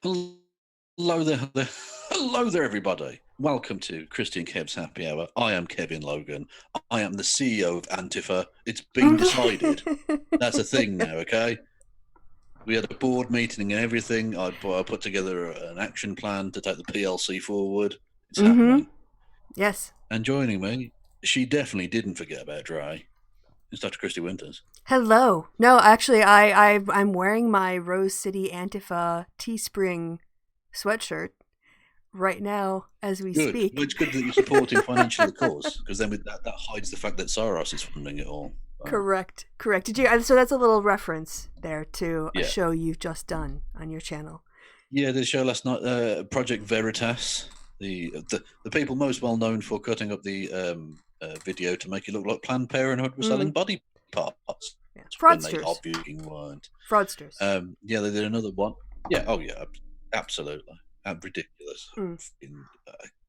Hello there, hello there, everybody. Welcome to Kristi and Kev's Happy Hour. I am Kevin Logan. I am the CEO of Antifa. It's been decided. That's a thing now, okay? We had a board meeting and everything. I put together an action plan to take the PLC forward. It's happening. Yes. And joining me, she definitely didn't forget about Dre. It's Dr. Kristi Winters. Hello. No, actually, I'm wearing my Rose City Antifa Teespring sweatshirt right now as we Good. speak. Well, it's good that you're supporting financially the cause, because then that hides the fact that Soros is funding it all. Correct. Did you? So that's a little reference there to a Yeah. show you've just done on your channel. Yeah, the show last night, Project Veritas, the people most well known for cutting up the video to make it look like Planned Parenthood was selling body parts. Yeah. When they Fraudsters. obviously weren't. Fraudsters. Yeah, they did another one. Yeah, oh yeah, absolutely. Ridiculous. In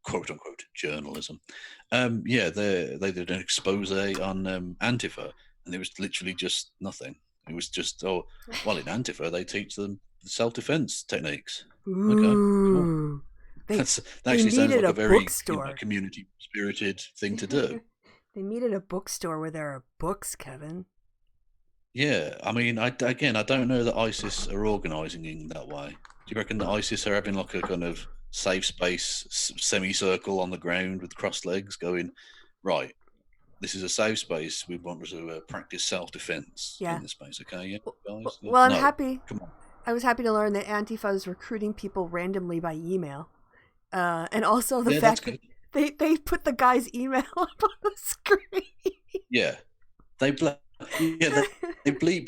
quote unquote journalism. Yeah, they did an expose on Antifa, and it was literally just nothing. It was just, in Antifa they teach them self-defense techniques. Ooh. Okay, cool. That actually sounds like a very community spirited thing to do. They meet at a bookstore where there are books, Kevin. Yeah, I mean, I don't know that ISIS are organising in that way. Do you reckon that ISIS are having like a kind of safe space semicircle on the ground with crossed legs, going, right, this is a safe space. We want to practice self-defense in this space, okay? Yeah, guys. Well, I'm happy. Come on. I was happy to learn that Antifa is recruiting people randomly by email, and also the fact that they put the guy's email up on the screen. Yeah, they bleeped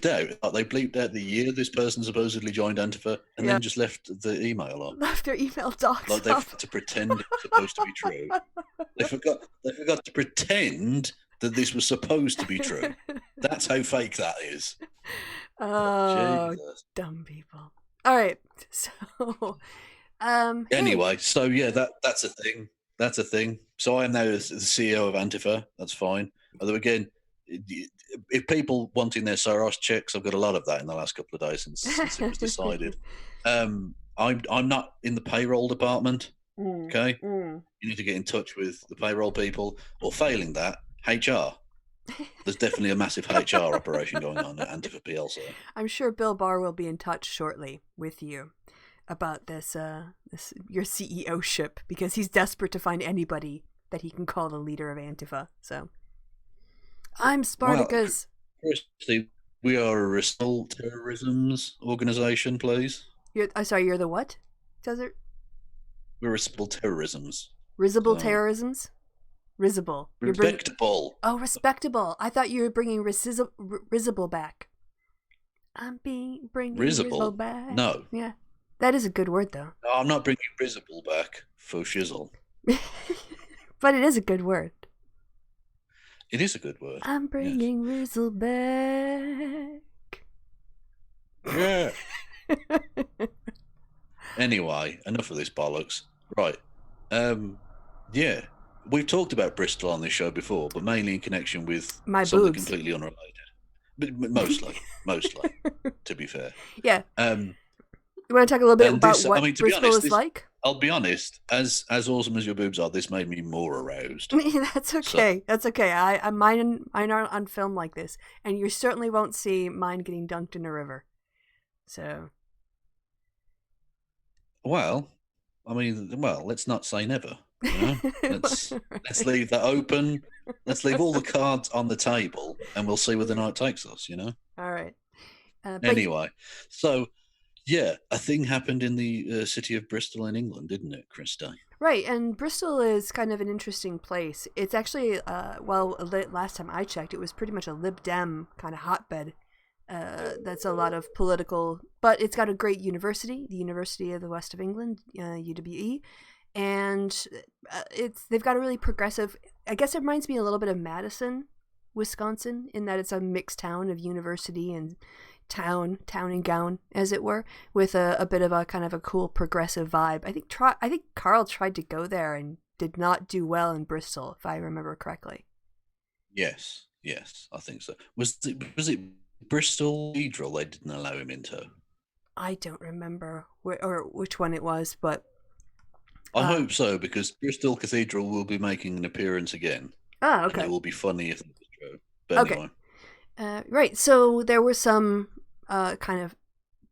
out. They bleeped out the year this person supposedly joined Antifa, and then just left the email on. Left their email docs. Like they've had to pretend it's supposed to be true. They forgot to pretend that this was supposed to be true. That's how fake that is. Oh, Jesus. Dumb people. All right, so anyway, so yeah, that's a thing. That's a thing. So I am now the CEO of Antifa. That's fine. Although again, if people wanting their Soros checks, I've got a lot of that in the last couple of days since it was decided. I'm not in the payroll department. Okay, you need to get in touch with the payroll people, or failing that, HR. There's definitely a massive HR operation going on at Antifa PLC. I'm sure Bill Barr will be in touch shortly with you about this your CEO-ship, because he's desperate to find anybody that he can call the leader of Antifa. So I'm Spartacus. Well, Kristi, we are a Bristol terrorism's organization, please. You're the what? Desert? We're Bristol terrorisms. Risible terrorisms? Risible. Respectable. Respectable. I thought you were bringing risible back. I'm bringing risible back. No. Yeah. That is a good word, though. No, I'm not bringing risible back for shizzle. But it is a good word. It is a good word. I'm bringing Rizzle back. Yeah. Anyway, enough of this bollocks. Right. Yeah. We've talked about Bristol on this show before, but mainly in connection with something completely unrelated. But mostly, to be fair. Yeah. You want to talk a little bit about what Bristol is like? I'll be honest, as awesome as your boobs are, this made me more aroused. That's okay. So. That's okay. Mine are on film like this, and you certainly won't see mine getting dunked in a river. So. Well, I mean, let's not say never. You know? Let's leave that open. Let's leave all the cards on the table, and we'll see where the night takes us. You know. All right. Anyway, so. Yeah, a thing happened in the city of Bristol in England, didn't it, Kristi? Right, and Bristol is kind of an interesting place. It's actually, last time I checked, it was pretty much a Lib Dem kind of hotbed. That's a lot of political, but it's got a great university, the University of the West of England, UWE, and they've got a really progressive. I guess it reminds me a little bit of Madison, Wisconsin, in that it's a mixed town of university and town and gown, as it were, with a bit of a kind of a cool progressive vibe. I think Carl tried to go there and did not do well in Bristol, if I remember correctly. Yes, I think so. Was it Bristol Cathedral they didn't allow him into? I don't remember which one it was, but I hope so, because Bristol Cathedral will be making an appearance again. okay. And it will be funny if it's true. But Okay. anyway. Right. So there were some kind of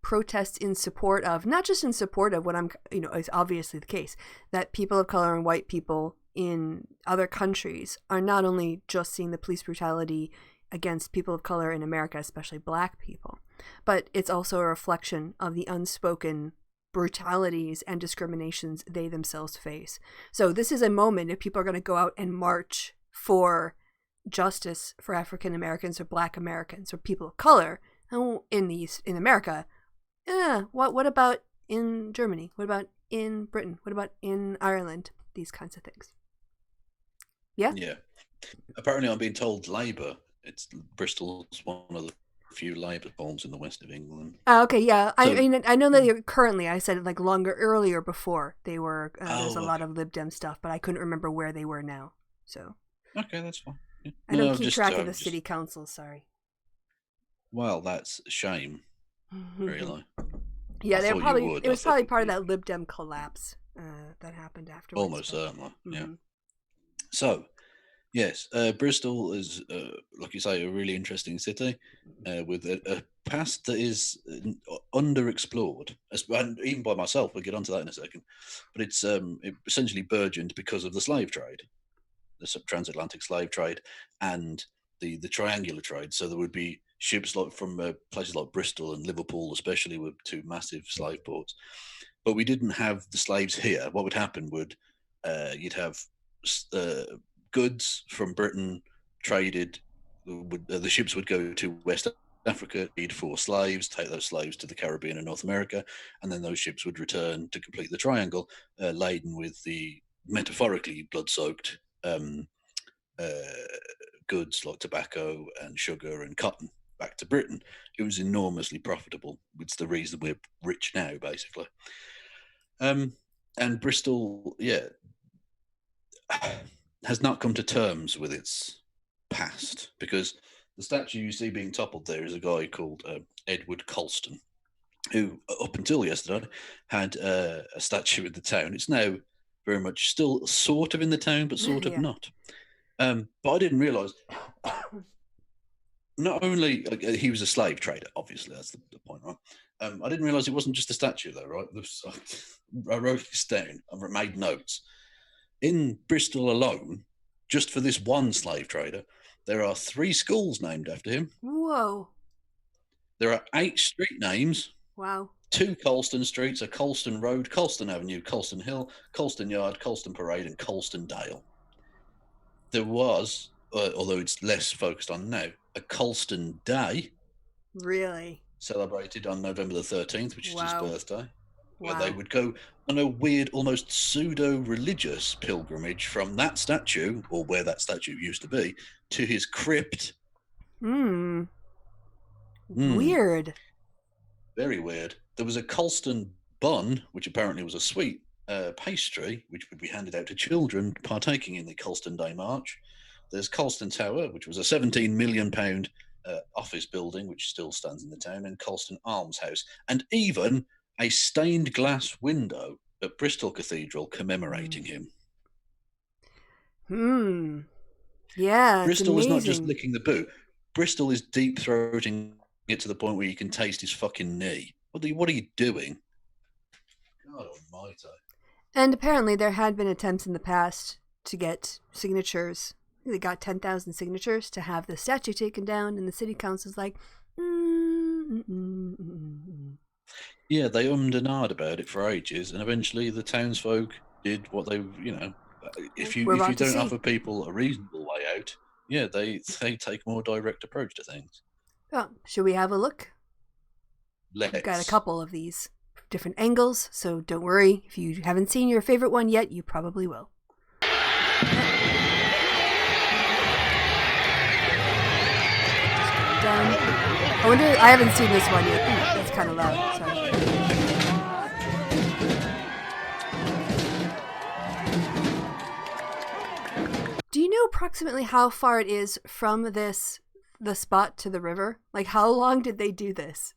protests in support of, not just in support of what is obviously the case, that people of color and white people in other countries are not only just seeing the police brutality against people of color in America, especially black people, but it's also a reflection of the unspoken brutalities and discriminations they themselves face. So this is a moment if people are going to go out and march for justice for African Americans or black Americans or people of color in America. What about in Germany? What about in Britain? What about in Ireland? These kinds of things. Yeah? Yeah. Apparently I'm being told Labour, Bristol's one of the few Labour homes in the west of England. Okay, yeah. So, I know that currently, I said like earlier before they were, there's a lot of Lib Dem stuff, but I couldn't remember where they were now. So. Okay, that's fine. Yeah. I don't keep track of the city council, sorry. Well, that's a shame. Really. Yeah, it was probably part of that Lib Dem collapse that happened afterwards. Almost certainly, yeah. So, yes, Bristol is, like you say, a really interesting city with a past that is underexplored, even by myself. We'll get onto that in a second. But it's it essentially burgeoned because of the slave trade, the transatlantic slave trade, and the triangular trade. So there would be ships from places like Bristol and Liverpool, especially, with two massive slave ports. But we didn't have the slaves here. What would happen would you'd have goods from Britain traded. The ships would go to West Africa, feed for slaves, take those slaves to the Caribbean and North America, and then those ships would return to complete the triangle, laden with the metaphorically blood-soaked goods like tobacco and sugar and cotton back to Britain. It was enormously profitable. It's the reason we're rich now, basically. And Bristol, has not come to terms with its past, because the statue you see being toppled there is a guy called Edward Colston, who up until yesterday had a statue in the town. It's now very much still sort of in the town, but sort of not. But I didn't realise, not only he was a slave trader, obviously, that's the point, right? I didn't realise it wasn't just a statue, though, right? I wrote this down. I made notes. In Bristol alone, just for this one slave trader, there are 3 schools named after him. Whoa. There are 8 street names. Wow. 2 Colston streets, a Colston Road, Colston Avenue, Colston Hill, Colston Yard, Colston Parade, and Colston Dale. There was, although it's less focused on now, a Colston Day. Really? Celebrated on November the 13th, which is his birthday. Where they would go on a weird, almost pseudo-religious pilgrimage from that statue, or where that statue used to be, to his crypt. Weird. Very weird. There was a Colston bun, which apparently was a sweet pastry, which would be handed out to children partaking in the Colston Day March. There's Colston Tower, which was a £17 million office building, which still stands in the town, and Colston Almshouse, and even a stained glass window at Bristol Cathedral commemorating him. Yeah, Bristol is not just licking the boot. Bristol is deep-throating it to the point where you can taste his fucking knee. What are you doing? God almighty. And apparently there had been attempts in the past to get signatures. They got 10,000 signatures to have the statue taken down, and the city council's like, Yeah, they and ahed about it for ages, and eventually the townsfolk did what they, if you don't offer people a reasonable way out, they take a more direct approach to things. Well, should we have a look? Let's. We've got a couple of these different angles, so don't worry. If you haven't seen your favorite one yet, you probably will. Down. I haven't seen this one yet. Ooh, that's kind of loud. Sorry. Do you know approximately how far it is from the spot to the river? Like, how long did they do this?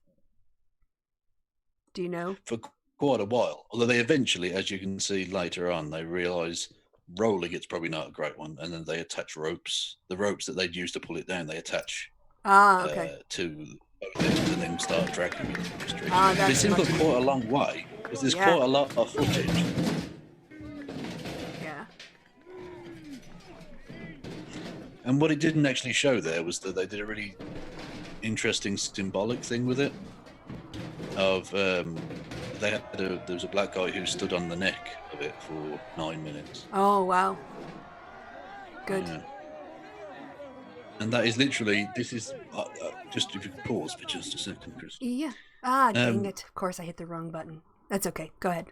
Do you know? For quite a while. Although they eventually, as you can see later on, they realise rolling it's probably not a great one, and then they attach ropes. The ropes that they'd use to pull it down, they attach Okay. to both ends and then start dragging it through the street. But it That's seems much. like quite a long way because there's Yeah. quite a lot of footage. Yeah. And what it didn't actually show there was that they did a really interesting symbolic thing with it. Of there was a black guy who stood on the neck of it for 9 minutes. Oh wow. Good. Yeah. And that is literally, this is just if you could pause for just a second, Chris. Yeah. Dang it! Of course, I hit the wrong button. That's okay. Go ahead.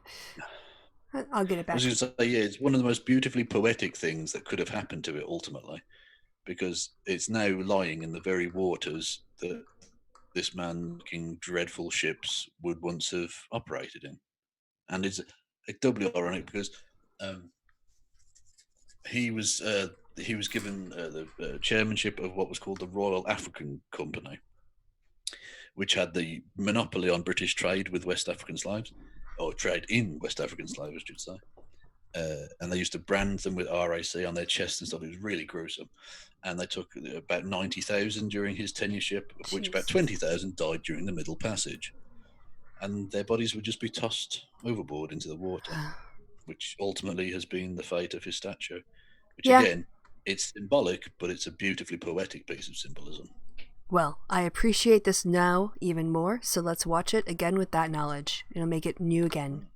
I'll get it back. I was going to say, yeah, it's one of the most beautifully poetic things that could have happened to it ultimately, because it's now lying in the very waters that this man making dreadful ships would once have operated in. And it's doubly ironic because he was given the chairmanship of what was called the Royal African Company, which had the monopoly on British trade with West African slaves, or trade in West African slaves, I should say. And they used to brand them with RAC on their chests and stuff. It was really gruesome. And they took about 90,000 during his tenureship, of which about 20,000 died during the Middle Passage. And their bodies would just be tossed overboard into the water, which ultimately has been the fate of his statue. Which, again, it's symbolic, but it's a beautifully poetic piece of symbolism. Well, I appreciate this now even more, so let's watch it again with that knowledge. It'll make it new again.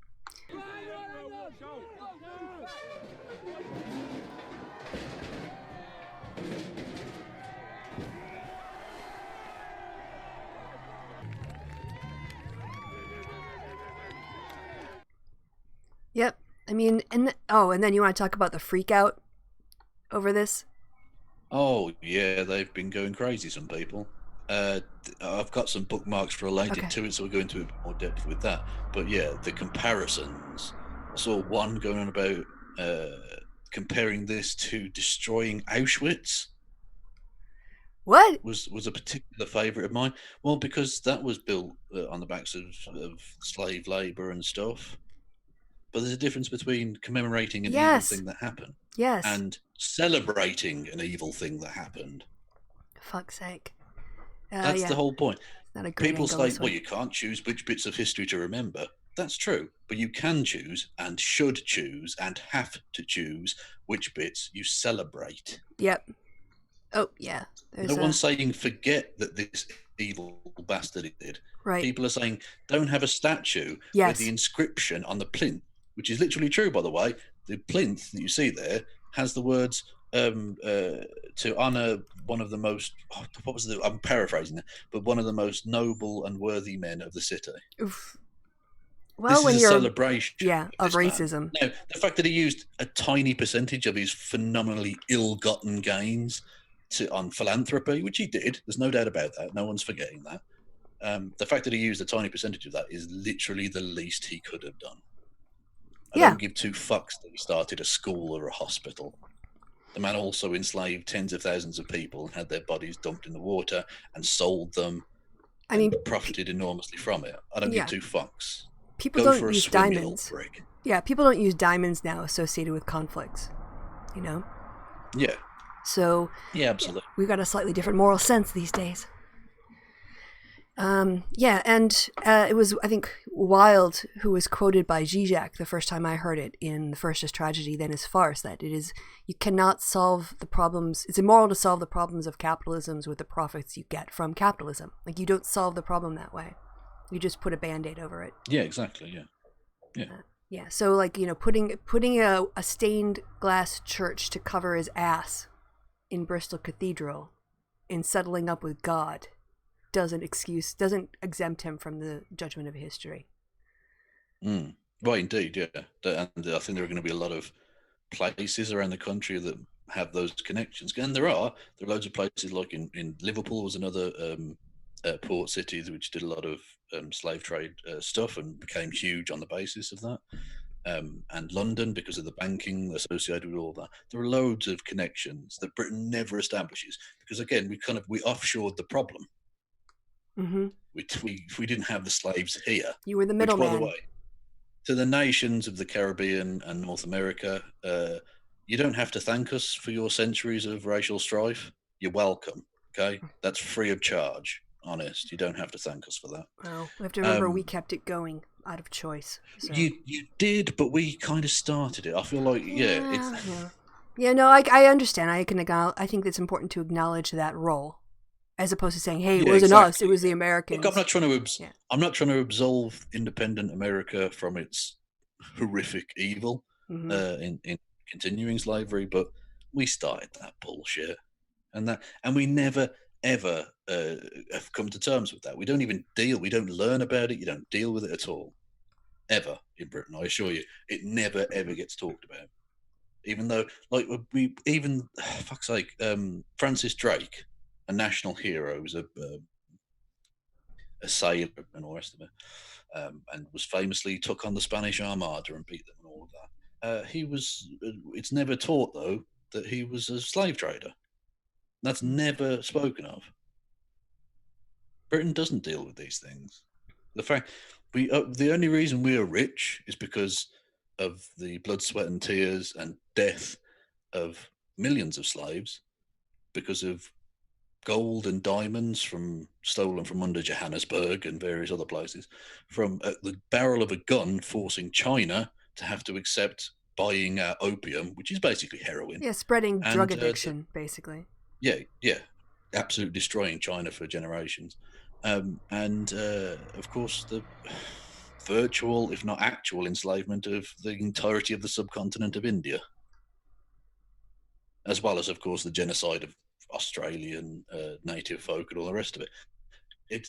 Yep. I mean, and then you want to talk about the freak out over this? Oh, yeah, they've been going crazy, some people. I've got some bookmarks related to it, so we'll go into a bit more depth with that. But yeah, the comparisons. I saw one going on about comparing this to destroying Auschwitz. What? Was a particular favourite of mine. Well, because that was built on the backs of slave labour and stuff. But there's a difference between commemorating an evil thing that happened and celebrating an evil thing that happened. Fuck's sake. That's the whole point. Not a great People say, well, you can't choose which bits of history to remember. That's true. But you can choose and should choose and have to choose which bits you celebrate. Yep. Oh, yeah. No one's saying forget that this evil bastard did. Right. People are saying don't have a statue with the inscription on the plinth, which is literally true, by the way. The plinth that you see there has the words to honour one of the most, I'm paraphrasing it, but one of the most noble and worthy men of the city. Oof. Well, this is a celebration of racism. Now, the fact that he used a tiny percentage of his phenomenally ill-gotten gains on philanthropy, which he did, there's no doubt about that. No one's forgetting that. The fact that he used a tiny percentage of that is literally the least he could have done. I don't give two fucks that he started a school or a hospital. The man also enslaved tens of thousands of people and had their bodies dumped in the water and sold them. Profited enormously from it. I don't give two fucks. People don't use diamonds. Yeah, people don't use diamonds now associated with conflicts. You know? Yeah. So yeah, absolutely. We've got a slightly different moral sense these days. It was, I think, Wilde who was quoted by Zizek the first time I heard it in The First is Tragedy, Then is Farce, that it is, you cannot solve the problems, it's immoral to solve the problems of capitalisms with the profits you get from capitalism. Like, you don't solve the problem that way. You just put a Band-Aid over it. Yeah, exactly, yeah. So, like, you know, putting a stained glass church to cover his ass in Bristol Cathedral in settling up with God doesn't exempt him from the judgment of history. Well, indeed, yeah. And I think there are going to be a lot of places around the country that have those connections. And there are loads of places, like in Liverpool was another port city which did a lot of slave trade stuff and became huge on the basis of that. And London, because of the banking associated with all that. There are loads of connections that Britain never establishes because, again, we offshored the problem. Mm-hmm. We didn't have the slaves here. You were the Which, by middleman. the way, to the nations of the Caribbean and North America, you don't have to thank us for your centuries of racial strife. You're welcome. Okay, that's free of charge. Honest, you don't have to thank us for that. Well, we have to remember we kept it going out of choice. So. You did, but we kind of started it. I feel like Yeah. No, I understand. I think it's important to acknowledge that role, as opposed to saying, "Hey, it wasn't us; it was the Americans." Look, I'm not trying to absolve independent America from its horrific evil in continuing slavery, but we started that bullshit, and we never ever have come to terms with that. We don't learn about it. You don't deal with it at all, ever in Britain. I assure you, it never ever gets talked about. Even though, like, fuck's sake, Francis Drake, a national hero, was a sailor and all the rest of it, and was famously took on the Spanish Armada and beat them and all of that. It's never taught, though, that he was a slave trader. That's never spoken of. Britain doesn't deal with these things. The only reason we are rich is because of the blood, sweat, and tears and death of millions of slaves, because of gold and diamonds stolen from under Johannesburg and various other places, from the barrel of a gun forcing China to have to accept buying opium, which is basically heroin. Yeah, spreading drug addiction, basically. Yeah, absolutely destroying China for generations. And of course, the virtual, if not actual, enslavement of the entirety of the subcontinent of India, as well as, of course, the genocide of Australian native folk and all the rest of it.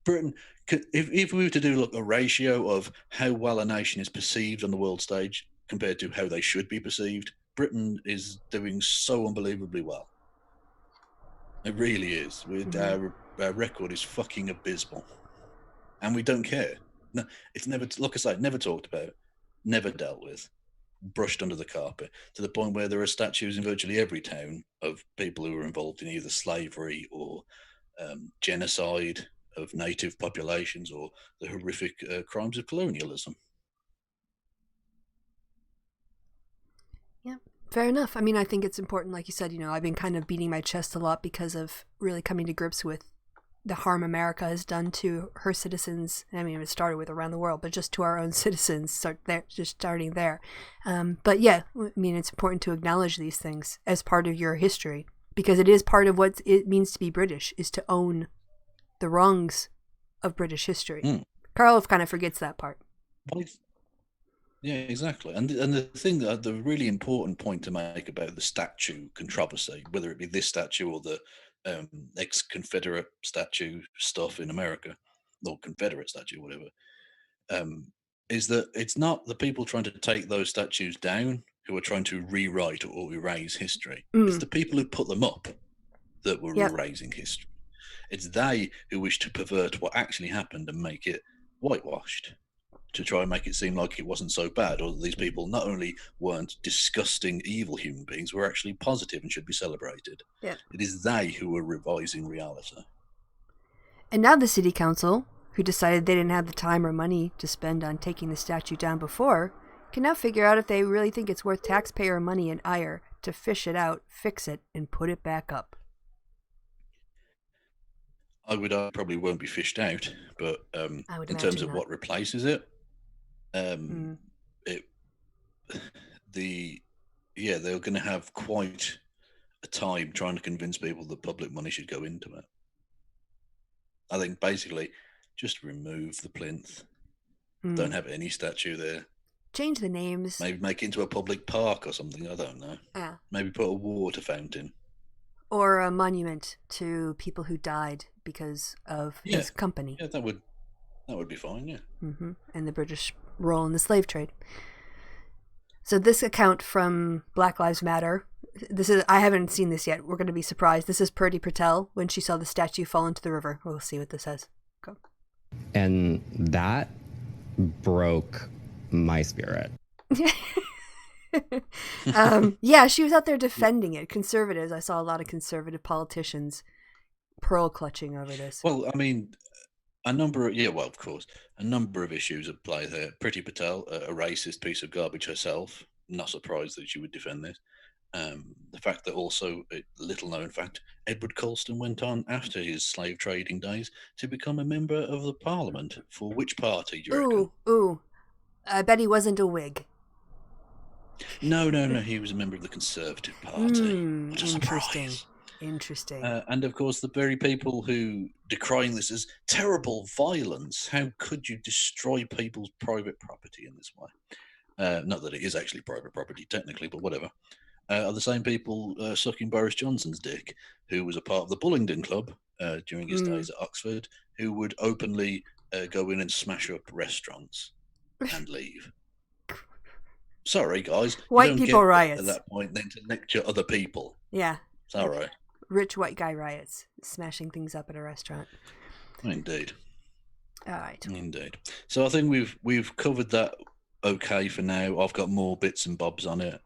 Britain, if we were to do a ratio of how well a nation is perceived on the world stage compared to how they should be perceived, Britain is doing so unbelievably well. It really is. Our record is fucking abysmal, and we don't care. No, it's never, like I say, never talked about, never dealt with, brushed under the carpet, to the point where there are statues in virtually every town of people who were involved in either slavery or genocide of native populations or the horrific crimes of colonialism. Yeah, fair enough. I mean, I think it's important, like you said, I've been kind of beating my chest a lot because of really coming to grips with the harm America has done to her citizens. I mean, it started with around the world, but just to our own citizens, starting there. But yeah, I mean, it's important to acknowledge these things as part of your history, because it is part of what it means to be British, is to own the wrongs of British history. Carl kind of forgets that part. Yeah, exactly. And the thing, the really important point to make about the statue controversy, whether it be this statue or the ex-Confederate statue stuff in America, or Confederate statue, whatever, is that it's not the people trying to take those statues down who are trying to rewrite or erase history. It's the people who put them up that were erasing history. It's they who wish to pervert what actually happened and make it whitewashed, to try and make it seem like it wasn't so bad, or that these people not only weren't disgusting, evil human beings, were actually positive and should be celebrated. Yeah. It is they who are revising reality. And now the city council, who decided they didn't have the time or money to spend on taking the statue down before, can now figure out if they really think it's worth taxpayer money and ire to fish it out, fix it, and put it back up. I would probably won't be fished out, but in terms of what replaces it, they're going to have quite a time trying to convince people that public money should go into it. I think basically just remove the plinth. Don't have any statue there. Change the names. Maybe make it into a public park or something. I don't know. Yeah. Maybe put a water fountain. Or a monument to people who died because of his company. Yeah, that would be fine, yeah. And the British role in the slave trade. So this account from Black Lives Matter, I haven't seen this yet. We're going to be surprised. This is Priti Patel when she saw the statue fall into the river. We'll see what this says. Go. And that broke my spirit. Yeah, she was out there defending it. Conservatives, I saw a lot of conservative politicians pearl clutching over this. Well, I mean, a number of issues at play there. Priti Patel, a racist piece of garbage herself. Not surprised that she would defend this. The fact that also, a little known fact, Edward Colston went on after his slave trading days to become a member of the Parliament. For which party, do you reckon? Ooh. I bet he wasn't a Whig. No. He was a member of the Conservative Party. What a surprise. Interesting. And of course, the very people who decrying this as terrible violence. How could you destroy people's private property in this way? Not that it is actually private property technically, but whatever. Are the same people sucking Boris Johnson's dick, who was a part of the Bullingdon Club during his days at Oxford, who would openly go in and smash up restaurants and leave. Sorry, guys. White people riots. At that point, then to lecture other people. Yeah. It's all right. Rich white guy riots, smashing things up at a restaurant. Indeed. All right. Indeed. So I think we've covered that okay for now. I've got more bits and bobs on it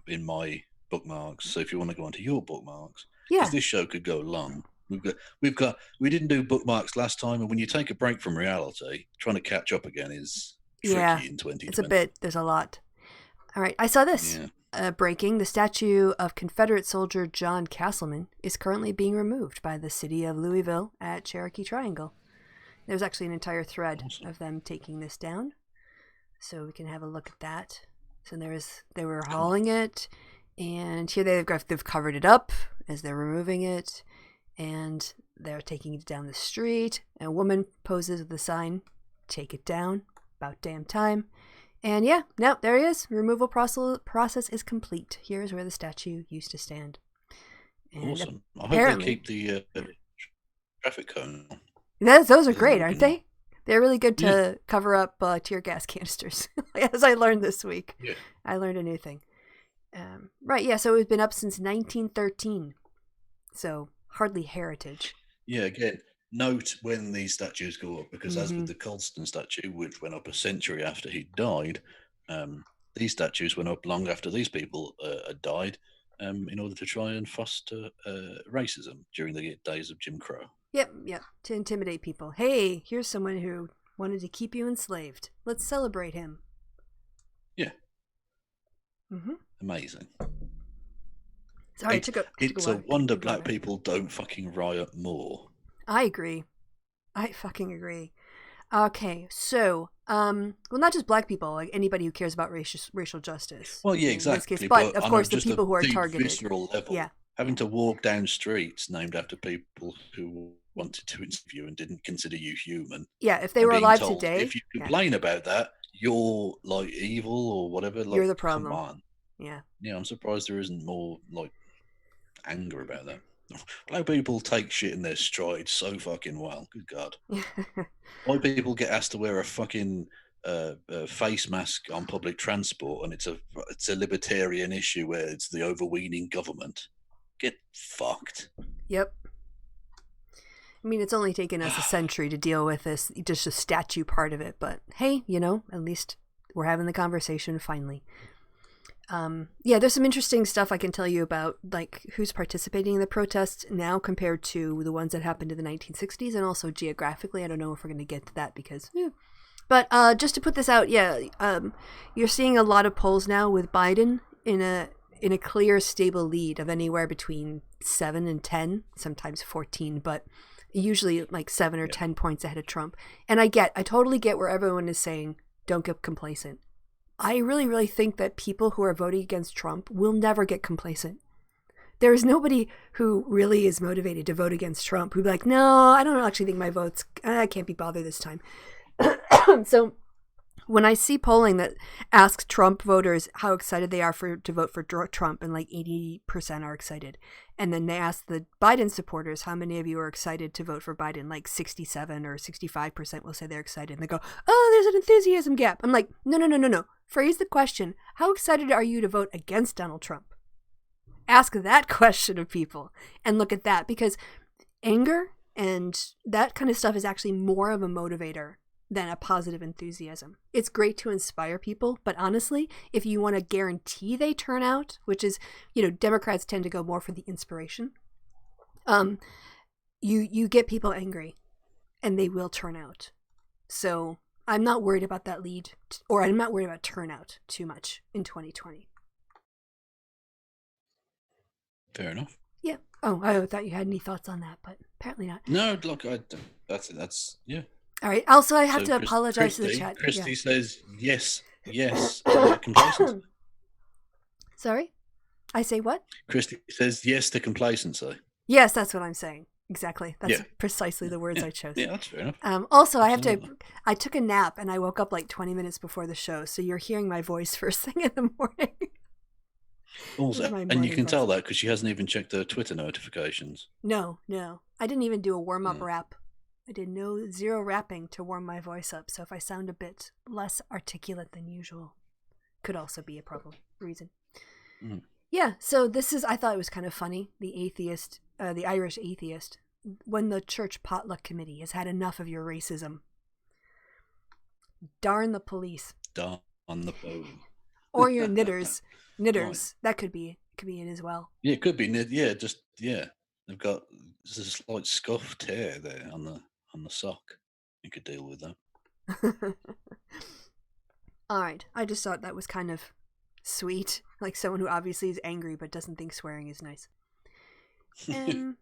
in my bookmarks. So if you want to go onto your bookmarks, because this show could go long. We didn't do bookmarks last time, and when you take a break from reality, trying to catch up again is tricky in 2020. It's a bit. There's a lot. All right. I saw this. Yeah. Breaking, the statue of Confederate soldier John Castleman is currently being removed by the city of Louisville at Cherokee Triangle. There's actually an entire thread of them taking this down, so we can have a look at that. So they were hauling it, and here they've covered it up as they're removing it, and they're taking it down the street. A woman poses with the sign, "Take it down, about damn time." And there he is. Removal process is complete. Here's where the statue used to stand. And awesome. I hope they keep the traffic cone. Those are great, aren't they? They're really good to cover up tear gas canisters, as I learned this week. Yeah. I learned a new thing. So it's been up since 1913. So hardly heritage. Yeah, again, note when these statues go up, because as with the Colston statue, which went up a century after he died, these statues went up long after these people had died, in order to try and foster racism during the days of Jim Crow. Yep, to intimidate people. Hey, here's someone who wanted to keep you enslaved. Let's celebrate him. Yeah. Amazing. Sorry, it's a wonder black people don't fucking riot more. I agree. I fucking agree. Okay, so, not just black people, like anybody who cares about racial justice. Well, yeah, exactly. Case, but of course, the people who are targeted. Visceral level, having to walk down streets named after people who wanted to interview and didn't consider you human. Yeah, if they were alive today. If you complain about that, you're like evil or whatever. Like, you're the problem. Come on. Yeah. Yeah, I'm surprised there isn't more like anger about that. Black people take shit in their stride so fucking well. Good God. White people get asked to wear a fucking face mask on public transport, and it's a libertarian issue where it's the overweening government. Get fucked. Yep. I mean, it's only taken us a century to deal with this, just a statue part of it. But hey, at least we're having the conversation finally. There's some interesting stuff I can tell you about, like who's participating in the protests now compared to the ones that happened in the 1960s, and also geographically. I don't know if we're going to get to that because, but just to put this out, you're seeing a lot of polls now with Biden in a clear, stable lead of anywhere between 7 and 10, sometimes 14, but usually like 7 or 10 points ahead of Trump. And I totally get where everyone is saying, don't get complacent. I really, really think that people who are voting against Trump will never get complacent. There is nobody who really is motivated to vote against Trump who'd be like, no, I don't actually think my vote's, I can't be bothered this time. So when I see polling that asks Trump voters how excited they are to vote for Trump, and like 80% are excited, and then they ask the Biden supporters how many of you are excited to vote for Biden, like 67 or 65% will say they're excited, and they go, oh, there's an enthusiasm gap. I'm like, no. Phrase the question, how excited are you to vote against Donald Trump? Ask that question of people and look at that, because anger and that kind of stuff is actually more of a motivator than a positive enthusiasm. It's great to inspire people, but honestly, if you want to guarantee they turn out, which is, Democrats tend to go more for the inspiration. you get people angry, and they will turn out. So I'm not worried about that lead, or I'm not worried about turnout too much in 2020. Fair enough. Yeah. Oh, I thought you had any thoughts on that, but apparently not. No, look, that's yeah. All right. Also, I have to apologize to the chat. Kristi says yes. Complacency. Sorry? I say what? Kristi says yes to complacency. Yes, that's what I'm saying. Exactly. That's precisely the words I chose. Yeah, that's fair enough. Also, I took a nap and I woke up like 20 minutes before the show, so you're hearing my voice first thing in the morning. Also, and you can tell that because she hasn't even checked her Twitter notifications. No. I didn't even do a warm-up rap. I did zero rapping to warm my voice up, so if I sound a bit less articulate than usual, could also be a problem reason. Mm. Yeah, so I thought it was kind of funny, the Irish atheist, when the church potluck committee has had enough of your racism. Darn the police. Darn the phone. Or your knitters. Right. That could be it as well. Yeah, it could be. Yeah, they've got just a slight scuff tear there on the sock. You could deal with that. All right. I just thought that was kind of sweet, like someone who obviously is angry but doesn't think swearing is nice. Yeah.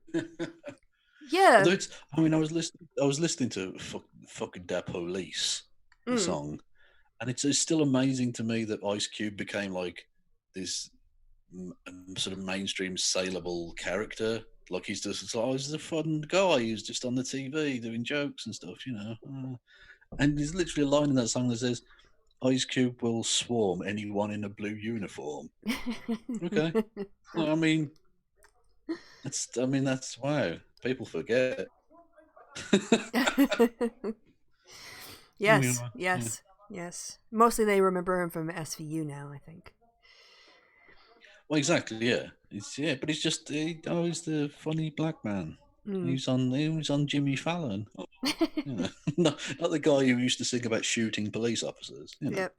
I was listening to fucking Da Police, the song, and it's still amazing to me that Ice Cube became like this sort of mainstream saleable character. Like he's a fun guy who's just on the TV doing jokes and stuff, you know. And there's literally a line in that song that says, "Ice Cube will swarm anyone in a blue uniform." Okay. Well, I mean, that's wow. People forget. Yes. Mostly they remember him from SVU now, I think. Well, exactly, yeah. But he's just he's the funny black man. He was on Jimmy Fallon. not the guy who used to sing about shooting police officers. You know? Yep.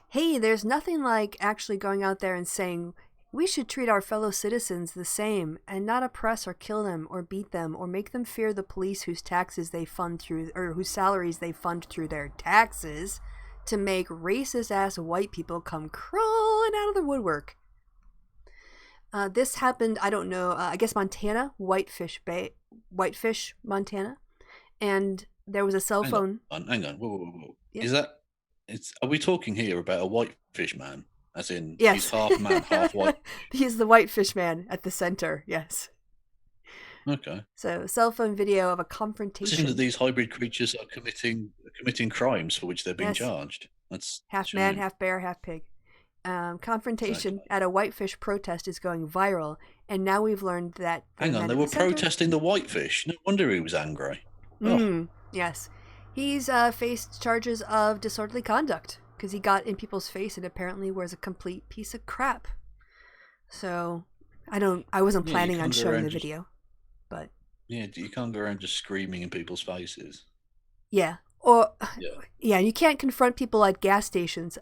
Hey, there's nothing like actually going out there and saying we should treat our fellow citizens the same and not oppress or kill them or beat them or make them fear the police whose taxes they fund through or whose salaries they fund through their taxes to make racist ass white people come crawling out of the woodwork. This happened, I don't know, I guess Montana, Whitefish, Montana, and there was a cell phone. Hang on. Whoa. Yeah. Are we talking here about a whitefish man? As in, yes. He's half man, half white? He's the whitefish man at the center, yes. Okay. So, cell phone video of a confrontation. It seems that these hybrid creatures are committing crimes for which they're being charged. That's half man, half bear, half pig. Confrontation at a whitefish protest is going viral, and now we've learned that... Hang on, they were protesting the whitefish. No wonder he was angry. Yes. He's faced charges of disorderly conduct because he got in people's face and apparently was a complete piece of crap. So, I wasn't planning on showing the video, but... Yeah, you can't go around just screaming in people's faces. Yeah. Yeah, you can't confront people at gas stations.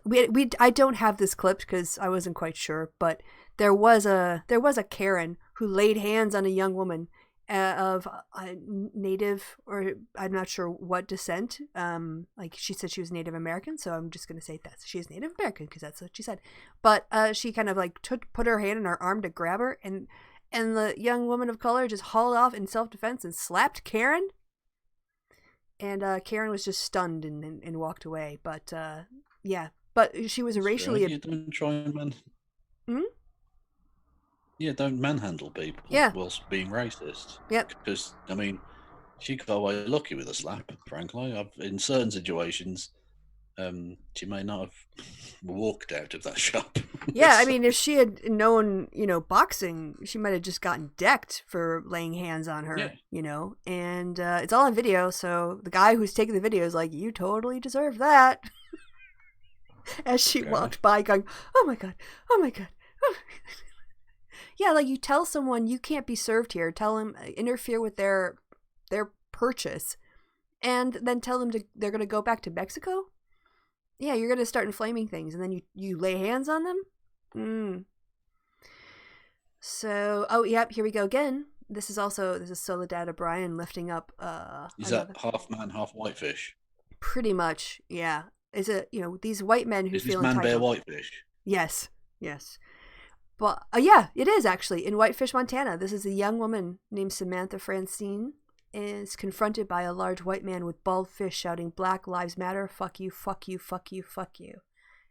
I don't have this clip because I wasn't quite sure, but there was a Karen who laid hands on a young woman of Native, or I'm not sure what descent. Like she said she was Native American, so I'm just gonna say that she is Native American because that's what she said. But she kind of like put her hand on her arm to grab her, and the young woman of color just hauled off in self-defense and slapped Karen. And Karen was just stunned and walked away. But but she was racially. You don't try and don't manhandle people whilst being racist. Yep. Because she got away lucky with a slap. Frankly, in certain situations, she may not have walked out of that shop. Yeah, if she had known, boxing, she might have just gotten decked for laying hands on her, and it's all on video, so the guy who's taking the video is like, you totally deserve that. As she walked by going, oh my God. Oh. Yeah, like you tell someone you can't be served here, tell them, interfere with their purchase, and then tell them they're going to go back to Mexico? Yeah, you're going to start inflaming things, and then you lay hands on them? So, here we go again. This is Soledad O'Brien lifting up. Is that half man, half whitefish? Pretty much, yeah. Is it these white men who is feel this man entitled? bear whitefish? Yes. But yeah, it is actually in Whitefish, Montana. This is a young woman named Samantha Francine is confronted by a large white man with bald fish shouting "Black Lives Matter, fuck you, fuck you, fuck you, fuck you,"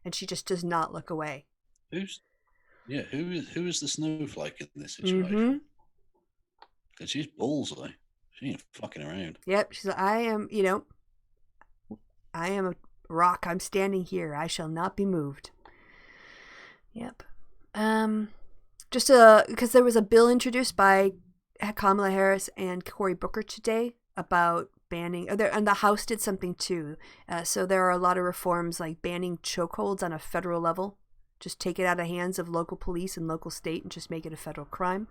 and she just does not look away. Who is the snowflake in this situation? Because she's ballsy. She ain't fucking around. Yep, she's like, I am a rock. I'm standing here. I shall not be moved. Yep. Just because there was a bill introduced by Kamala Harris and Cory Booker today about banning, and the House did something too. So there are a lot of reforms like banning chokeholds on a federal level. Just take it out of the hands of local police and local state and just make it a federal crime.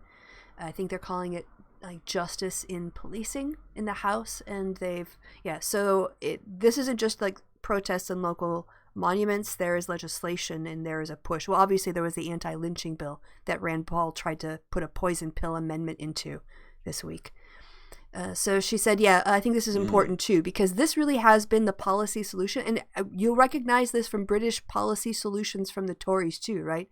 I think they're calling it like justice in policing in the House, and so this isn't just like protests on local monuments. There is legislation and there is a push. Well, obviously there was the anti-lynching bill that Rand Paul tried to put a poison pill amendment into this week. So she said, I think this is important too, because this really has been the policy solution, and you'll recognize this from British policy solutions from the Tories too, right?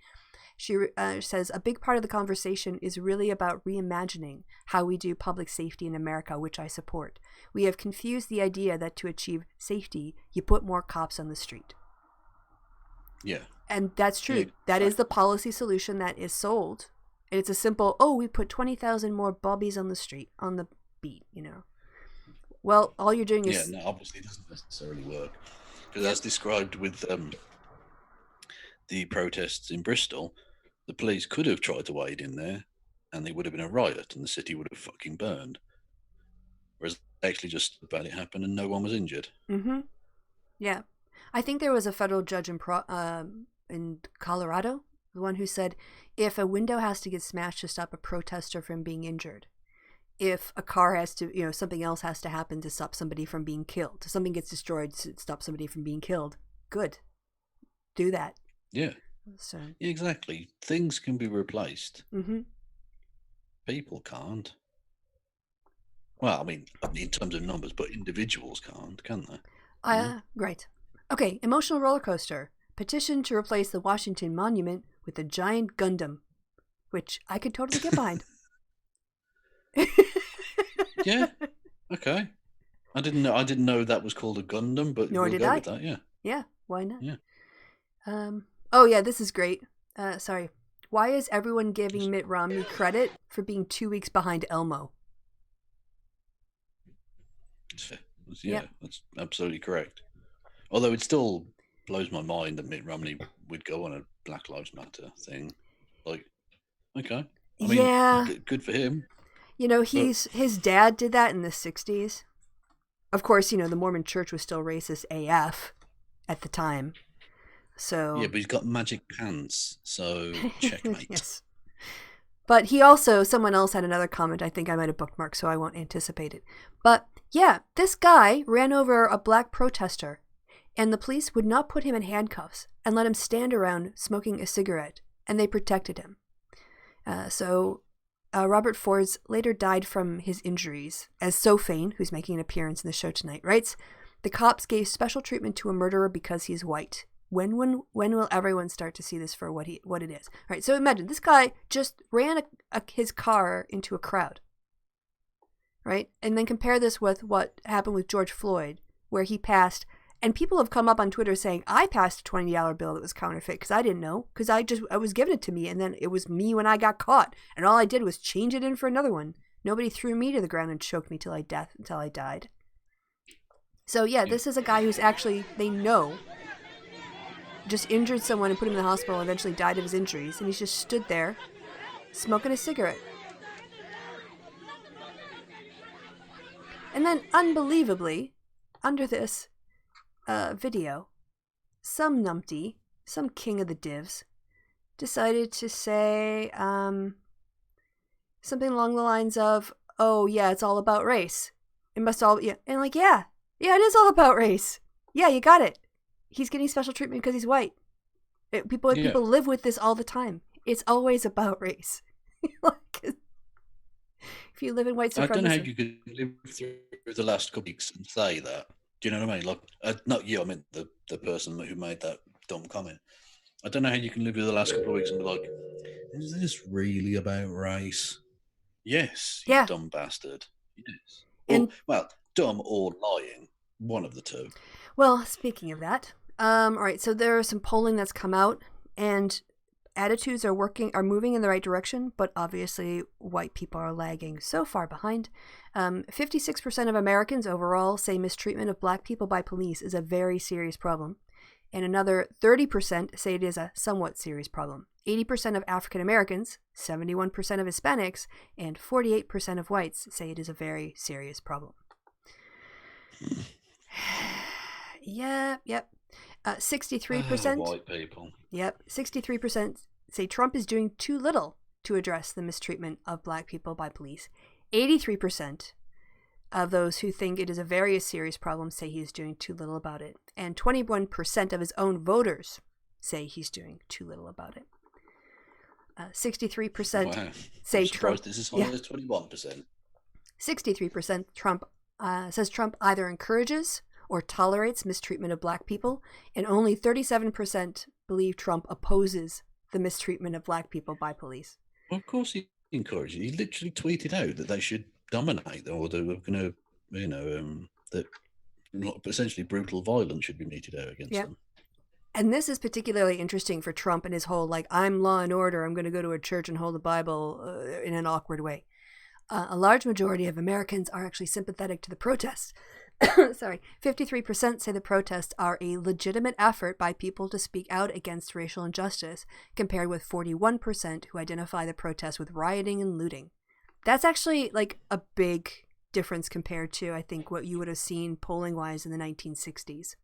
She says a big part of the conversation is really about reimagining how we do public safety in America, which I support. We have confused the idea that to achieve safety, you put more cops on the street. Yeah. And that's true. Yeah, that is the policy solution that is sold. And it's a simple, we put 20,000 more bobbies on the street, on the beat, Well, all you're doing is... Yeah, no, obviously it doesn't necessarily work. Because as described with the protests in Bristol, the police could have tried to wade in there and there would have been a riot and the city would have fucking burned. Whereas they actually just about it happened and no one was injured. Mm-hmm. Yeah. I think there was a federal judge in Colorado, the one who said if a window has to get smashed to stop a protester from being injured, if a car has to, something else has to happen to stop somebody from being killed, if something gets destroyed to stop somebody from being killed, good. Do that. Yeah. So. Exactly. Things can be replaced. Mm-hmm. People can't. Well, I mean, in terms of numbers, but individuals can't, can they? Right. Okay, emotional roller coaster. Petition to replace the Washington Monument with a giant Gundam, which I could totally get behind. Yeah. Okay. I didn't know that was called a Gundam, but Nor we'll did go I. with that, yeah. Yeah, why not? Yeah. This is great. Sorry. Why is everyone giving Mitt Romney credit for being 2 weeks behind Elmo? Yeah, that's absolutely correct. Although it still blows my mind that Mitt Romney would go on a Black Lives Matter thing. Like, okay. I mean, good for him. His dad did that in the 60s. Of course, the Mormon church was still racist AF at the time. So yeah, but he's got magic pants, so checkmate. Yes. But someone else had another comment I think I might have bookmarked, so I won't anticipate it. But yeah, this guy ran over a black protester, and the police would not put him in handcuffs and let him stand around smoking a cigarette, and they protected him. Robert Fords later died from his injuries, as Sophane, who's making an appearance in the show tonight, writes, "The cops gave special treatment to a murderer because he's white. When will everyone start to see this for what it is?" All right, so imagine this guy just ran his car into a crowd, right? And then compare this with what happened with George Floyd, where he passed, and people have come up on Twitter saying, I passed a $20 bill that was counterfeit because I didn't know, because I was given it to me, and then it was me when I got caught, and all I did was change it in for another one. Nobody threw me to the ground and choked me until I died. So yeah, this is a guy who's actually, they know, just injured someone and put him in the hospital and eventually died of his injuries, and he's just stood there smoking a cigarette. And then, unbelievably, under this video, some numpty, some king of the divs, decided to say something along the lines of, oh yeah, it's all about race. It must all, yeah. And like, yeah, it is all about race. Yeah, you got it. He's getting special treatment because he's white. People live with this all the time. It's always about race. If you live in white I don't know how supremacy. you could live through the last couple of weeks and say that. Do you know what I mean? Like, not you. I mean the person who made that dumb comment. I don't know how you can live through the last couple of weeks and be like, "Is this really about race?" Yes, you Yeah. dumb bastard. Yes. And Well, dumb or lying. One of the two. well, speaking of that, all right. So there is some polling that's come out, and attitudes are moving in the right direction, but obviously white people are lagging so far behind. 56% of Americans overall say mistreatment of black people by police is a very serious problem, and another 30% say it is a somewhat serious problem. 80% of African Americans, 71% of Hispanics, and 48% of whites say it is a very serious problem. Yep. 63%. White people. Yep. 63% say Trump is doing too little to address the mistreatment of black people by police. 83% of those who think it is a very serious problem say he is doing too little about it. And 21% of his own voters say he's doing too little about it. 63% say Trump. This is high as 21%. 63% says Trump either encourages or tolerates mistreatment of black people, and only 37% believe Trump opposes the mistreatment of black people by police. Well, of course he encouraged it. He literally tweeted out that they should dominate, or they were going to, that essentially brutal violence should be meted out against them. And this is particularly interesting for Trump and his whole, like, I'm law and order, I'm going to go to a church and hold the Bible in an awkward way. A large majority of Americans are actually sympathetic to the protests. 53% say the protests are a legitimate effort by people to speak out against racial injustice, compared with 41% who identify the protests with rioting and looting. That's actually like a big difference compared to, I think, what you would have seen polling-wise in the 1960s.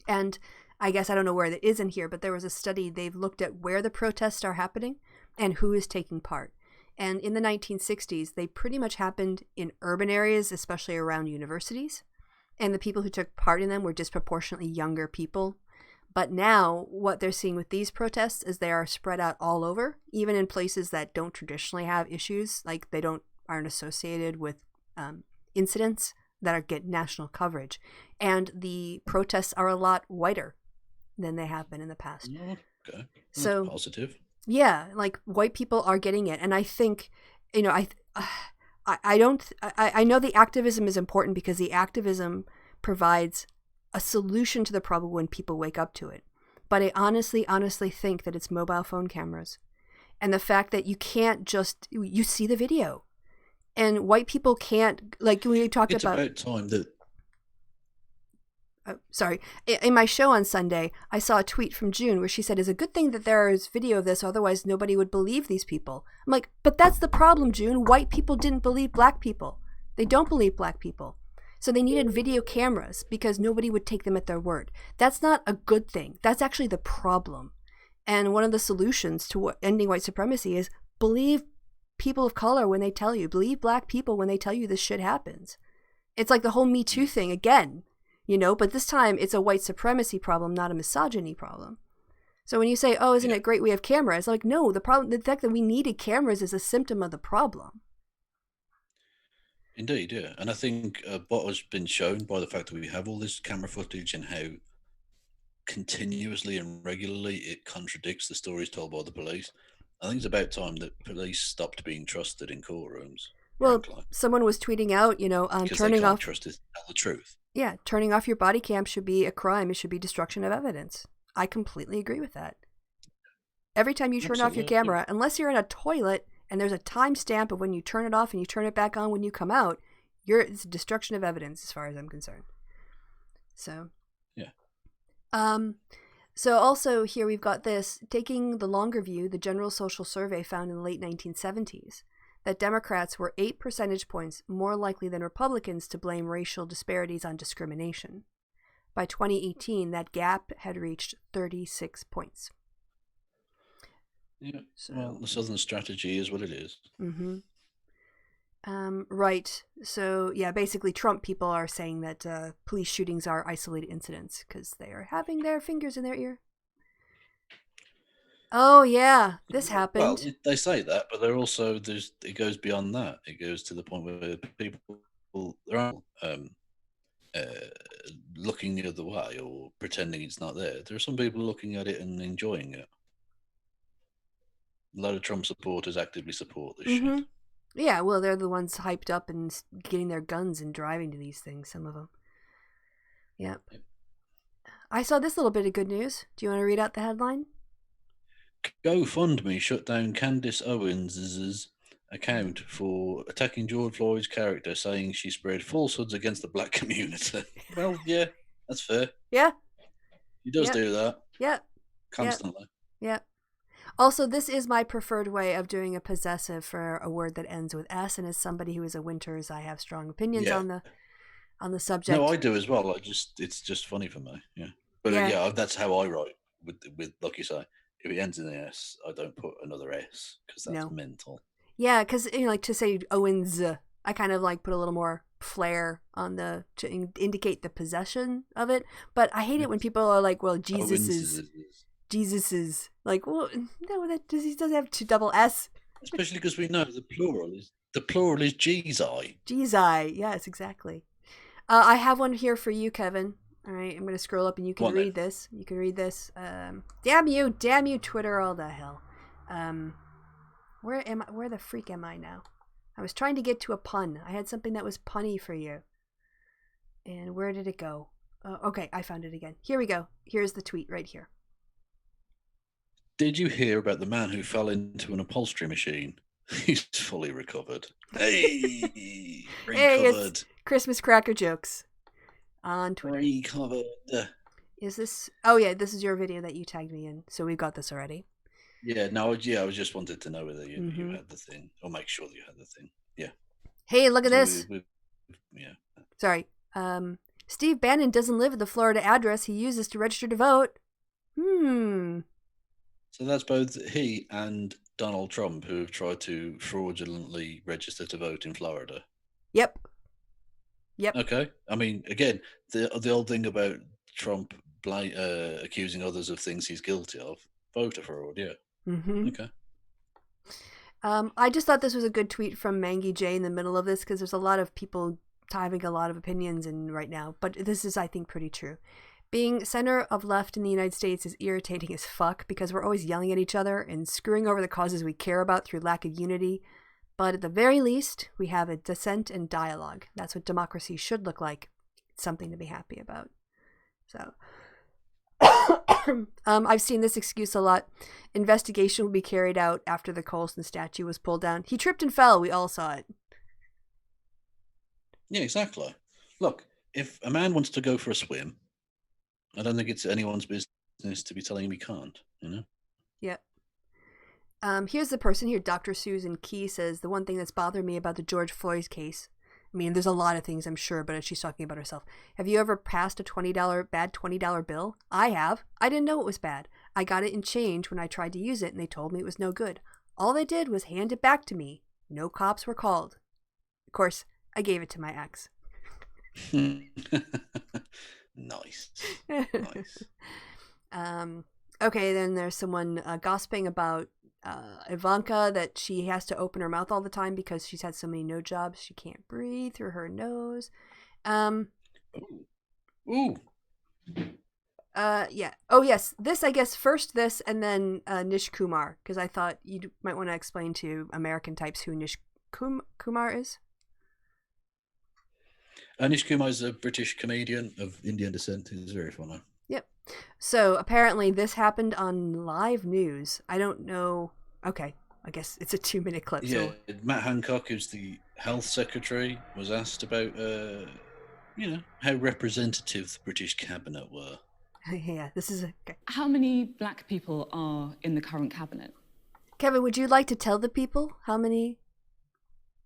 And I guess I don't know where that is in here, but there was a study, they've looked at where the protests are happening and who is taking part. And in the 1960s, they pretty much happened in urban areas, especially around universities. And the people who took part in them were disproportionately younger people. But now what they're seeing with these protests is they are spread out all over, even in places that don't traditionally have issues, like they aren't associated with incidents that get national coverage. And the protests are a lot whiter than they have been in the past. Okay. So that's positive. Yeah, like white people are getting it. And I think, I know the activism is important because the activism provides a solution to the problem when people wake up to it. But I honestly think that it's mobile phone cameras and the fact that you can't you see the video and white people can't, like we talked about. It's about time that. Sorry. In my show on Sunday, I saw a tweet from June where she said, it's a good thing that there is video of this, otherwise nobody would believe these people. I'm like, but that's the problem, June. White people didn't believe black people. They don't believe black people. So they needed video cameras because nobody would take them at their word. That's not a good thing. That's actually the problem. And one of the solutions to ending white supremacy is believe people of color when they tell you. Believe black people when they tell you this shit happens. It's like the whole Me Too thing again. But this time it's a white supremacy problem, not a misogyny problem. So when you say, oh, isn't it great we have cameras? Like, no, the fact that we needed cameras is a symptom of the problem. Indeed, yeah. And I think what has been shown by the fact that we have all this camera footage and how continuously and regularly it contradicts the stories told by the police, I think it's about time that police stopped being trusted in courtrooms. Well, frankly. Someone was tweeting out, because turning they can't off. trust it to tell the truth. Yeah, turning off your body cam should be a crime. It should be destruction of evidence. I completely agree with that. Every time you turn off your camera, unless you're in a toilet and there's a timestamp of when you turn it off and you turn it back on when you come out, it's destruction of evidence as far as I'm concerned. So, yeah. So also here we've got this, taking the longer view, the General Social Survey found in the late 1970s that Democrats were 8 percentage points more likely than Republicans to blame racial disparities on discrimination. By 2018, that gap had reached 36 points. Yeah, well, the Southern strategy is what it is. Mm-hmm. Right. So, yeah, basically Trump people are saying that police shootings are isolated incidents because they are having their fingers in their ear. Oh yeah, this happened. Well, they say that, but they're also it goes beyond that. It goes to the point where people are uh, looking the other way or pretending it's not there. There are some people looking at it and enjoying it. A lot of Trump supporters actively support this shit. Yeah, well, they're the ones hyped up and getting their guns and driving to these things. Some of them. Yep. I saw this little bit of good news. Do you want to read out the headline? GoFundMe shut down Candace Owens' account for attacking George Floyd's character, saying she spread falsehoods against the black community. Well, yeah, that's fair. Yeah. He does do that. Yep. Constantly. Yep. Also, this is my preferred way of doing a possessive for a word that ends with S, and as somebody who is a Winters, I have strong opinions on the subject. No, I do as well. It's just funny for me. Yeah, but yeah, that's how I write with like you say. If it ends in an S, I don't put another S because that's mental. Yeah, because like to say Owens, I kind of like put a little more flair on to indicate the possession of it. But I hate it when people are like, "Well, Jesus is like, well, no, he doesn't have two double S." Especially because we know the plural is Jesus. Jesus, yes, exactly. I have one here for you, Kevin. All right, I'm going to scroll up and you can read this. You can read this. Damn you, Twitter, all the hell. Where am I? Where the freak am I now? I was trying to get to a pun. I had something that was punny for you. And where did it go? Okay, I found it again. Here we go. Here's the tweet right here. Did you hear about the man who fell into an upholstery machine? He's fully recovered. Hey, recovered. Hey, it's Christmas cracker jokes on Twitter. Recovered. Is this? Oh yeah, this is your video that you tagged me in. So we got this already. Yeah, no, yeah, I just wanted to know whether you had the thing, or make sure that you had the thing. Yeah. Hey, look at this. Yeah. Sorry. Steve Bannon doesn't live at the Florida address he uses to register to vote. So that's both he and Donald Trump who have tried to fraudulently register to vote in Florida. Yep. Okay. I mean, again, the old thing about Trump accusing others of things he's guilty of, voter fraud, yeah. Okay. I just thought this was a good tweet from Mangy J in the middle of this because there's a lot of people having a lot of opinions right now, but this is, I think, pretty true. Being center of left in the United States is irritating as fuck because we're always yelling at each other and screwing over the causes we care about through lack of unity. But at the very least, we have a dissent and dialogue. That's what democracy should look like. It's something to be happy about. So, I've seen this excuse a lot. Investigation will be carried out after the Colston statue was pulled down. He tripped and fell. We all saw it. Yeah, exactly. Look, if a man wants to go for a swim, I don't think it's anyone's business to be telling him he can't, you know? Yep. Here's the person here, Dr. Susan Key says, the one thing that's bothered me about the George Floyd case, I mean, there's a lot of things, I'm sure, but she's talking about herself. Have you ever passed a bad $20 bill? I have. I didn't know it was bad. I got it in change when I tried to use it, and they told me it was no good. All they did was hand it back to me. No cops were called. Of course, I gave it to my ex. Nice. Okay, then there's someone gossiping about Ivanka, that she has to open her mouth all the time because she's had so many no jobs. She can't breathe through her nose. Ooh. Yeah. Oh, yes. This, I guess, first this and then Nish Kumar, because I thought you might want to explain to American types who Nish Kumar is. Nish Kumar is a British comedian of Indian descent. He's very funny. Yep. So apparently this happened on live news. I don't know. Okay. I guess it's a 2-minute clip. Yeah. So. Matt Hancock, who's the health secretary, was asked about, how representative the British cabinet were. Yeah, this is okay. How many black people are in the current cabinet? Kevin, would you like to tell the people how many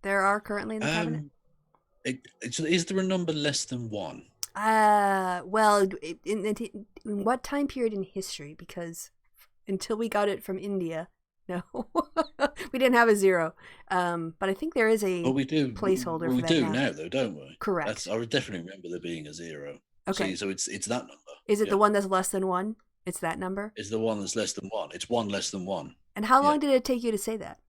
there are currently in the cabinet? Is there a number less than one? Well, in what time period in history? Because until we got it from India, no, we didn't have a zero. But I think there is a placeholder. We do now, though, don't we? Correct. I would definitely remember there being a zero. Okay, so it's that number. Is it the one that's less than one? It's that number? Is the one that's less than 1. It's 1 less than 1. And how long did it take you to say that?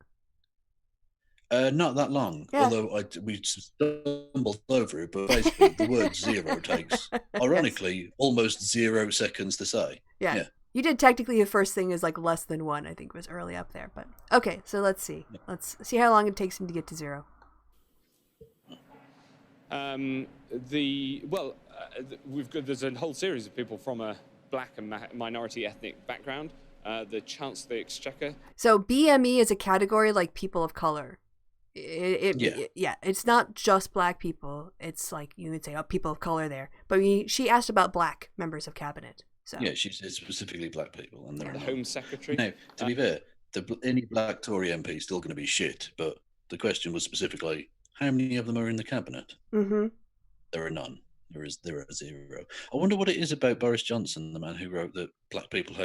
Not that long, Yeah. although we stumbled over it, but basically the word 0 takes, ironically, almost 0 seconds to say. Yeah. You did technically the first thing is like less than 1, I think was early up there. But okay, so let's see. Let's see how long it takes him to get to 0. There's a whole series of people from a black and minority ethnic background. The Chancellor of the Exchequer. So BME is a category like people of color. It's not just black people. It's like you would say, people of color there. But she asked about black members of cabinet. So yeah, she said specifically black people, and they're the Home Secretary. Now, to be fair, any black Tory MP is still going to be shit. But the question was specifically, how many of them are in the cabinet? Mm-hmm. There are none. There are 0. I wonder what it is about Boris Johnson, the man who wrote that black people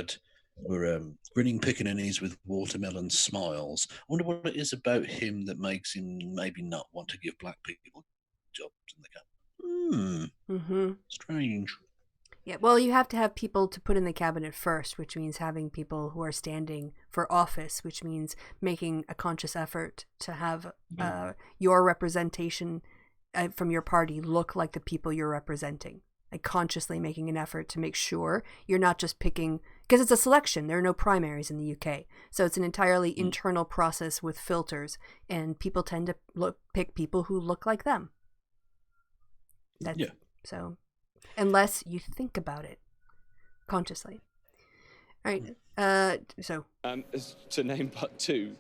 were grinning pickaninnies with watermelon smiles. I wonder what it is about him that makes him maybe not want to give black people jobs in the cabinet. Mm-hmm. Strange. Yeah, well, you have to have people to put in the cabinet first, which means having people who are standing for office, which means making a conscious effort to have your representation from your party look like the people you're representing. Like consciously making an effort to make sure you're not just picking, because it's a selection. There are no primaries in the UK. So it's an entirely internal process with filters, and people tend to pick people who look like them. So unless you think about it consciously. All right. To name but 2.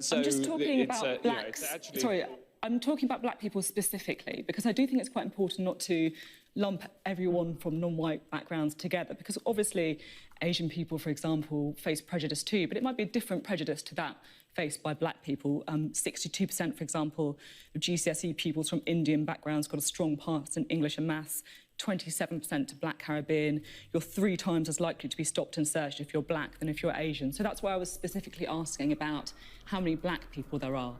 So I'm just talking about blacks. Sorry, I'm talking about black people specifically, because I do think it's quite important not to lump everyone from non-white backgrounds together, because obviously Asian people, for example, face prejudice too, but it might be a different prejudice to that faced by black people. 62%, for example, of GCSE pupils from Indian backgrounds got a strong pass in English and maths, 27% to black Caribbean. You're 3 times as likely to be stopped and searched if you're black than if you're Asian. So that's why I was specifically asking about how many black people there are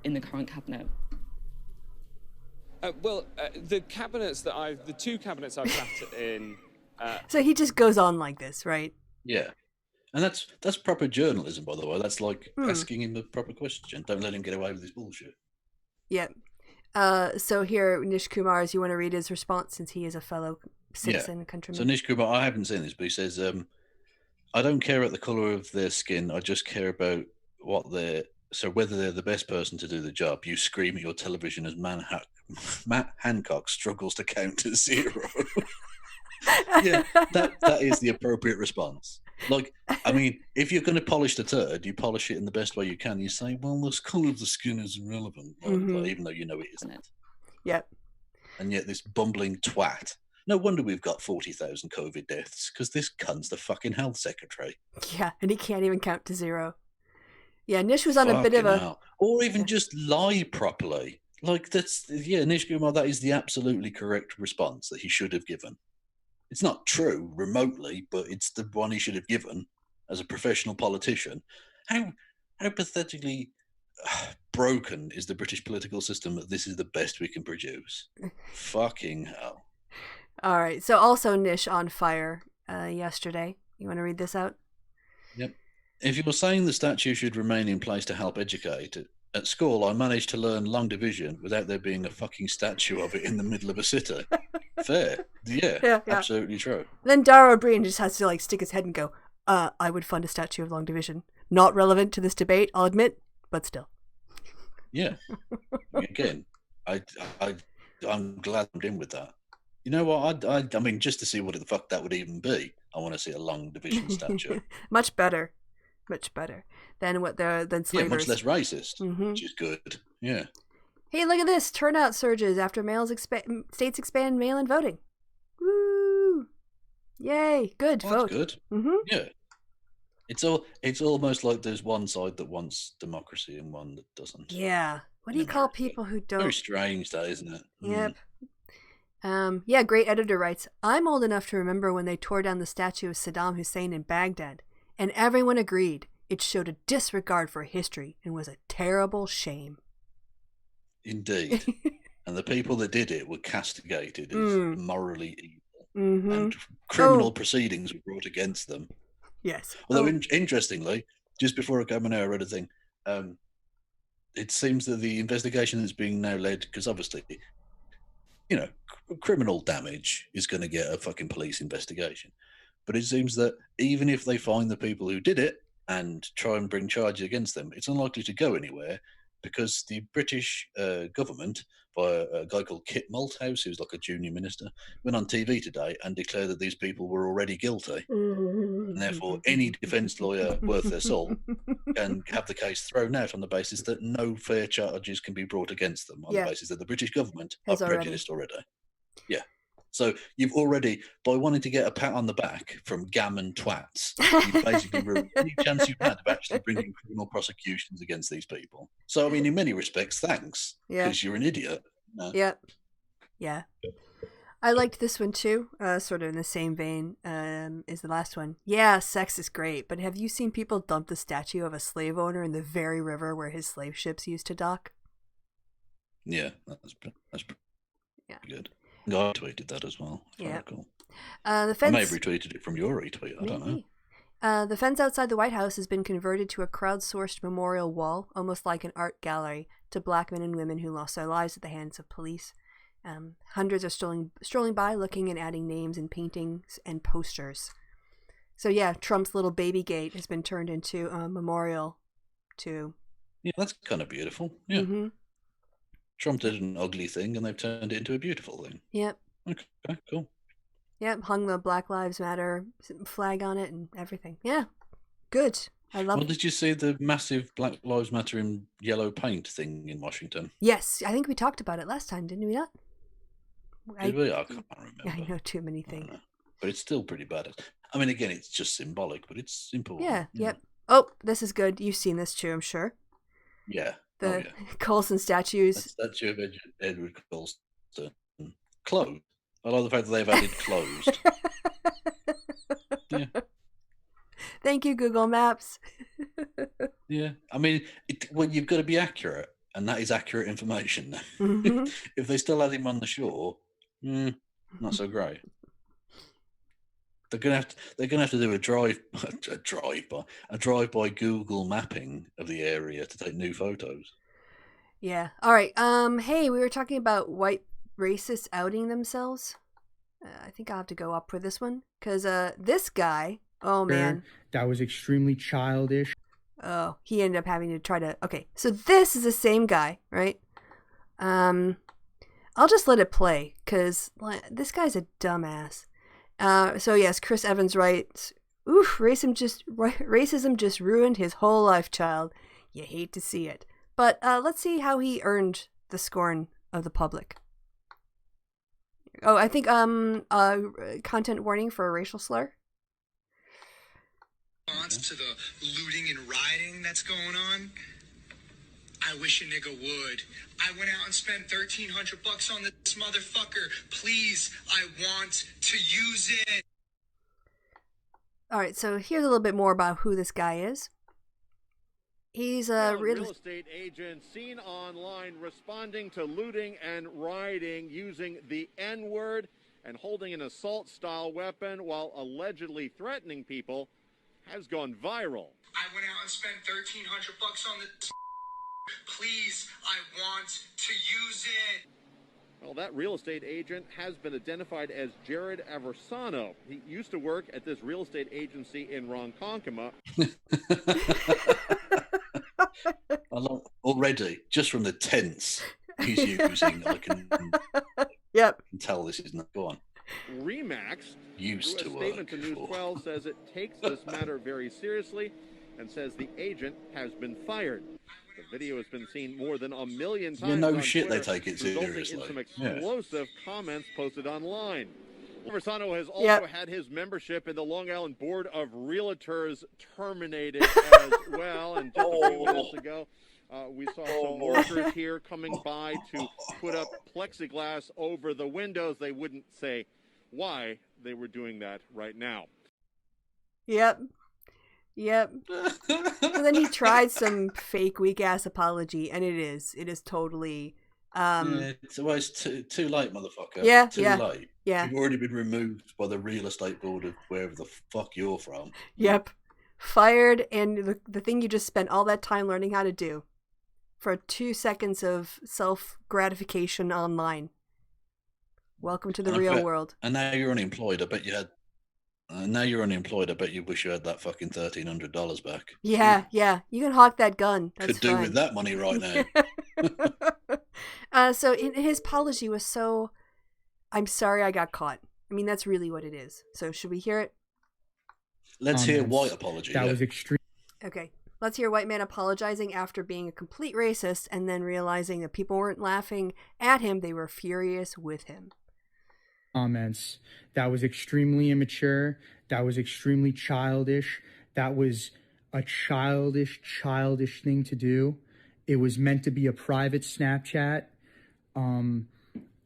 in the current cabinet. The 2 cabinets I've sat in. So he just goes on like this, right? Yeah. And that's proper journalism, by the way. That's like asking him the proper question. Don't let him get away with this bullshit. Yeah. So here, Nish Kumar, you want to read his response since he is a fellow citizen and countryman? So Nish Kumar, I haven't seen this, but he says, I don't care about the colour of their skin. I just care about whether they're the best person to do the job. You scream at your television as Matt Hancock struggles to count to 0. Yeah, that is the appropriate response. Like, I mean, if you're going to polish the turd, you polish it in the best way you can. You say, well, the colour of the skin is irrelevant, even though you know it isn't. Yep. And yet this bumbling twat. No wonder we've got 40,000 COVID deaths, because this cunt's the fucking health secretary. Yeah, and he can't even count to 0. Yeah, Nish was on a bit of a... Or even just lie properly. Like, Nish Kumar, that is the absolutely correct response that he should have given. It's not true remotely, but it's the one he should have given as a professional politician. How pathetically broken is the British political system that this is the best we can produce? Fucking hell. All right. So also Nish on fire yesterday. You want to read this out? Yep. If you're saying the statue should remain in place to help educate, at school I managed to learn long division without there being a fucking statue of it in the middle of a city. Fair. Yeah, absolutely true. Then Dara O'Brien just has to like stick his head and go, I would fund a statue of long division. Not relevant to this debate, I'll admit, but still. Yeah. Again, I'm glad I'm in with that. You know what? I mean, just to see what the fuck that would even be, I want to see a long division statue. Much better than slavers. Yeah, much less racist, which is good. Yeah. Hey, look at this! Turnout surges after states expand mail-in voting. Woo! Yay! Good vote. That's good. Mm-hmm. Yeah. It's almost like there's one side that wants democracy and one that doesn't. Yeah. What do you call people who don't? Very strange, that, isn't it? Yep. Yeah, great editor writes, I'm old enough to remember when they tore down the statue of Saddam Hussein in Baghdad, and everyone agreed it showed a disregard for history and was a terrible shame. Indeed. And the people that did it were castigated as morally evil. and criminal proceedings were brought against them. Yes. Although, interestingly, just before I came on air, I read a thing. It seems that the investigation that's being now led, because obviously, criminal damage is going to get a fucking police investigation. But it seems that even if they find the people who did it and try and bring charges against them, it's unlikely to go anywhere because the British government, by a guy called Kit Malthouse, who's like a junior minister, went on TV today and declared that these people were already guilty. And therefore, any defence lawyer worth their salt can have the case thrown out on the basis that no fair charges can be brought against them, on the basis that the British government are prejudiced already. Yeah. So you've already, by wanting to get a pat on the back from gammon twats, you've basically ruined any chance you've had of actually bringing criminal prosecutions against these people. So, I mean, in many respects, thanks, because you're an idiot. Yep. Yeah. I liked this one too, sort of in the same vein as the last one. Yeah, sex is great, but have you seen people dump the statue of a slave owner in the very river where his slave ships used to dock? Yeah, that's good. I tweeted that as well. Yeah. Cool. The fence... I may have retweeted it from your retweet. I don't know. The fence outside the White House has been converted to a crowdsourced memorial wall, almost like an art gallery, to black men and women who lost their lives at the hands of police. Hundreds are strolling by, looking and adding names and paintings and posters. So yeah, Trump's little baby gate has been turned into a memorial to... Yeah, that's kind of beautiful. Yeah. Mm-hmm. Trump did an ugly thing, and they've turned it into a beautiful thing. Yep. Okay, cool. Yep, hung the Black Lives Matter flag on it and everything. Yeah, good. I love it. Well, did you see the massive Black Lives Matter in yellow paint thing in Washington? Yes, I think we talked about it last time, didn't we not? Did we? I can't remember. I know too many things. But it's still pretty bad. I mean, again, it's just symbolic, but it's important. Yeah, yep. Oh, this is good. You've seen this too, I'm sure. Yeah. The Colston statues. The statue of Edward Colston. Closed. I like the fact that they've added closed. Yeah. Thank you, Google Maps. Yeah. I mean, you've got to be accurate, and that is accurate information. Mm-hmm. If they still had him on the shore, not so great. They're gonna have to do a drive-by Google mapping of the area to take new photos. Yeah. All right. Hey, we were talking about white racists outing themselves. I think I'll have to go up for this one because this guy. Oh man, that was extremely childish. Oh, he ended up having to try to. Okay, so this is the same guy, right? I'll just let it play because this guy's a dumbass. So yes, Chris Evans writes, "Oof, racism just ruined his whole life, child. You hate to see it." But let's see how he earned the scorn of the public. Oh, I think content warning for a racial slur. To the looting and rioting that's going on, I wish a nigga would. I went out and spent $1,300 on this motherfucker. Please, I want to use it. All right, so here's a little bit more about who this guy is. He's a real estate agent seen online responding to looting and rioting using the N-word and holding an assault-style weapon while allegedly threatening people has gone viral. I went out and spent $1,300 on this. Please, I want to use it. Well, that real estate agent has been identified as Jared Aversano. He used to work at this real estate agency in Ronkonkoma. Already, just from the tense he's using, I can tell this is not go on. Remax, used to a statement to News 12, says it takes this matter very seriously and says the agent has been fired. The video has been seen more than 1 million times. You know, on shit, Twitter, they take it seriously. In some explosive comments posted online. Aversano has also had his membership in the Long Island Board of Realtors terminated as well. And just a few minutes ago, we saw some workers here coming by to put up plexiglass over the windows. They wouldn't say why they were doing that right now. Yep. And then he tried some fake weak ass apology, and it is totally It's too late, motherfucker. Yeah, too yeah, late. yeah. You've already been removed by the real estate board of wherever the fuck you're from. Yep. Fired, and the thing you just spent all that time learning how to do for 2 seconds of self-gratification online. Welcome to the real world. And now you're unemployed. I bet you had. Now you're unemployed. I bet you wish you had that fucking $1,300 back. Yeah, yeah. You can hawk that gun. That's Could do fine. with that money right now. So his apology was so, I'm sorry I got caught. I mean, that's really what it is. So should we hear it? Let's hear white apology. That was extreme. Okay. Let's hear white man apologizing after being a complete racist and then realizing that people weren't laughing at him. They were furious with him. Comments. That was extremely immature. That was extremely childish. That was a childish thing to do. It was meant to be a private Snapchat.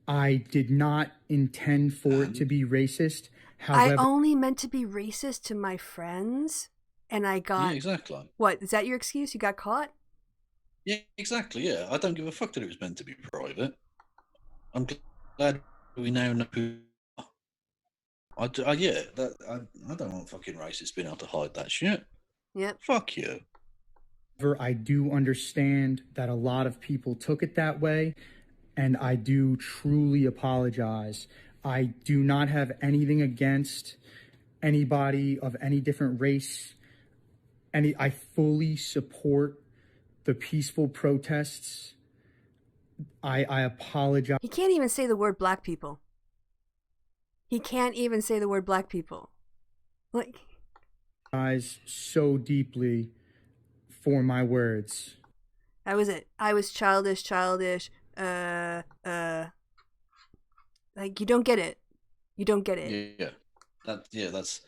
I did not intend for it to be racist. However, I only meant to be racist to my friends, and I got... Yeah, exactly. What, is that your excuse? You got caught? Yeah, exactly, yeah. I don't give a fuck that it was meant to be private. I'm glad we now know who... I don't want fucking racists being able to hide that shit. Yep. Fuck you. I do understand that a lot of people took it that way, and I do truly apologize. I do not have anything against anybody of any different race. I fully support the peaceful protests. I apologize. He can't even say the word black people. He can't even say the word black people. Like, so deeply for my words. That was it. I was childish. Like, you don't get it. You don't get it. Yeah. That's.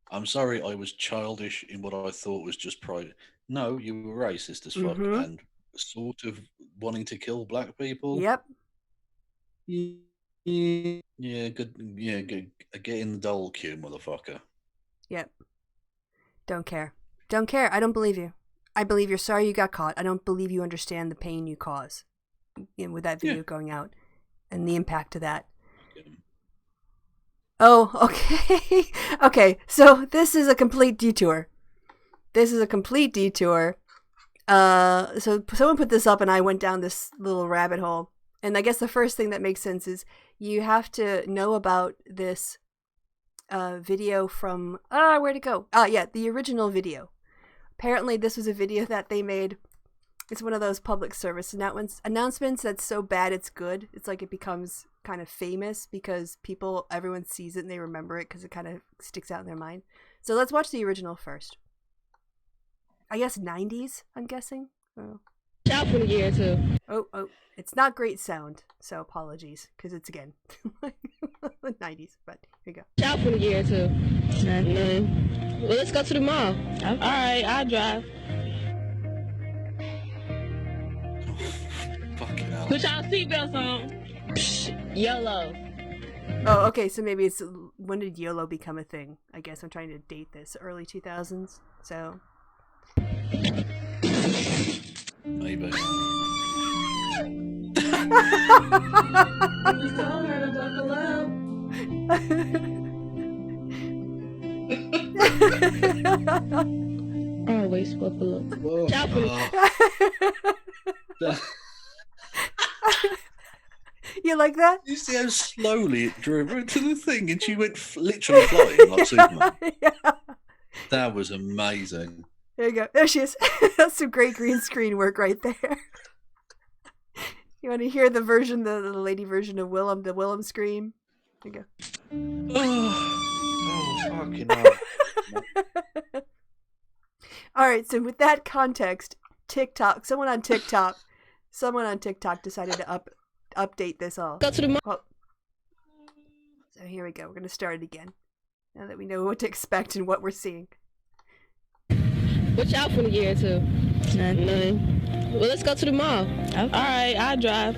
I'm sorry, I was childish in what I thought was just private. No, you were racist as fuck and sort of wanting to kill black people. Yep. Yeah, good. Yeah, good. Get in the dole queue, motherfucker. Yep. Don't care. Don't care. I don't believe you. I believe you're sorry you got caught. I don't believe you understand the pain you cause with that video going out and the impact of that. Oh, okay. Okay, so this is a complete detour. So someone put this up and I went down this little rabbit hole. And I guess the first thing that makes sense is you have to know about this video from... where'd it go? The original video. Apparently this was a video that they made. It's one of those public service announcements that's so bad it's good. It's like it becomes kind of famous because everyone sees it and they remember it because it kind of sticks out in their mind. So let's watch the original first. I guess 90s, I'm guessing. Oh. Out for a year or two. Oh, it's not great sound, so apologies, because it's again 90s, but here you go. Out for a year or two. Nothing. Well, let's go to the mall. Okay. All right, I'll drive. Fucking hell. Put y'all seatbelts on. Psh, YOLO. Oh, okay, so maybe it's... When did YOLO become a thing? I guess I'm trying to date this. Early 2000s, so... Maybe. Always buckle up. You like that? You see how slowly it drove her into the thing and she went literally flying like Superman. Yeah. That was amazing. There you go. There she is. That's some great green screen work right there. You want to hear the lady version of Willem, the Willem scream? There you go. Oh, fucking hell. All right, so with that context, TikTok, someone on TikTok decided to update this all. Go to the So here we go. We're going to start it again. Now that we know what to expect and what we're seeing. What y'all for a year or two? Nothing. Well, let's go to the mall. Okay. All right, I'll drive.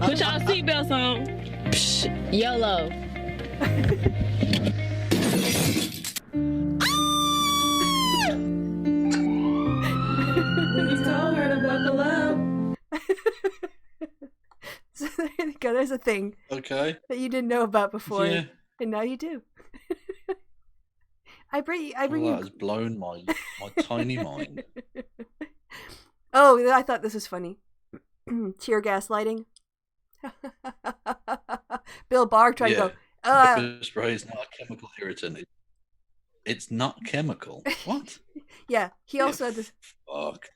Put y'all seatbelts on. Psh, YOLO. go. There's a thing. Okay. That you didn't know about before, Yeah. and now you do. I bring you. That has blown my tiny mind. Oh, I thought this was funny. Tear gas lighting. Bill Barr trying to go. Pepper spray is not a chemical irritant. It's not chemical. What? Yeah, he also had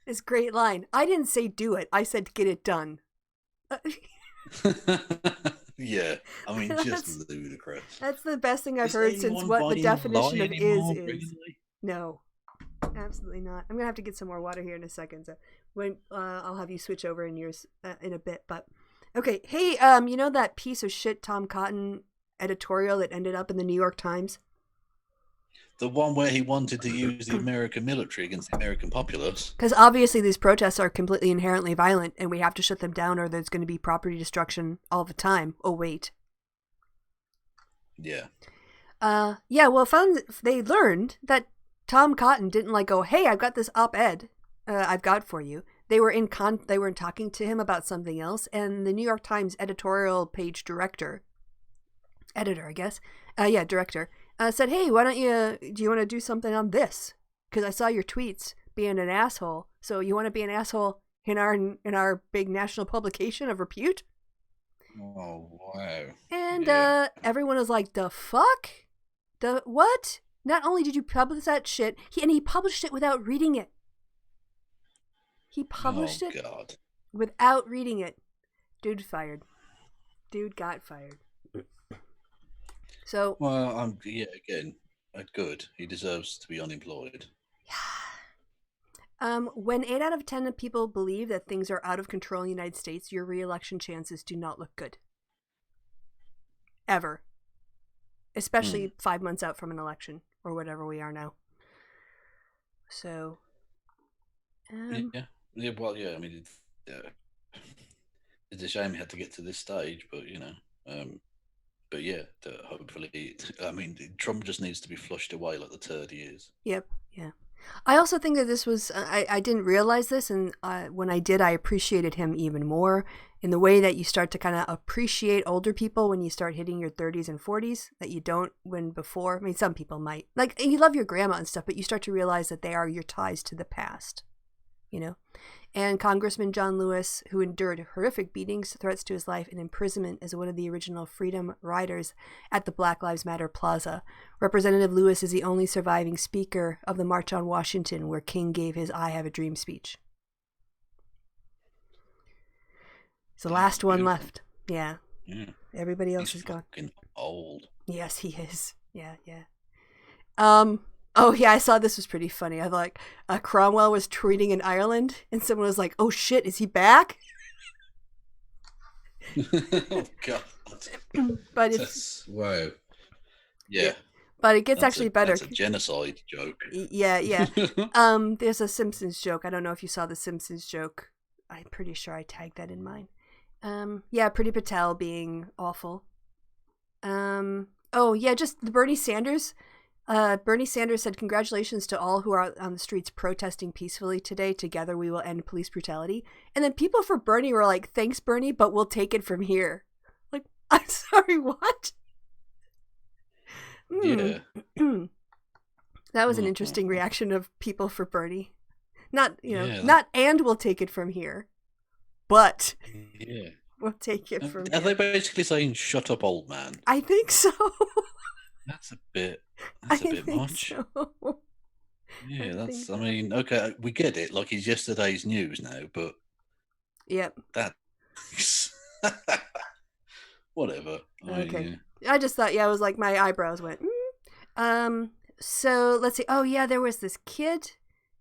this great line. I didn't say do it. I said get it done. Yeah, I mean, just ludicrous. That's the best thing I've heard since what the definition of is. Really? No, absolutely not. I'm gonna have to get some more water here in a second. So when I'll have you switch over in yours in a bit. But okay, hey, you know that piece of shit Tom Cotton editorial that ended up in the New York Times? The one where he wanted to use the American military against the American populace. Because obviously these protests are completely inherently violent and we have to shut them down or there's going to be property destruction all the time. Oh, wait. Yeah. Yeah, well, they learned that Tom Cotton didn't go, hey, I've got this op-ed I've got for you. They were talking to him about something else, and the New York Times editorial page director, said, hey, do you want to do something on this? Because I saw your tweets being an asshole. So you want to be an asshole in our big national publication of repute? Oh, wow. And everyone was like, the fuck? The what? Not only did you publish that shit, he published it without reading it. He published it without reading it. Dude fired. Dude got fired. So well, again, good. He deserves to be unemployed. Yeah. When 8 out of 10 of people believe that things are out of control in the United States, your re-election chances do not look good. Ever. Especially 5 months out from an election or whatever we are now. So. Yeah. Well, yeah. I mean, it's a shame he had to get to this stage, but But yeah, hopefully, I mean, Trump just needs to be flushed away like the turd he is. Yep, yeah. I also think that this was, I didn't realize this, and when I did, I appreciated him even more in the way that you start to kind of appreciate older people when you start hitting your 30s and 40s that you don't when before. I mean, some people might. You love your grandma and stuff, but you start to realize that they are your ties to the past, you know? And Congressman John Lewis, who endured horrific beatings, threats to his life, and imprisonment as one of the original Freedom Riders at the Black Lives Matter Plaza. Representative Lewis is the only surviving speaker of the March on Washington, where King gave his I Have a Dream speech. It's the last one left. Yeah. Everybody else is gone. He's fucking old. Yes, he is. Yeah. Oh, yeah, I saw this was pretty funny. I thought Cromwell was tweeting in Ireland, and someone was like, oh, shit, is he back? Oh, God. But it's... Wow. Yeah. But it gets actually better. That's a genocide joke. Yeah. There's a Simpsons joke. I don't know if you saw the Simpsons joke. I'm pretty sure I tagged that in mine. Yeah, Priti Patel being awful. Oh, yeah, just the Bernie Sanders... Bernie Sanders said, congratulations to all who are out on the streets protesting peacefully today. Together we will end police brutality. And then people for Bernie were like, thanks, Bernie, but we'll take it from here. Like, I'm sorry, what? Yeah. That was an interesting reaction of people for Bernie. Not, not and we'll take it from here, but we'll take it from here. Are they basically saying, shut up, old man? I think so. That's a bit much. So. Yeah, I mean, okay, we get it. Like, he's yesterday's news now, but... Yep. That... Whatever. Okay. I just thought, I was like, my eyebrows went, So, let's see. Oh, yeah, there was this kid.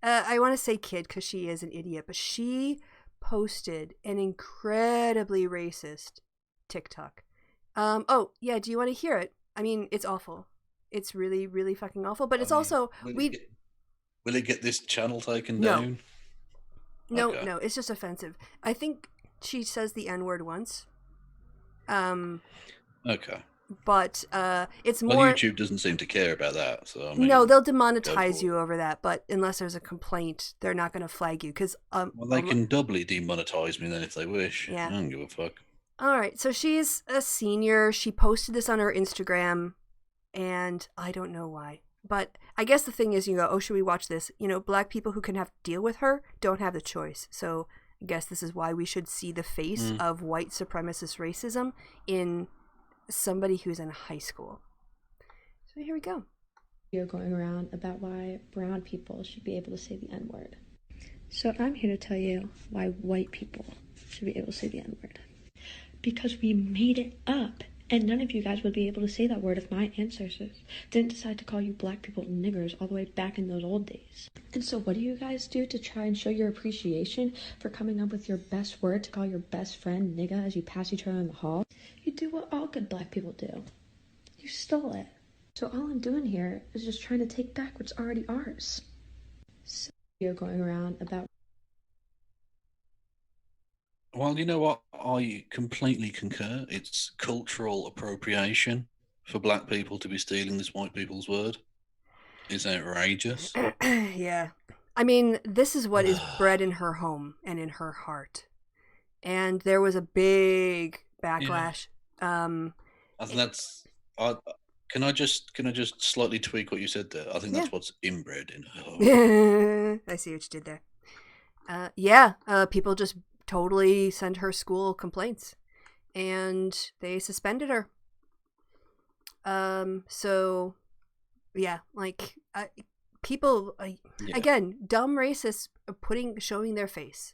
I want to say kid because she is an idiot, but she posted an incredibly racist TikTok. Oh, yeah, do you want to hear it? I mean, it's awful. It's really, really fucking awful. But it's also will it get this channel taken down? No, it's just offensive. I think she says the N-word once. Okay. But it's more. Well, YouTube doesn't seem to care about that, so I mean, no, they'll demonetize you over that. But unless there's a complaint, they're not going to flag you because well, they can doubly demonetize me then if they wish. Yeah. I don't give a fuck. All right, so she's a senior. She posted this on her Instagram, and I don't know why. But I guess the thing is, you go, oh, should we watch this? You know, black people who can have to deal with her don't have the choice. So I guess this is why we should see the face of white supremacist racism in somebody who's in high school. So here we go. You're going around about why brown people should be able to say the N-word. So I'm here to tell you why white people should be able to say the N-word. Because we made it up. And none of you guys would be able to say that word if my ancestors didn't decide to call you black people niggers all the way back in those old days. And so what do you guys do to try and show your appreciation for coming up with your best word to call your best friend nigga as you pass each other in the hall? You do what all good black people do. You stole it. So all I'm doing here is just trying to take back what's already ours. So you're going around about... Well, you know what? I completely concur. It's cultural appropriation for black people to be stealing this white people's word. It's outrageous. Yeah. I mean, this is what is bred in her home and in her heart. And there was a big backlash. Yeah. I think that's... Can I just slightly tweak what you said there? I think that's what's inbred in her home. I see what you did there. People just totally sent her school complaints, and they suspended her. People again, dumb racists showing their face.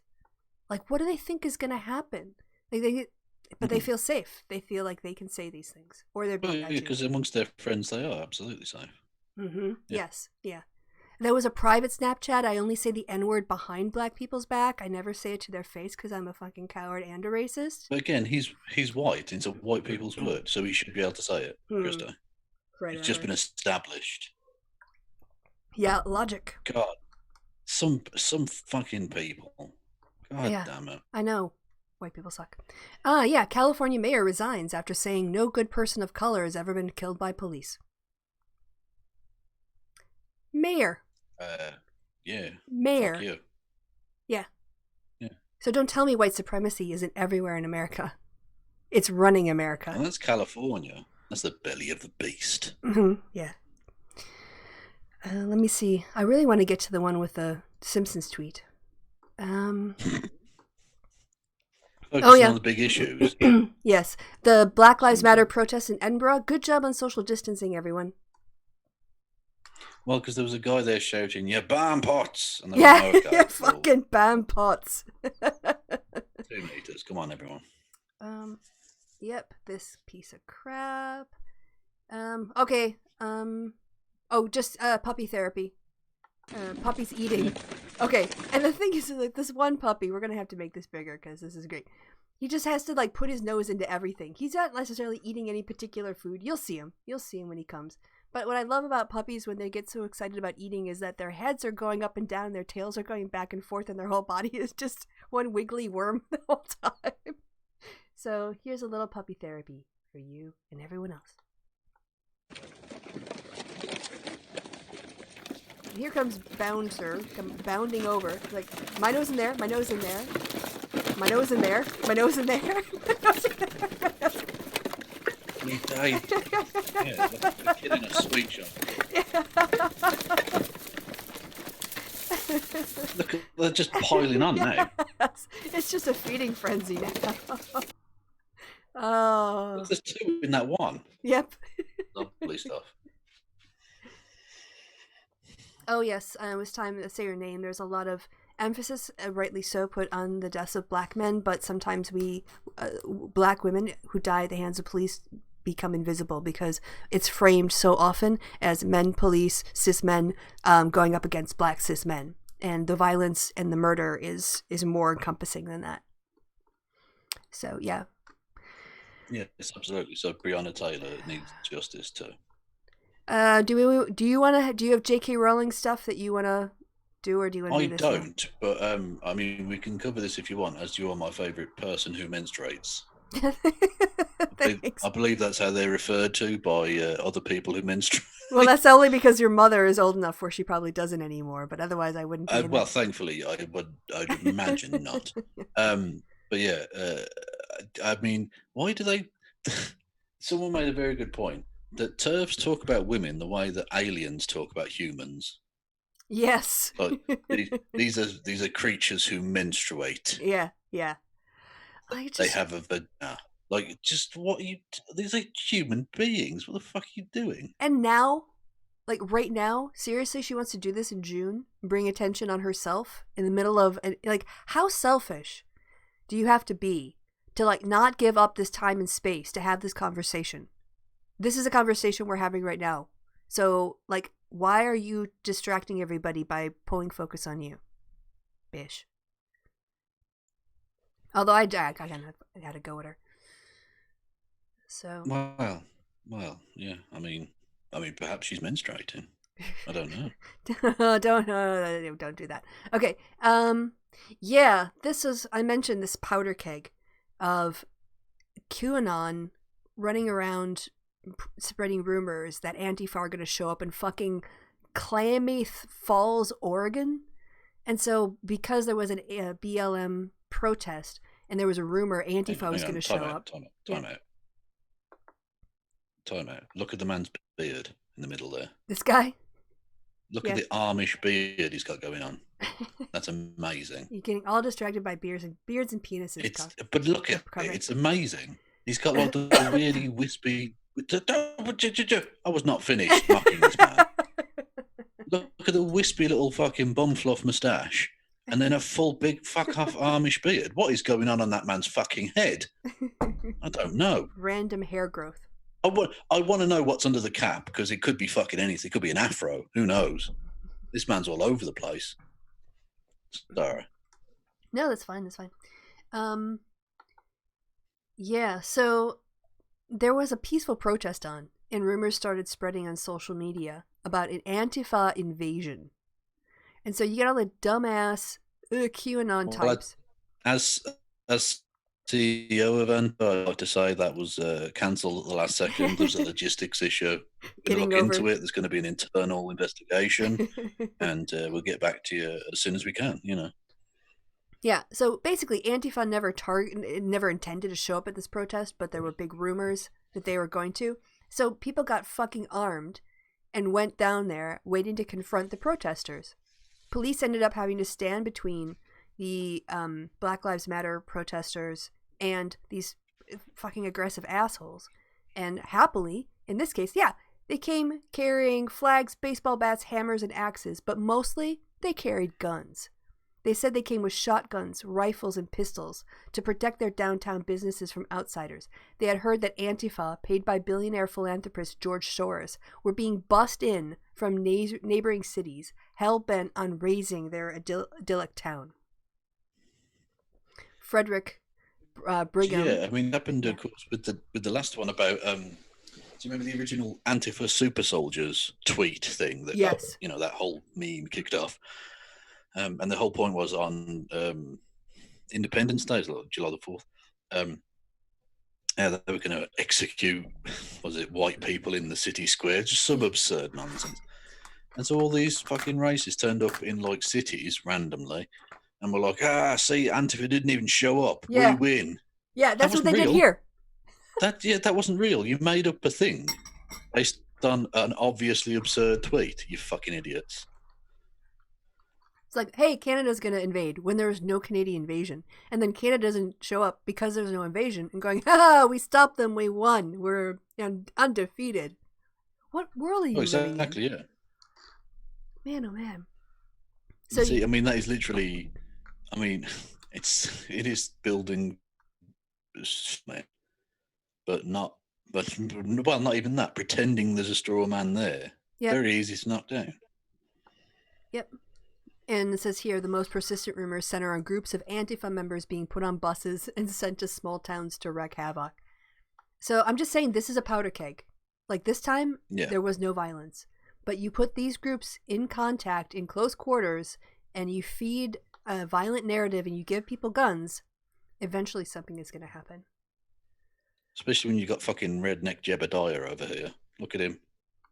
Like, what do they think is gonna happen? But they feel safe. They feel like they can say these things, or they're being because amongst their friends they are absolutely safe. Mm-hmm. Yeah. Yes, yeah. There was a private Snapchat. I only say the N-word behind black people's back. I never say it to their face because I'm a fucking coward and a racist. But again, he's white. It's a white people's word, so he should be able to say it, Kristi. Right. It's just been established. Yeah, logic. God, some fucking people. God damn it. I know. White people suck. California mayor resigns after saying no good person of color has ever been killed by police. Mayor. Mayor. Fuck you. Yeah. So don't tell me white supremacy isn't everywhere in America. It's running America. Well, that's California. That's the belly of the beast. Mm-hmm. Yeah. Let me see. I really want to get to the one with the Simpsons tweet. Focusing on the big issues. Yes. The Black Lives Matter protests in Edinburgh. Good job on social distancing, everyone. Well, because there was a guy there shouting, "Yeah, bam pots!" And fucking bam pots. 2 meters. Come on, everyone. Yep. This piece of crap. Okay. Just puppy therapy. Puppies eating. Okay. And the thing is, like, this one puppy, we're gonna have to make this bigger because this is great. He just has to like put his nose into everything. He's not necessarily eating any particular food. You'll see him. You'll see him when he comes. But what I love about puppies when they get so excited about eating is that their heads are going up and down, their tails are going back and forth, and their whole body is just one wiggly worm the whole time. So here's a little puppy therapy for you and everyone else. Here comes Bouncer, bounding over. Like, my nose in there, my nose in there, my nose in there, my nose in there, my nose in there. He died. Yeah, the kid in a sweet shop. Look, they're just piling on now. It's just a feeding frenzy now. Oh. There's 2 in that one. Yep. Lovely stuff. Oh, yes. It was time to say your name. There's a lot of emphasis, rightly so, put on the deaths of black men, but sometimes black women who die at the hands of police become invisible because it's framed so often as men, police, cis men going up against black cis men. And the violence and the murder is more encompassing than that. So, yeah. Yes, absolutely. So Breonna Taylor needs justice too. Do you have J.K. Rowling stuff that you want to do, or do you want to do this? I don't, but I mean, we can cover this if you want, as you are my favourite person who menstruates. I believe that's how they're referred to by other people who menstruate. Well, that's only because your mother is old enough where she probably doesn't anymore, but otherwise I wouldn't. Well, thankfully, I'd imagine not. But yeah, I mean, why do they? Someone made a very good point that TERFs talk about women the way that aliens talk about humans. Yes. Like these are creatures who menstruate. Yeah. They have a vagina. Like, just what you? These are human beings. What the fuck are you doing? And now, like right now, seriously, she wants to do this in June, bring attention on herself in the middle of, like, how selfish do you have to be to, like, not give up this time and space to have this conversation? This is a conversation we're having right now. So, like, why are you distracting everybody by pulling focus on you? Bish. Although I gotta go with her. So. Well, yeah. I mean, perhaps she's menstruating. I don't know. Don't do that. Okay. Yeah. I mentioned this powder keg of QAnon running around spreading rumors that Antifa are going to show up in fucking Klamath Falls, Oregon. And so because there was a BLM protest and there was a rumor Antifa was going to show up. Time out. Look at the man's beard in the middle there. This guy? Look at the Amish beard he's got going on. That's amazing. You're getting all distracted by beards and penises. But look at it. It's amazing. He's got like the really wispy... I was not finished mocking this man. Look at the wispy little fucking bum fluff moustache, and then a full big fuck off Amish beard. What is going on that man's fucking head? I don't know. Random hair growth. I want to know what's under the cap, because it could be fucking anything. It could be an afro. Who knows? This man's all over the place. Sorry. No, that's fine. Yeah, so there was a peaceful protest on, and rumors started spreading on social media about an Antifa invasion. And so you get all the dumbass QAnon types. As CEO of Antifa, I'd like to say that was cancelled at the last second. There's a logistics issue. We're going to look into it. There's going to be an internal investigation, and we'll get back to you as soon as we can, Yeah, so basically Antifa never intended to show up at this protest, but there were big rumors that they were going to. So people got fucking armed and went down there waiting to confront the protesters. Police ended up having to stand between the Black Lives Matter protesters and these fucking aggressive assholes. And happily, in this case, yeah, they came carrying flags, baseball bats, hammers, and axes, but mostly they carried guns. They said they came with shotguns, rifles, and pistols to protect their downtown businesses from outsiders. They had heard that Antifa, paid by billionaire philanthropist George Soros, were being bussed in from neighboring cities, hell-bent on razing their idyllic town. Frederick Brigham. Yeah, I mean, happened, of course, with the last one about... do you remember the original Antifa Super Soldiers tweet thing? That yes. Got, that whole meme kicked off. And the whole point was on Independence Day, July the 4th. They were going to execute, white people in the city square, just some absurd nonsense. And so all these fucking racists turned up in like cities randomly, and were like, see, Antifa didn't even show up. Yeah. We win. Yeah, that's what they did here. That wasn't real. You made up a thing based on an obviously absurd tweet. You fucking idiots. It's like, hey, Canada's going to invade when there was no Canadian invasion. And then Canada doesn't show up because there's no invasion and going, we stopped them, we won, we're undefeated. What world are you living in? Exactly, yeah. Man, oh man. So see, I mean, that is literally, I mean, it is building, but not even that, pretending there's a straw man there. Yep. Very easy to knock down. Yep. And it says here, the most persistent rumors center on groups of Antifa members being put on buses and sent to small towns to wreak havoc. So I'm just saying this is a powder keg. Like this time, There was no violence. But you put these groups in contact in close quarters and you feed a violent narrative and you give people guns, eventually something is going to happen. Especially when you got fucking redneck Jebediah over here. Look at him.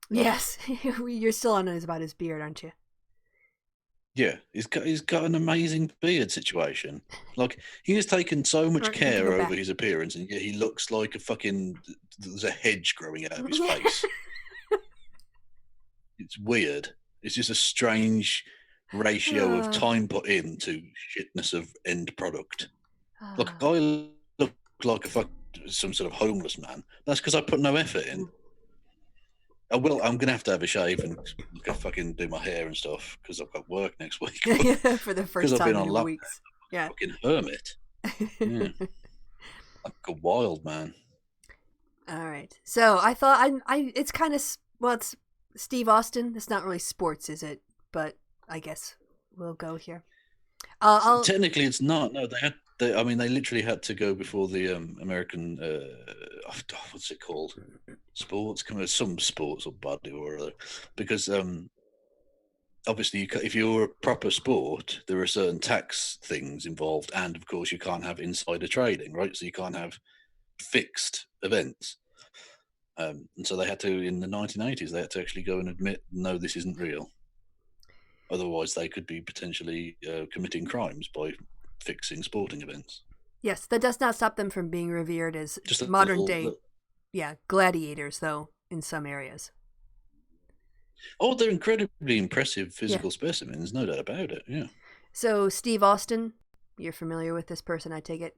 Yes. You're still on about his beard, aren't you? Yeah, he's got an amazing beard situation. Like, he has taken so much care over his appearance, and yet he looks like there's a hedge growing out of his face. It's weird. It's just a strange ratio of time put in to shitness of end product. Look, I look like some sort of homeless man. That's because I put no effort in. I'm going to have a shave and fucking do my hair and stuff because I've got work next week. For the first time in weeks. Yeah. Fucking hermit. Yeah. Like a wild man. All right. So I thought it's kind of, it's Steve Austin. It's not really sports, is it? But I guess we'll go here. Technically, it's not. No, they literally had to go before the American, what's it called? Sports, some sports or body or other, because obviously if you're a proper sport, there are certain tax things involved, and of course you can't have insider trading, right? So you can't have fixed events, and so they had to, in the 1980s, they had to actually go and admit, no, this isn't real. Otherwise, they could be potentially committing crimes by fixing sporting events. Yes, that does not stop them from being revered as just modern day, gladiators, though, in some areas. Oh, they're incredibly impressive physical specimens, no doubt about it, yeah. So, Steve Austin, you're familiar with this person, I take it?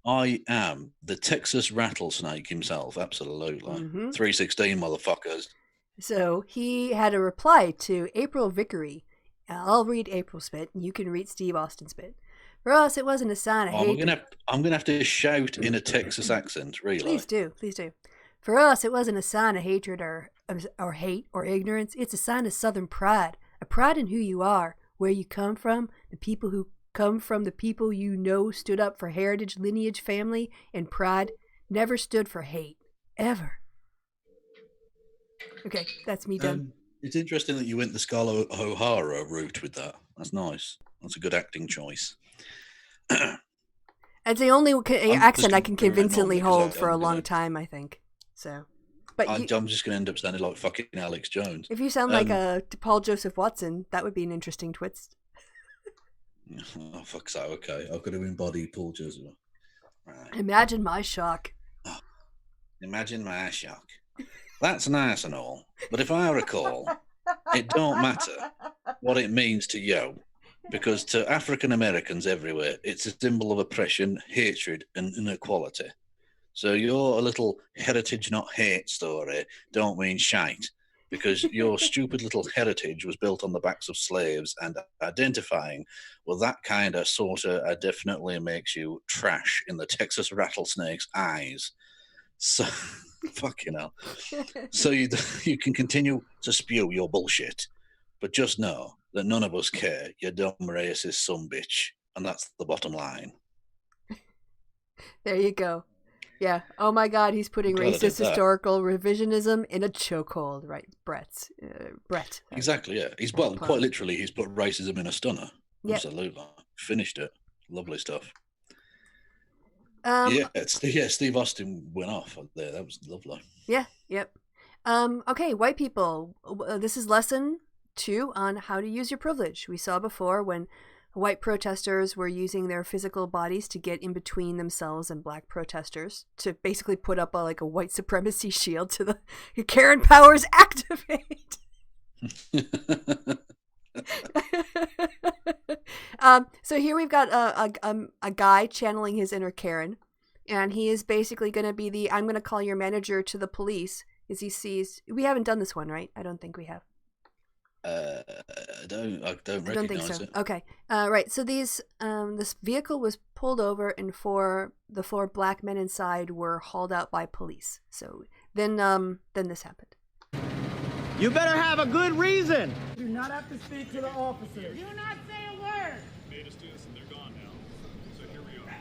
I am. The Texas rattlesnake himself, absolutely. 316 motherfuckers. So, he had a reply to April Vickery. I'll read April's bit, and you can read Steve Austin's bit. For us, it wasn't a sign of hate. I'm gonna have to shout in a Texas accent, really. Please do. For us, it wasn't a sign of hatred or hate or ignorance. It's a sign of Southern pride, a pride in who you are, where you come from, the people who come from, the people you know stood up for heritage, lineage, family, and pride. Never stood for hate, ever. Okay, that's me done. It's interesting that you went the Scarlett O'Hara route with that. That's nice. That's a good acting choice. It's the only accent I can convincingly hold for a long time, I think. So, but I'm just going to end up sounding like fucking Alex Jones. If you sound like a Paul Joseph Watson, that would be an interesting twist. Oh, fuck so. Okay, I've got to embody Paul Joseph. Right. Imagine my shock. Oh, imagine my shock. That's nice and all, but if I recall, it don't matter what it means to you, because to African Americans everywhere, it's a symbol of oppression, hatred, and inequality. So your little heritage not hate story don't mean shite, because your stupid little heritage was built on the backs of slaves, and identifying with that kind of sorta definitely makes you trash in the Texas rattlesnake's eyes. So, fucking hell. So you can continue to spew your bullshit, but just know that none of us care, you dumb racist sumbitch, and that's the bottom line. There you go. Yeah. Oh my God, he's putting racist historical revisionism in a chokehold, right? Brett. Exactly. Yeah. Quite literally, he's put racism in a stunner. Yep. Absolutely. Finished it. Lovely stuff. Steve Austin went off there. That was lovely. Yeah. Yep. Okay, white people. This is lesson 2 on how to use your privilege. We saw before when white protesters were using their physical bodies to get in between themselves and black protesters to basically put up a white supremacy shield to the Karen Powers activate. So here we've got a guy channeling his inner Karen, and he is basically going to be I'm going to call your manager to the police as he sees. We haven't done this one, right? I don't think we have. I don't recognize think so. it. Okay. Right. So this vehicle was pulled and the four black men inside were hauled out by police. So then this happened. You better have a good reason. Do not have to speak to the officers. Do not say a word. Made us do this and they're gone now. So here we are.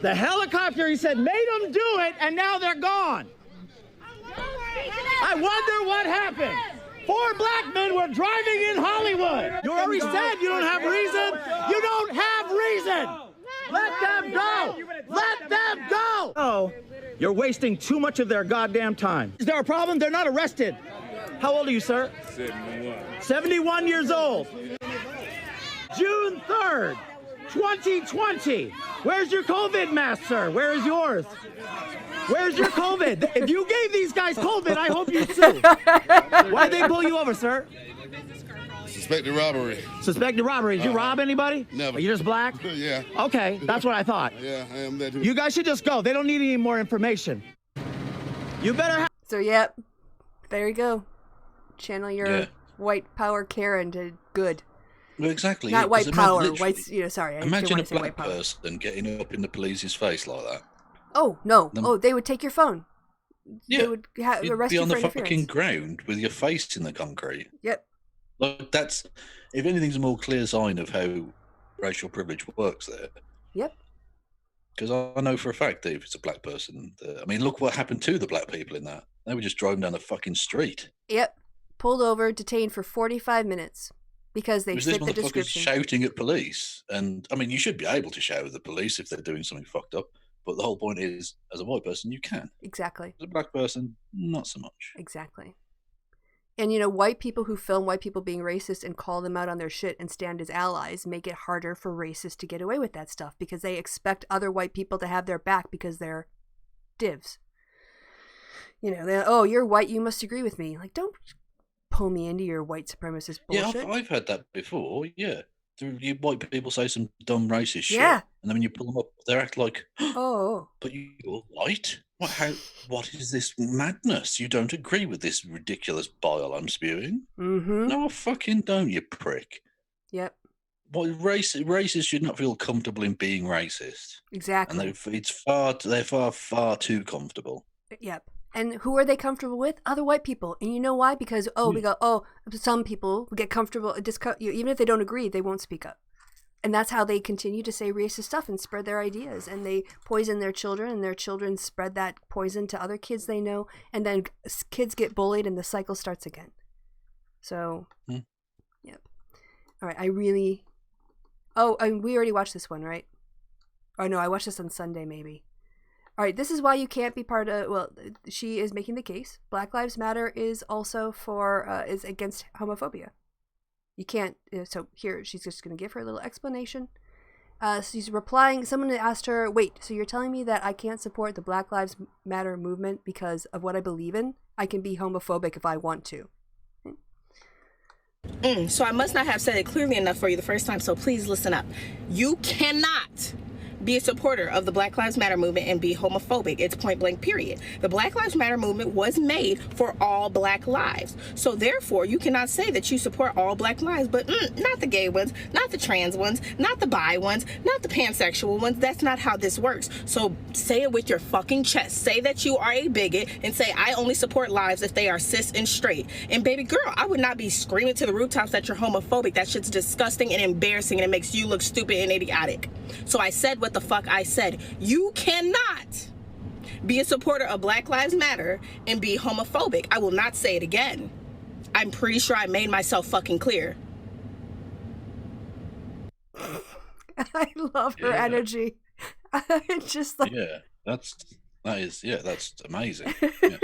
The helicopter, he said, made them do it, and now they're gone. I wonder what happened. 4 black men were driving in Hollywood. You already said you don't have reason. You don't have reason. Let them go. Let them go. Oh, you're wasting too much of their goddamn time. Is there a problem? They're not arrested. How old are you, sir? 71. 71 years old. June 3rd, 2020. Where's your COVID mask, sir? Where is yours? Where's your COVID? If you gave these guys COVID, I hope you sue. Why'd they pull you over, sir? Suspected robbery. Suspected robbery. Did you rob anybody? Never. Are you just black? Yeah. Okay, that's what I thought. Yeah, I am that too. You guys should just go. They don't need any more information. You better have... So, yep. There you go. Channel your white power Karen to good. Well, exactly. Not white power. White, sorry. Imagine a black person getting up in the police's face like that. Oh, no. They would take your phone. Yeah. They would arrest be you on for the interference. fucking ground with your face in the concrete. Yep. Like, that's, if anything's a more clear sign of how racial privilege works there. Yep. Because I know for a fact that if it's a black person, I mean, look what happened to the black people in that. They were just driving down the fucking street. Yep. Pulled over, detained for 45 minutes because they fit the description. Shouting at police. And, I mean, you should be able to shout at the police if they're doing something fucked up. But the whole point is, as a white person, you can. Exactly. As a black person, not so much. Exactly. And, white people who film white people being racist and call them out on their shit and stand as allies make it harder for racists to get away with that stuff because they expect other white people to have their back because they're divs. You're white, you must agree with me. Like, don't pull me into your white supremacist bullshit. Yeah, I've heard that before, yeah. You white people say some dumb racist shit. Yeah. And then when you pull them up, they act like, oh. But you're white? What is this madness? You don't agree with this ridiculous bile I'm spewing? Mm-hmm. No, I fucking don't, you prick. Yep. Racists should not feel comfortable in being racist. Exactly. And they're far too comfortable. Yep. And who are they comfortable with? Other white people. And you know why? Because, some people get comfortable, even if they don't agree, they won't speak up. And that's how they continue to say racist stuff and spread their ideas. And they poison their children, and their children spread that poison to other kids they know. And then kids get bullied, and the cycle starts again. So, Yep. All right, we already watched this one, right? Oh, no, I watched this on Sunday, maybe. All right, this is why you can't be part of, she is making the case. Black Lives Matter is also is against homophobia. You can't, so here, she's just going to give her a little explanation. She's replying, someone asked her, wait, so you're telling me that I can't support the Black Lives Matter movement because of what I believe in? I can be homophobic if I want to. So I must not have said it clearly enough for you the first time, so please listen up. You cannot be a supporter of the Black Lives Matter movement and be homophobic. It's point blank, period. The Black Lives Matter movement was made for all black lives. So therefore, you cannot say that you support all black lives, but not the gay ones, not the trans ones, not the bi ones, not the pansexual ones. That's not how this works. So say it with your fucking chest. Say that you are a bigot and say, I only support lives if they are cis and straight. And baby girl, I would not be screaming to the rooftops that you're homophobic. That shit's disgusting and embarrassing and it makes you look stupid and idiotic. So I said what the fuck I said. You cannot be a supporter of Black Lives Matter and be homophobic. I will not say it again. I'm pretty sure I made myself fucking clear. I love her energy. It's just like... Yeah, that's amazing. Yeah.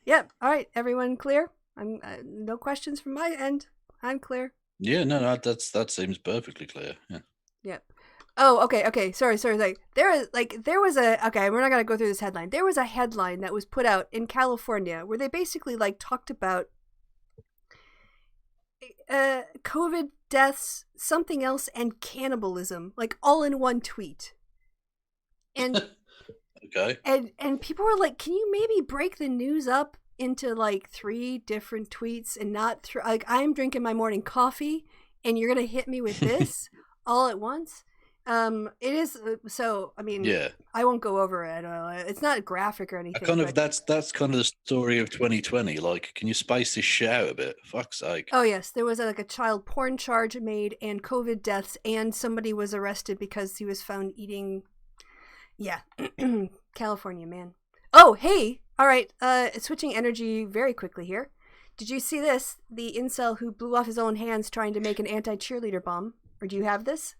Yep. All right, everyone clear? No questions from my end. I'm clear. Yeah, no, that seems perfectly clear. Yeah. Yep. Oh, okay. Sorry. Like there was a okay. We're not gonna go through this headline. There was a headline that was put out in California where they basically talked about COVID deaths, something else, and cannibalism, all in one tweet. And okay. And people were like, "Can you maybe break the news up into 3 different tweets and not I'm drinking my morning coffee and you're gonna hit me with this all at once?" It is so. I mean, yeah. I won't go over it. It's not graphic or anything. That's kind of the story of 2020. Can you space this shit out a bit? Fuck's sake. Oh yes, there was a child porn charge made and COVID deaths, and somebody was arrested because he was found eating. Yeah, California, man. Oh hey, all right. Switching energy very quickly here. Did you see this? The incel who blew off his own hands trying to make an anti-cheerleader bomb. Or do you have this?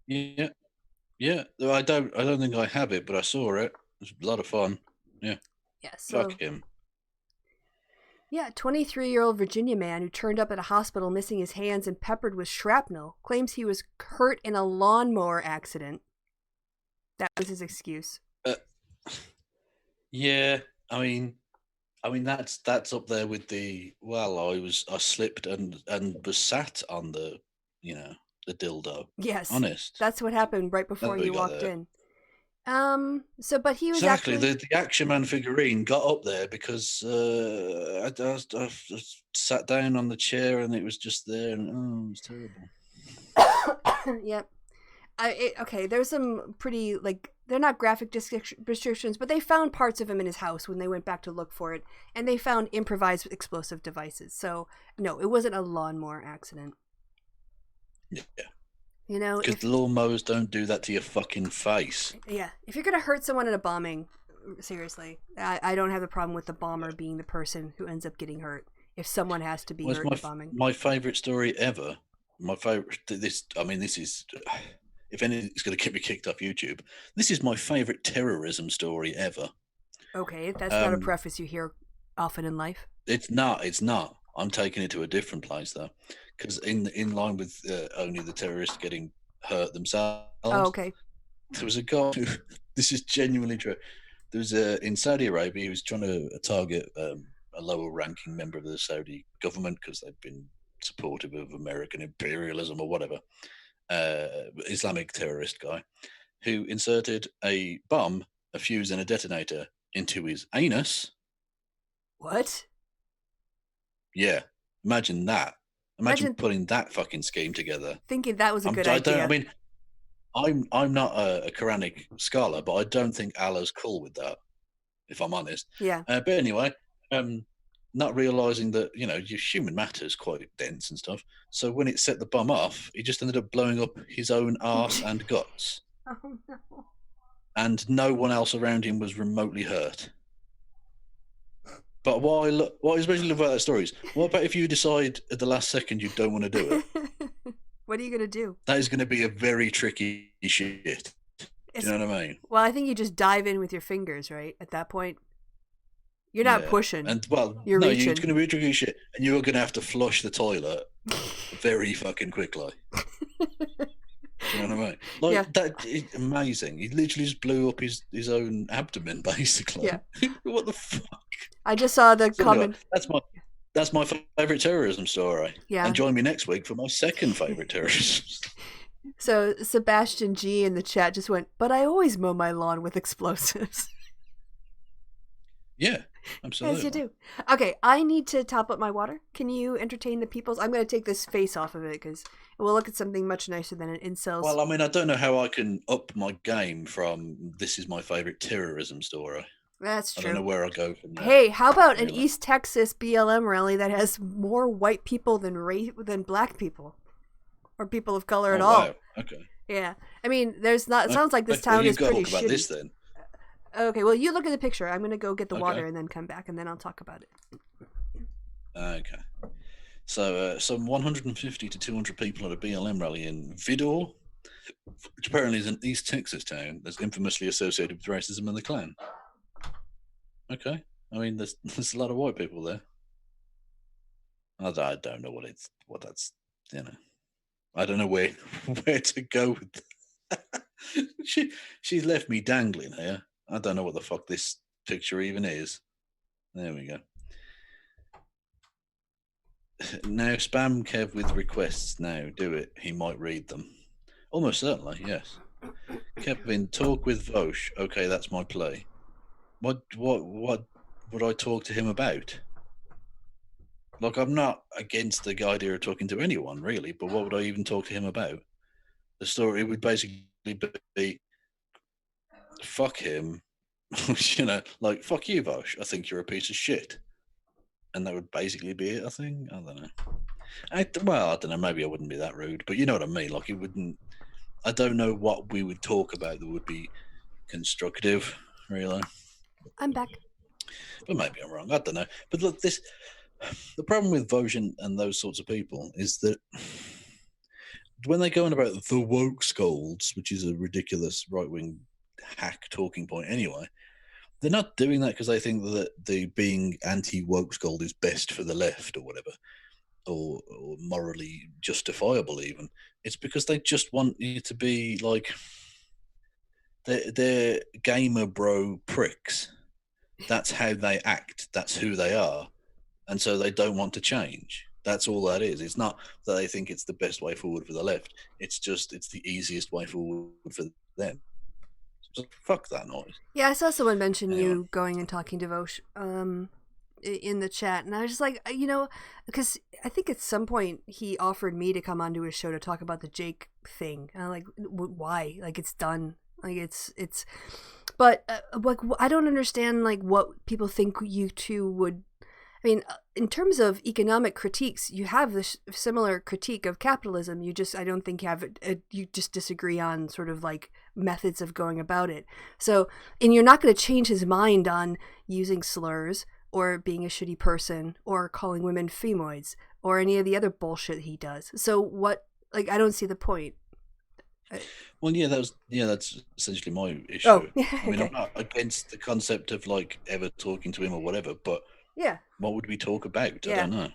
Yeah. I don't think I have it, but I saw it. It was a lot of fun. Yeah. Yeah. So, fuck him. Yeah, 23-year-old Virginia man who turned up at a hospital missing his hands and peppered with shrapnel claims he was hurt in a lawnmower accident. That was his excuse. Yeah, I mean that's up there with the I slipped and was sat on the the dildo. Yes, honest. that's what happened right before you walked in. But he was Exactly. actually... The Action Man figurine got up there because I sat down on the chair and it was just there, and it was terrible. Yep. Okay, there's some pretty, they're not graphic descriptions, but they found parts of him in his house when they went back to look for it, and they found improvised explosive devices. So, no, it wasn't a lawnmower accident. Yeah. Because the lawnmowers don't do that to your fucking face. Yeah, if you're gonna hurt someone in a bombing, seriously, I don't have the problem with the bomber being the person who ends up getting hurt. If someone has to be hurt in a bombing. My favorite story ever. My favorite. This is. If anything's going to get me kicked off YouTube, this is my favorite terrorism story ever. Okay, that's not a preface you hear often in life. It's not. I'm taking it to a different place though, because in line with only the terrorists getting hurt themselves. Oh, okay. There was a guy who, this is genuinely true. There was in Saudi Arabia, he was trying to target a lower-ranking member of the Saudi government because they'd been supportive of American imperialism or whatever. Islamic terrorist guy who inserted a bomb, a fuse, and a detonator into his anus. What? Yeah, imagine that. Imagine putting that fucking scheme together. Thinking that was a good idea. I mean, I'm not a Quranic scholar, but I don't think Allah's cool with that, if I'm honest. Yeah. But anyway, not realizing that your human matter is quite dense and stuff. So when it set the bomb off, he just ended up blowing up his own arse and guts. Oh no! And no one else around him was remotely hurt. But what I especially love about that story is, what about if you decide at the last second you don't want to do it? What are you gonna do? That is going to be a very tricky shit. Do you know what I mean? Well, I think you just dive in with your fingers, right? At that point. You're not pushing. And you're reaching. It's going to be tricky shit, and you're going to have to flush the toilet very fucking quickly. Do you know what I mean? That is amazing. He literally just blew up his own abdomen, basically. Yeah. What the fuck? I just saw the comment. That's my favorite terrorism story. Yeah. And join me next week for my second favorite terrorism. So Sebastian G in the chat just went, but I always mow my lawn with explosives. Yeah, absolutely. Yes, you do. Okay, I need to top up my water. Can you entertain the peoples? I'm going to take this face off of it because we'll look at something much nicer than an incels. Well, I mean, I don't know how I can up my game from this is my favorite terrorism story. That's true. I don't know where I go from there. Hey, how about an East Texas BLM rally that has more white people than black people or people of color at all? Wow. Okay. Yeah, I mean, there's not. It sounds like this town is pretty shitty. Talk about this then. Okay, well, you look at the picture. I'm going to go get the water and then come back, and then I'll talk about it. Okay. So, some 150 to 200 people at a BLM rally in Vidor, which apparently is an East Texas town that's infamously associated with racism and the Klan. Okay. I mean, there's a lot of white people there. I don't know what that's, I don't know where to go with that. She's left me dangling here. I don't know what the fuck this picture even is. There we go. Now spam Kev with requests now. Do it. He might read them. Almost certainly, yes. Kevin, talk with Vosh. Okay, that's my play. What would I talk to him about? Like, I'm not against the idea of talking to anyone, really, but what would I even talk to him about? The story would basically be, fuck him, like, fuck you, Vosh, I think you're a piece of shit. And that would basically be it, I think. I don't know. I don't know, maybe I wouldn't be that rude, but you know what I mean? Like, it wouldn't, I don't know what we would talk about that would be constructive, really. I'm back. But maybe I'm wrong, I don't know. But look, the problem with Vosh and those sorts of people is that when they go on about the woke scolds, which is a ridiculous right-wing hack talking point anyway, they're not doing that because they think that the being anti-woke scold is best for the left or whatever, or morally justifiable even. It's because they just want you to be like they're gamer bro pricks. That's how they act. That's who they are. And so they don't want to change. That's all that is. It's not that they think it's the best way forward for the left. It's just it's the easiest way forward for them. So fuck that noise. Yeah, I saw someone mention you going and talking to Vosh in the chat, and I was just like, because I think at some point he offered me to come onto his show to talk about the Jake thing. And I'm like, why? Like, it's done. Like, it's but like, I don't understand like what people think you two would. I mean, in terms of economic critiques, you have this similar critique of capitalism. I don't think you have it. You just disagree on sort of like methods of going about it. So, and you're not going to change his mind on using slurs or being a shitty person or calling women femoids or any of the other bullshit he does. So what, like, I don't see the point. Well, yeah, that's essentially my issue. Oh, I mean, I'm not against the concept of like ever talking to him or whatever, but yeah, what would we talk about? I don't know.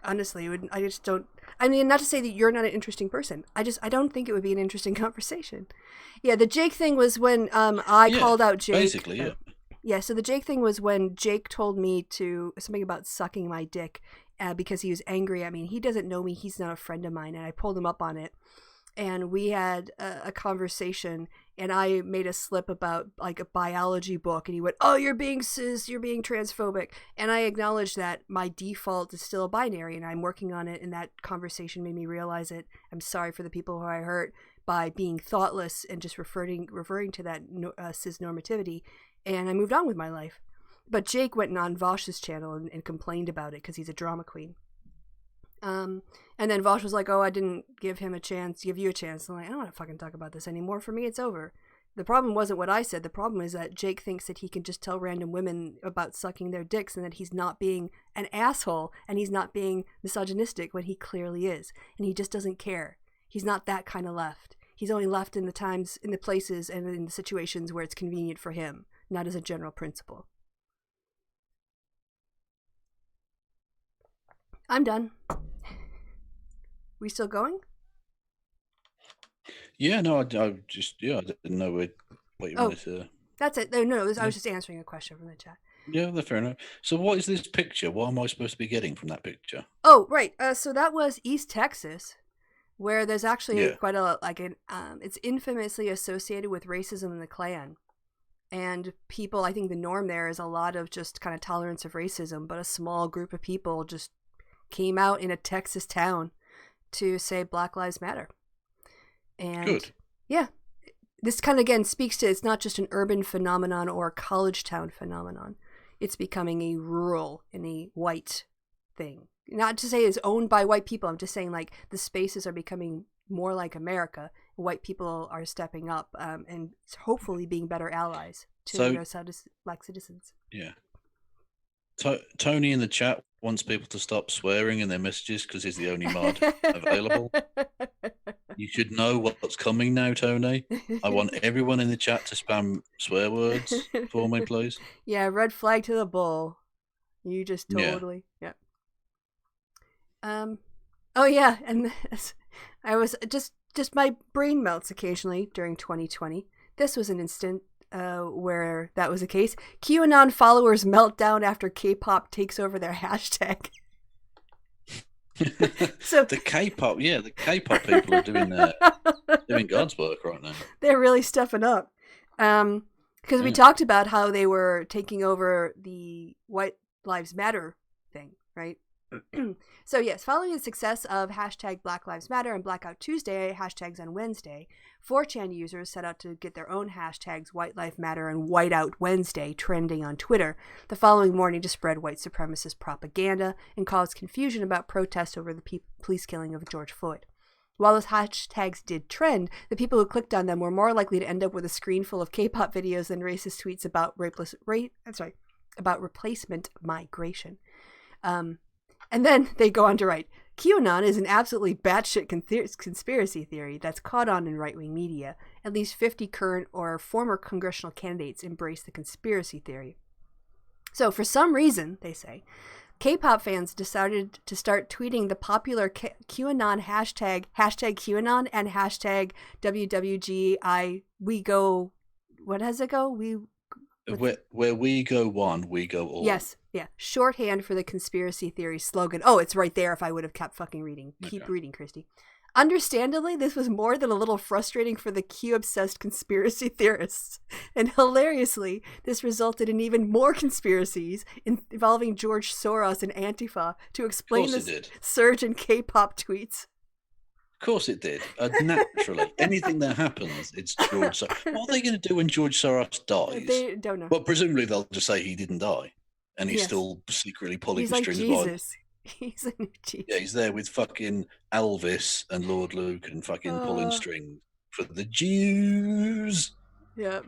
Honestly, I just don't. I mean, not to say that you're not an interesting person. I don't think it would be an interesting conversation. Yeah, the Jake thing was when I called out Jake. Basically, yeah. Yeah, so the Jake thing was when Jake told me to something about sucking my dick because he was angry at me. He doesn't know me. He's not a friend of mine, and I pulled him up on it. And we had a conversation, and I made a slip about like a biology book, and he went, "Oh, you're being cis, you're being transphobic." And I acknowledged that my default is still a binary, and I'm working on it, and that conversation made me realize it. I'm sorry for the people who I hurt by being thoughtless and just referring to that cis normativity, and I moved on with my life. But Jake went on Vosh's channel and complained about it because he's a drama queen. And then Vosh was like, "Oh, I didn't give you a chance. I'm like, I don't want to fucking talk about this anymore. For me, it's over. The problem wasn't what I said. The problem is that Jake thinks that he can just tell random women about sucking their dicks and that he's not being an asshole and he's not being misogynistic when he clearly is. And he just doesn't care. He's not that kind of left. He's only left in the times, in the places, and in the situations where it's convenient for him, not as a general principle." I'm done. We still going? Yeah, no, I just I didn't know what you wanted to. That's it. No, I was just answering a question from the chat. Yeah, that's fair enough. So, what is this picture? What am I supposed to be getting from that picture? Oh, right. So that was East Texas, where there's actually quite a it's infamously associated with racism and the Klan. And people, I think the norm there is a lot of just kind of tolerance of racism, but a small group of people just came out in a Texas town to say Black Lives Matter. And good. Yeah, this kind of again speaks to it's not just an urban phenomenon or a college town phenomenon. It's becoming a rural and a white thing. Not to say it's owned by white people. I'm just saying like the spaces are becoming more like America. White people are stepping up and hopefully being better allies to Black citizens. Yeah. Tony in the chat wants people to stop swearing in their messages because he's the only mod available. You should know what's coming now, Tony. I want everyone in the chat to spam swear words for me, please. Yeah, red flag to the bull. You just totally, yeah. Oh yeah, and I was just my brain melts occasionally during 2020. This was an instant where that was the case. QAnon followers melt down after K-pop takes over their hashtag. So the K-pop people are doing God's work right now. They're really stepping up. Because we talked about how they were taking over the White Lives Matter thing, right? So yes, following the success of hashtag Black Lives Matter and Blackout Tuesday hashtags on Wednesday, 4chan users set out to get their own hashtags White Lives Matter and Whiteout Wednesday trending on Twitter the following morning to spread white supremacist propaganda and cause confusion about protests over the police killing of George Floyd. While those hashtags did trend, the people who clicked on them were more likely to end up with a screen full of K-pop videos than racist tweets about about replacement migration. And then they go on to write, QAnon is an absolutely batshit conspiracy theory that's caught on in right-wing media. At least 50 current or former congressional candidates embrace the conspiracy theory. So, for some reason, they say, K-pop fans decided to start tweeting the popular QAnon hashtag QAnon and hashtag WWGI we go. What does it go? Where we go one, we go all. Yes, yeah. Shorthand for the conspiracy theory slogan. Oh, it's right there if I would have kept fucking reading. Keep reading, Kristi. Understandably, this was more than a little frustrating for the Q-obsessed conspiracy theorists. And hilariously, this resulted in even more conspiracies involving George Soros and Antifa to explain this surge in K-pop tweets. Of course it did. Naturally. Anything that happens, it's George Soros. What are they going to do when George Soros dies? They don't know. Well, presumably they'll just say he didn't die. And he's still secretly pulling the strings behind. Jesus. He's a new Jesus. Yeah, he's there with fucking Elvis and Lord Luke and fucking pulling strings for the Jews. Yeah.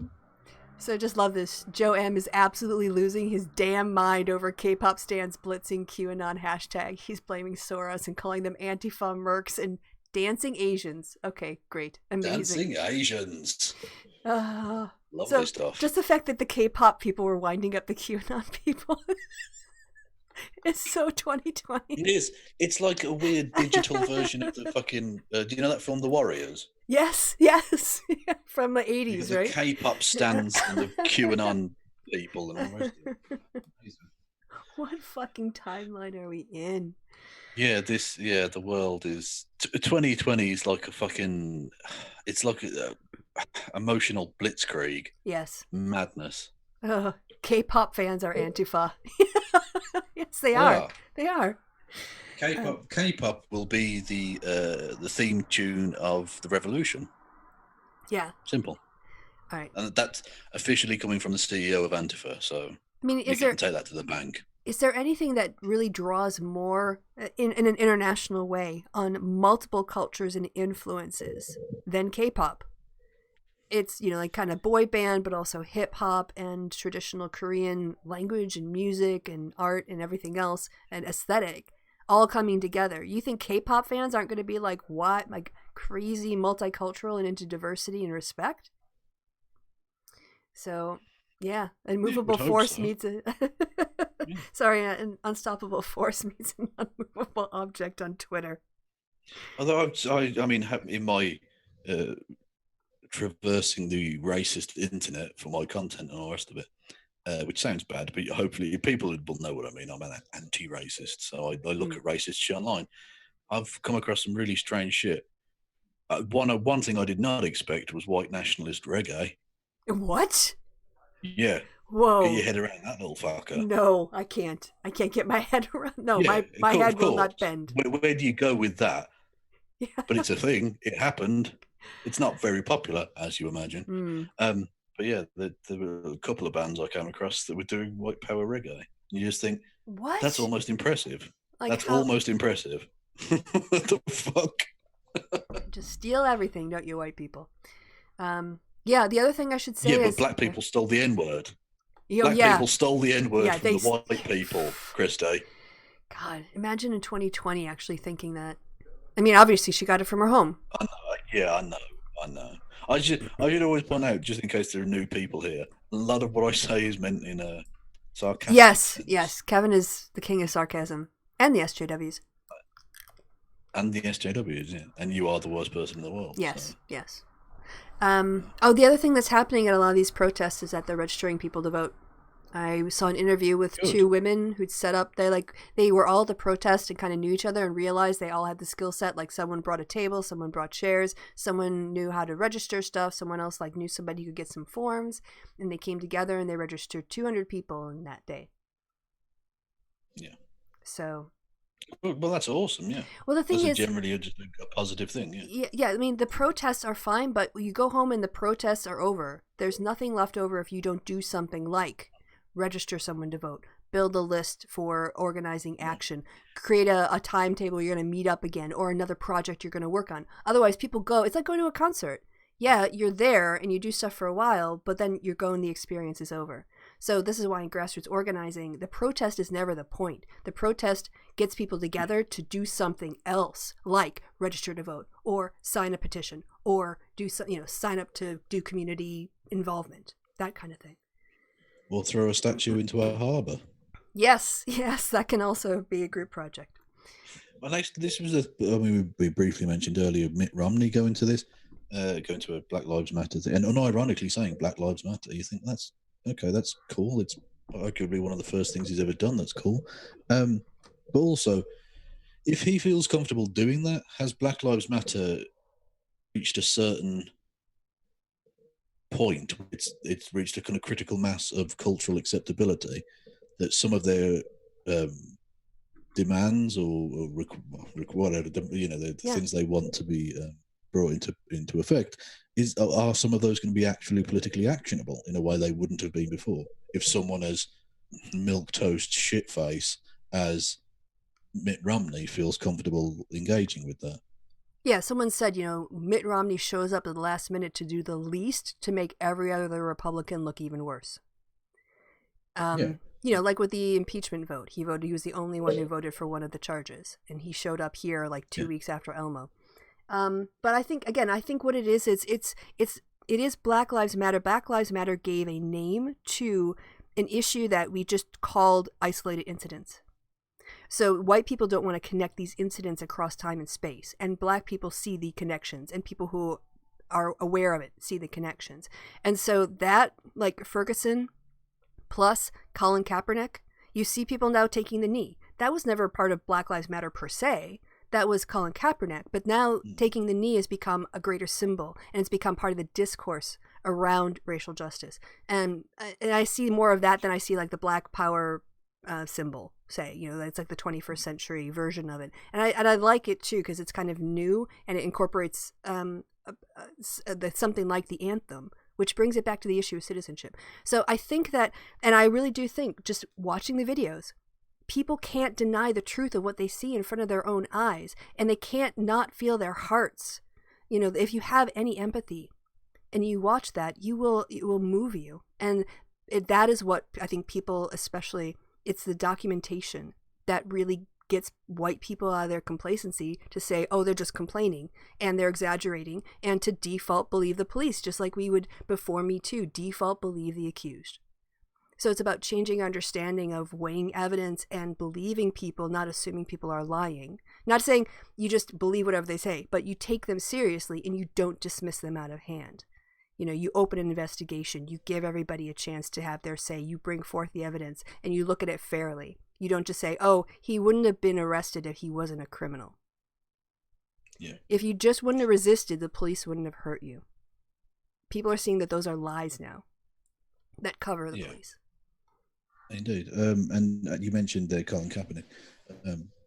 So I just love this. Joe M is absolutely losing his damn mind over K-pop stans blitzing QAnon hashtag. He's blaming Soros and calling them Antifa mercs and dancing Asians. Okay, great. Amazing. Dancing Asians. Lovely stuff. Just the fact that the K-pop people were winding up the QAnon people. It's so 2020. It is. It's like a weird digital version of the fucking... do you know that film, The Warriors? Yes. From the 80s, the right? The K-pop stands and the QAnon people and all the rest of it. What fucking timeline are we in? Yeah, the world is... 2020 is like a fucking... It's like a emotional blitzkrieg. Yes. Madness. K-pop fans are Antifa. Yes, they are. They are. K-pop will be the theme tune of the revolution. Yeah. Simple. All right. And that's officially coming from the CEO of Antifa, so I mean, you can take that to the bank. Is there anything that really draws more in an international way on multiple cultures and influences than K-pop? It's, like kind of boy band, but also hip hop and traditional Korean language and music and art and everything else and aesthetic all coming together. You think K-pop fans aren't going to be like, what? Like crazy multicultural and into diversity and respect? So, yeah, an immovable force meets an unstoppable force meets an unmovable object on Twitter. Although I mean, in my traversing the racist internet for my content and all the rest of it, which sounds bad, but hopefully people will know what I mean. I'm an anti-racist, so I look at racist shit online. I've come across some really strange shit. One thing I did not expect was white nationalist reggae. What? Yeah. Whoa. Get your head around that little fucker. No, I can't. I can't get my head around. No, yeah, my head will not bend. Where do you go with that? Yeah. But it's a thing. It happened. It's not very popular, as you imagine. But yeah, there were a couple of bands I came across that were doing white power reggae. You just think, what? That's almost impressive. Like almost impressive. What the fuck? Just steal everything, don't you, white people? Yeah, the other thing I should say is... Yeah, but black people stole the N-word. Black people stole the N-word from the white people, Kristi. God, imagine in 2020 actually thinking that. I mean, obviously she got it from her home. I know. I should always point out, just in case there are new people here, a lot of what I say is meant in a sarcastic sense. Yes. Kevin is the king of sarcasm. And the SJWs. And the SJWs, yeah. And you are the worst person in the world. Yes. The other thing that's happening at a lot of these protests is that they're registering people to vote. I saw an interview with two women who'd set up. They were all at the protest and kind of knew each other and realized they all had the skill set. Like someone brought a table, someone brought chairs, someone knew how to register stuff, someone else knew somebody who could get some forms, and they came together and they registered 200 people in that day. Yeah. So. Well, that's awesome. Yeah. Well, the thing is, generally just a positive thing. Yeah. Yeah. I mean, the protests are fine, but you go home and the protests are over. There's nothing left over if you don't do something like register someone to vote, build a list for organizing action, create a timetable you're going to meet up again, or another project you're going to work on. Otherwise, people go, it's like going to a concert. Yeah, you're there and you do stuff for a while, but then you're going, the experience is over. So this is why in grassroots organizing, the protest is never the point. The protest gets people together to do something else, like register to vote, or sign a petition, or do sign up to do community involvement, that kind of thing. Or throw a statue into a harbour. Yes, that can also be a group project. Well, actually, this was we briefly mentioned earlier Mitt Romney going to a Black Lives Matter thing, and unironically saying Black Lives Matter. You think that's okay? That's cool. It's arguably one of the first things he's ever done. That's cool. But also, if he feels comfortable doing that, has Black Lives Matter reached a certain point? It's reached a kind of critical mass of cultural acceptability that some of their demands or whatever, the things they want to be brought into effect are some of those going to be actually politically actionable in a way they wouldn't have been before if someone as milquetoast shitface as Mitt Romney feels comfortable engaging with that. Yeah, someone said, Mitt Romney shows up at the last minute to do the least to make every other Republican look even worse. Like with the impeachment vote, he was the only one who voted for one of the charges, and he showed up here like 2 weeks after Elmo. But I think what it is it is Black Lives Matter. Black Lives Matter gave a name to an issue that we just called isolated incidents. So white people don't want to connect these incidents across time and space, and black people see the connections, and people who are aware of it see the connections. And so that, like Ferguson plus Colin Kaepernick, you see people now taking the knee. That was never part of Black Lives Matter per se. That was Colin Kaepernick. But now taking the knee has become a greater symbol, and it's become part of the discourse around racial justice. And I see more of that than I see like the Black Power symbol, say, it's like the 21st century version of it. And I like it too, because it's kind of new, and it incorporates something like the anthem, which brings it back to the issue of citizenship. So I think that, and I really do think, just watching the videos, people can't deny the truth of what they see in front of their own eyes, and they can't not feel their hearts. If you have any empathy and you watch that, it will move you. And that is what I think people, especially, it's the documentation that really gets white people out of their complacency to say, oh, they're just complaining and they're exaggerating, and to default believe the police, just like we would before Me Too, default believe the accused. So it's about changing understanding of weighing evidence and believing people, not assuming people are lying. Not saying you just believe whatever they say, but you take them seriously and you don't dismiss them out of hand. You open an investigation, you give everybody a chance to have their say, you bring forth the evidence, and you look at it fairly. You don't just say, oh, he wouldn't have been arrested if he wasn't a criminal. Yeah. If you just wouldn't have resisted, the police wouldn't have hurt you. People are seeing that those are lies now that cover the police. Indeed. And you mentioned Colin Kaepernick.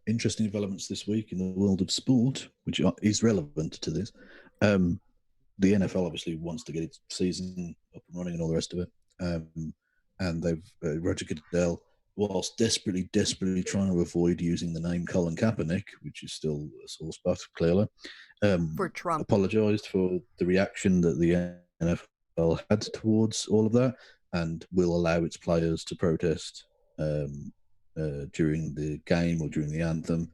Interesting developments this week in the world of sport, which is relevant to this. The NFL obviously wants to get its season up and running and all the rest of it. And they've Roger Goodell, whilst desperately trying to avoid using the name Colin Kaepernick, which is still a sore spot, clearly, for Trump, apologised for the reaction that the NFL had towards all of that, and will allow its players to protest during the game or during the anthem,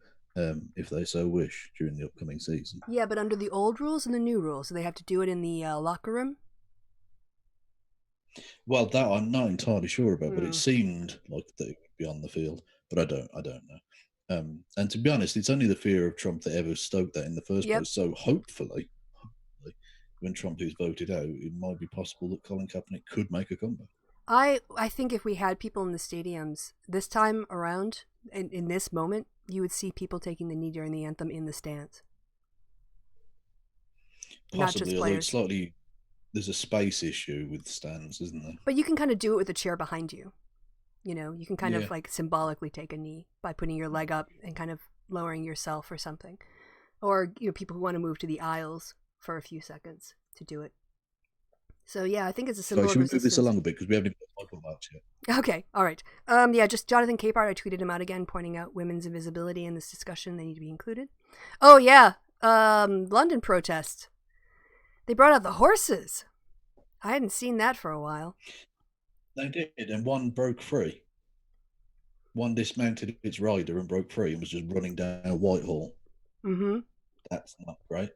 if they so wish, during the upcoming season. Yeah, but under the old rules and the new rules, so they have to do it in the locker room? Well, that I'm not entirely sure about, but it seemed like they would be on the field, but I don't know. And to be honest, it's only the fear of Trump that ever stoked that in the first place. So hopefully, when Trump is voted out, it might be possible that Colin Kaepernick could make a comeback. I think if we had people in the stadiums this time around, in this moment, you would see people taking the knee during the anthem in the stands. Possibly, not just players. Although there's a space issue with stands, isn't there? But you can kind of do it with a chair behind you. You can kind of like symbolically take a knee by putting your leg up and kind of lowering yourself or something. Or people who want to move to the aisles for a few seconds to do it. So yeah, I think it's a symbol of resistance. Should we move this along a bit because we haven't even talked about much yet? Okay, all right. Just Jonathan Capehart, I tweeted him out again, pointing out women's invisibility in this discussion. They need to be included. Oh yeah, London protest. They brought out the horses. I hadn't seen that for a while. They did, and one broke free. One dismounted its rider and broke free and was just running down Whitehall. Mm-hmm. That's not great.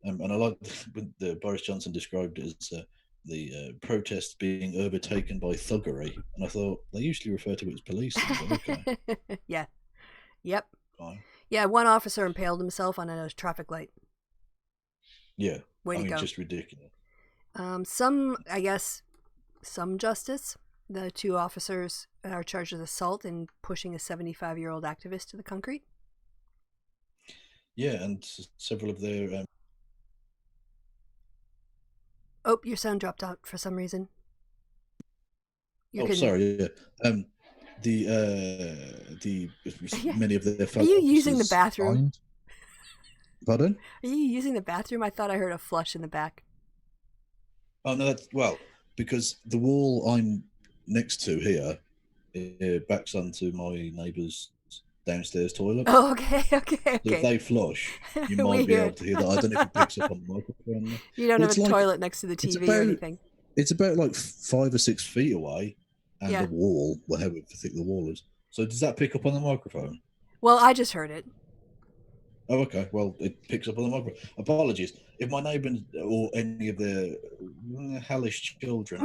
And I like when Boris Johnson described it as the protests being overtaken by thuggery. And I thought, they usually refer to it as policing, but okay. Yeah. Yep. Fine. Yeah, one officer impaled himself on a traffic light. Yeah. Way to go. Just ridiculous. Some justice. The 2 officers are charged with assault and pushing a 75-year-old activist to the concrete. Yeah, and several of their... Oh, your sound dropped out for some reason. Sorry, yeah. Many of their fellow Are you using the bathroom? Signed. Pardon? Are you using the bathroom? I thought I heard a flush in the back. Oh, no, because the wall I'm next to here backs onto my neighbour's downstairs toilet. Oh, okay. So if they flush, you might be able to hear that. I don't know if it picks up on the microphone. You don't have a toilet next to the TV or anything. It's about like 5 or 6 feet away, and the wall, however thick the wall is. So does that pick up on the microphone? Well, I just heard it. Oh, okay. Well, it picks up on the microphone. Apologies. If my neighbours or any of their hellish children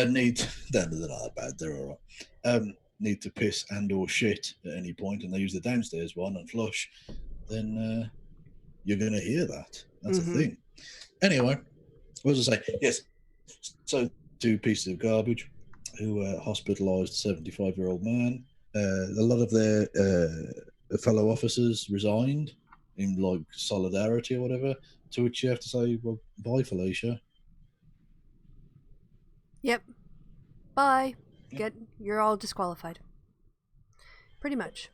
need... They're not that bad. They're all right. Need to piss and or shit at any point, and they use the downstairs one and flush, then you're going to hear that. That's a thing. Anyway, what was I say? Yes. So 2 pieces of garbage who hospitalised a 75-year-old man. A lot of their fellow officers resigned in like solidarity or whatever, to which you have to say, well, bye, Felicia. Yep. Bye. You're all disqualified. Pretty much.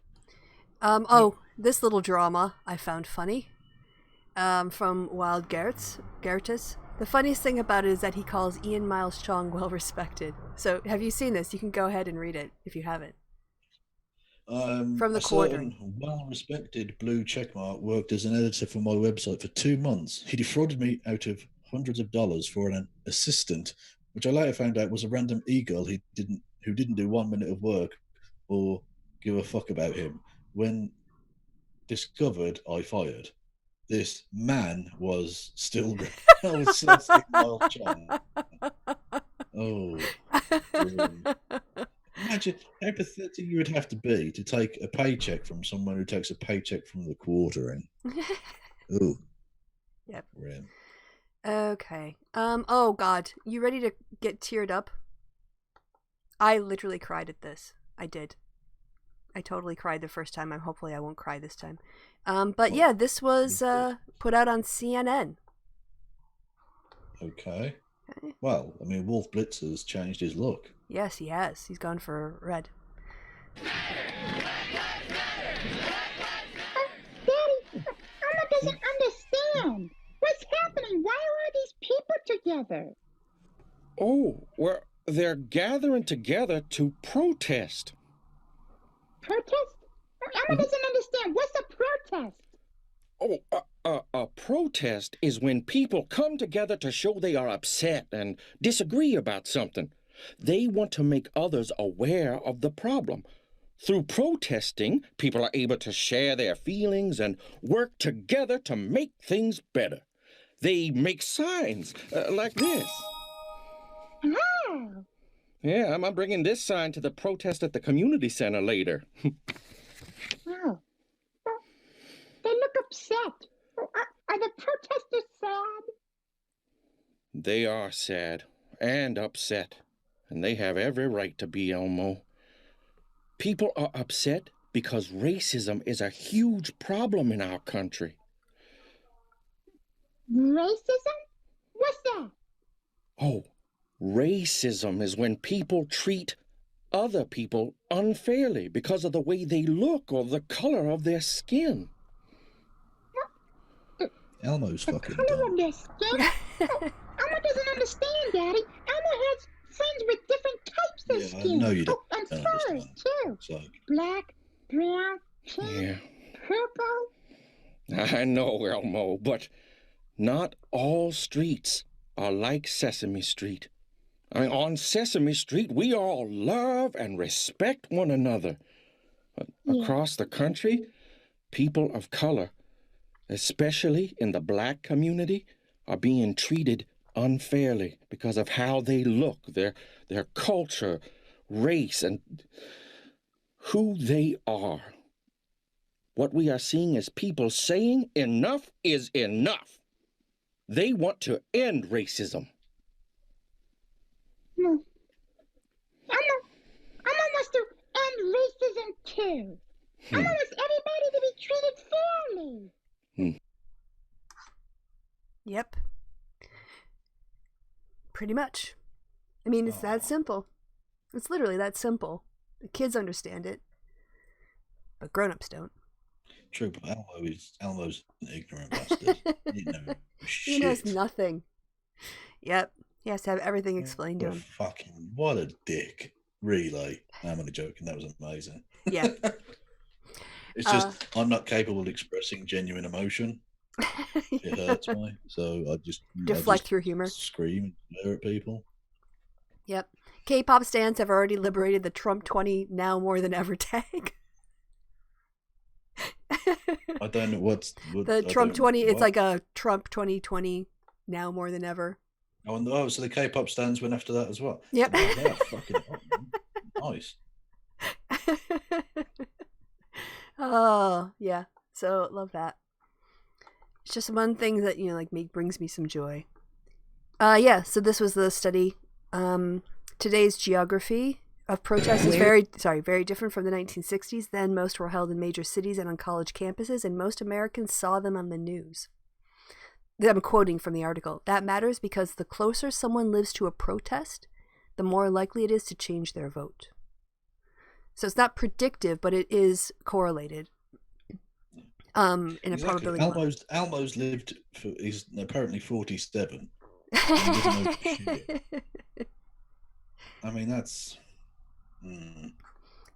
This little drama I found funny. From Wild Gertis. The funniest thing about it is that he calls Ian Miles Chong well respected. So have you seen this? You can go ahead and read it if you haven't. From the Quartering. Well-respected blue checkmark worked as an editor for my website for 2 months. He defrauded me out of hundreds of dollars for an assistant, which I later found out was a random e-girl who didn't do 1 minute of work or give a fuck about him. When discovered, I fired. This man was still... I was so sick, Miles Chong. Oh. Imagine how pathetic you would have to be to take a paycheck from someone who takes a paycheck from the Quartering. Ooh. Yep. Grim. Okay. Oh God, you ready to get teared up? I literally cried at this. I did. I totally cried the first time. Hopefully I won't cry this time. But yeah, this was put out on CNN. Okay. Well, I mean, Wolf Blitzer's changed his look. Yes, he has. He's gone for red. Daddy, Elmo doesn't understand. What's happening? Why are all these people together? Oh, well, they're gathering together to protest. Protest? Elmo doesn't understand. What's a protest? Oh, a protest is when people come together to show they are upset and disagree about something. They want to make others aware of the problem. Through protesting, people are able to share their feelings and work together to make things better. They make signs like this. Oh. Yeah, I'm bringing this sign to the protest at the community center later. Oh. They look upset. Are the protesters sad? They are sad and upset, and they have every right to be, Elmo. People are upset because racism is a huge problem in our country. Racism? What's that? Oh, racism is when people treat other people unfairly because of the way they look or the color of their skin. Elmo's fucking color dumb. Of their skin? Elmo doesn't understand, Daddy. Elmo has friends with different types of skin. No, you don't. And furs, too. So. Black, brown, pink, purple. I know, Elmo, but not all streets are like Sesame Street. I mean, on Sesame Street, we all love and respect one another. Across the country, people of color, especially in the black community, are being treated unfairly because of how they look, their culture, race, and who they are. What we are seeing is people saying enough is enough. They want to end racism. No. I want us to end racism too. I want us everybody to be treated fairly. Yep. Pretty much. I mean, it's that simple. It's literally that simple. The kids understand it, but grown-ups don't. True, but Elmo's an ignorant bastard. He knows nothing. Yep. He has to have everything explained to him. What a dick. Really. I'm only joking. That was amazing. Yeah. It's just, I'm not capable of expressing genuine emotion. It hurts me. So I just deflect through humor. Scream and glare at people. Yep. K-pop stans have already liberated the Trump 20 now more than ever tag. I don't know what's the Trump 20. It's like a Trump 2020 now more than ever. Oh, so the K-pop stands went after that as well. Yep. Oh, they're fucking nice. Oh yeah, so love that. It's just one thing that brings me some joy. Yeah. So this was the study. Today's geography of protests is very different from the 1960s. Then most were held in major cities and on college campuses, and most Americans saw them on the news. I'm quoting from the article. That matters because the closer someone lives to a protest, the more likely it is to change their vote. So it's not predictive, but it is correlated. In a probability. Elmo's lived he's apparently 47. I mean, that's.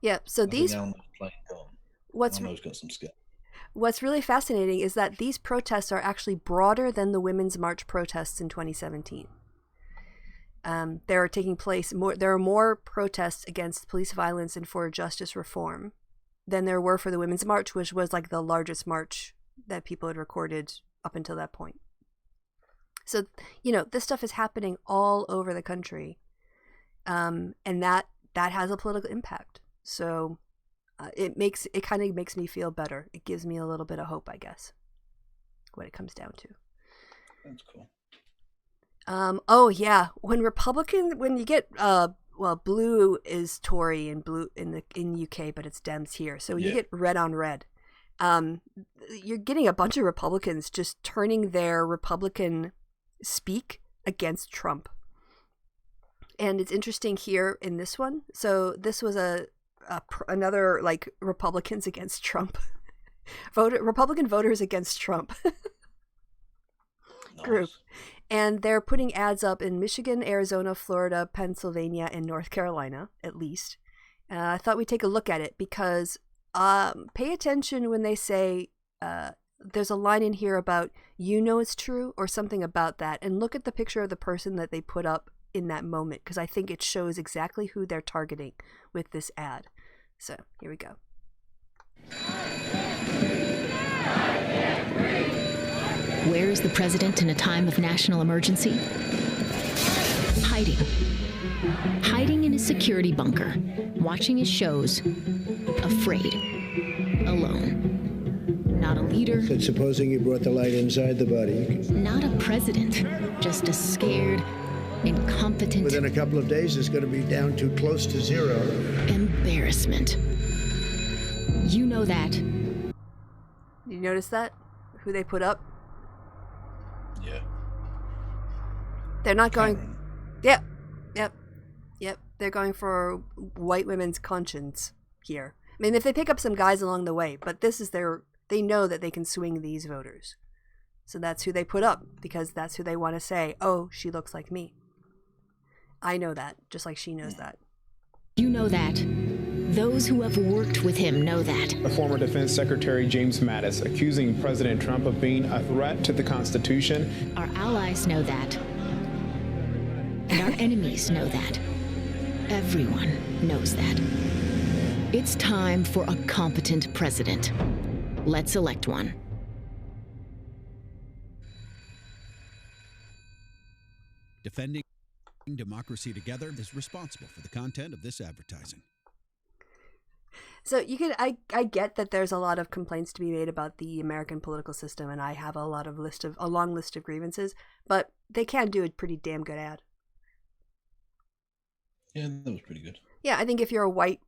Yeah. So these. Elmo's playing gone. Elmo's got some skill. What's really fascinating is that these protests are actually broader than the Women's March protests in 2017. There are more protests against police violence and for justice reform than there were for the Women's March, which was like the largest march that people had recorded up until that point. So, this stuff is happening all over the country. And that has a political impact. So it kind of makes me feel better. It gives me a little bit of hope, I guess, what it comes down to. That's cool. Oh yeah, when you get blue is Tory and blue in UK, but it's Dems here. So you get red on red. You're getting a bunch of Republicans just turning their Republican speak against Trump. And it's interesting here in this one. So this was another like Republicans against Trump, Republican voters against Trump group. And they're putting ads up in Michigan, Arizona, Florida, Pennsylvania, and North Carolina, at least. I thought we'd take a look at it because pay attention when they say there's a line in here about it's true or something about that. And look at the picture of the person that they put up in that moment because I think it shows exactly who they're targeting with this ad. So here we go. Where is the president in a time of national emergency? Hiding in his security bunker, watching his shows, afraid, alone. Not a leader. But supposing you brought the light inside the body. Not a president, just a scared, incompetent. Within a couple of days, it's going to be down to close to zero. Embarrassment. You know that. You notice that? Who they put up? Yeah. They're not going. Yep. They're going for white women's conscience here. I mean, if they pick up some guys along the way, but this is they know that they can swing these voters. So that's who they put up because that's who they want to say, oh, she looks like me. I know that, just like she knows that. You know that. Those who have worked with him know that. The former Defense Secretary James Mattis accusing President Trump of being a threat to the Constitution. Our allies know that. And our enemies know that. Everyone knows that. It's time for a competent president. Let's elect one. Defending democracy together is responsible for the content of this advertising. So I get that there's a lot of complaints to be made about the American political system, and I have a long list of grievances, but they can do a pretty damn good ad. Yeah, that was pretty good. Yeah, I think if you're a white,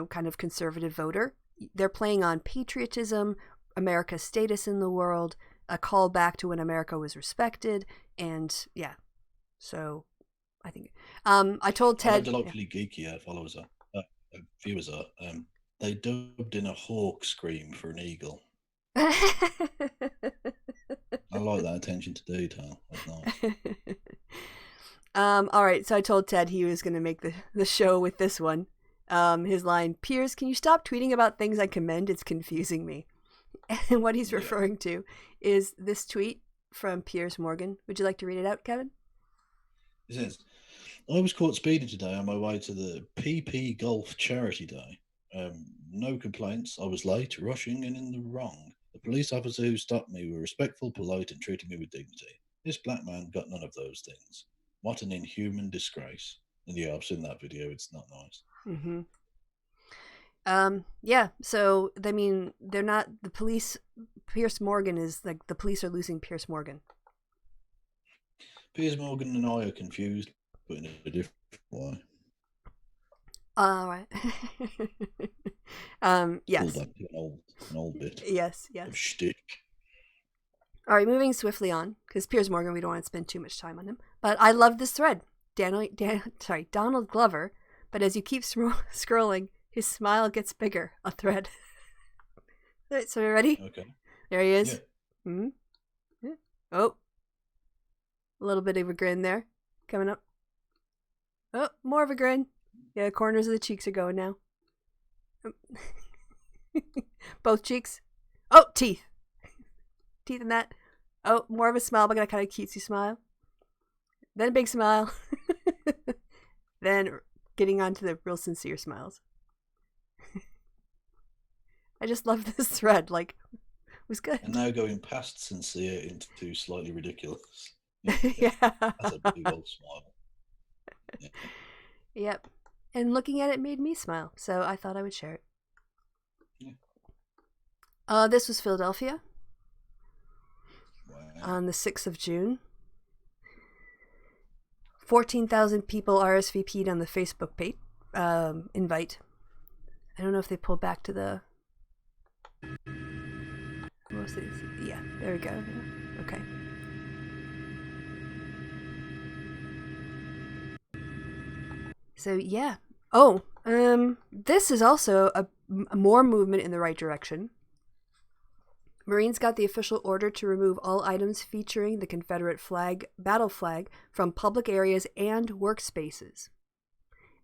kind of conservative voter, they're playing on patriotism, America's status in the world, a call back to when America was respected, and yeah. So, I think I told Ted. Delightfully geeky viewers are. They dubbed in a hawk scream for an eagle. I like that attention to detail. That's nice. All right, so I told Ted he was going to make the show with this one. His line, Piers, can you stop tweeting about things I commend? It's confusing me. And what he's referring to is this tweet from Piers Morgan. Would you like to read it out, Kevin? It says, I was caught speeding today on my way to the PP Golf Charity Day. No complaints. I was late, rushing, and in the wrong. The police officer who stopped me were respectful, polite, and treated me with dignity. This black man got none of those things. What an inhuman disgrace. And yeah, I've seen that video. It's not nice. Mm-hmm. Yeah, so, I mean, they're not, the police, Piers Morgan is, like, the police are losing Piers Morgan. Piers Morgan and I are confused, but in a different way. All right. Yes. Pull back to an old bit. Yes. Of shtick. All right, moving swiftly on, because Piers Morgan, we don't want to spend too much time on him. But I love this thread. Donald Glover, but as you keep scrolling, his smile gets bigger. A thread. All right, so you ready? Okay. There he is. Yeah. Mm-hmm. Yeah. Oh. A little bit of a grin there. Coming up. Oh, more of a grin. Yeah, corners of the cheeks are going now. Both cheeks. Oh, teeth. Teeth in that. Oh, more of a smile, but a kind of cutesy smile. Then a big smile. Then getting on to the real sincere smiles. I just love this thread. Like, it was good. And now going past sincere into slightly ridiculous. Yeah. That's a big old smile. Yeah. Yep. And looking at it made me smile, so I thought I would share it. Yeah. This was Philadelphia. Wow. On the 6th of June. 14,000 people RSVP'd on the Facebook page invite. I don't know if they pulled back to the... Yeah, there we go. Okay. So, yeah. Oh, this is also a more movement in the right direction. Marines got the official order to remove all items featuring the Confederate flag, battle flag, from public areas and workspaces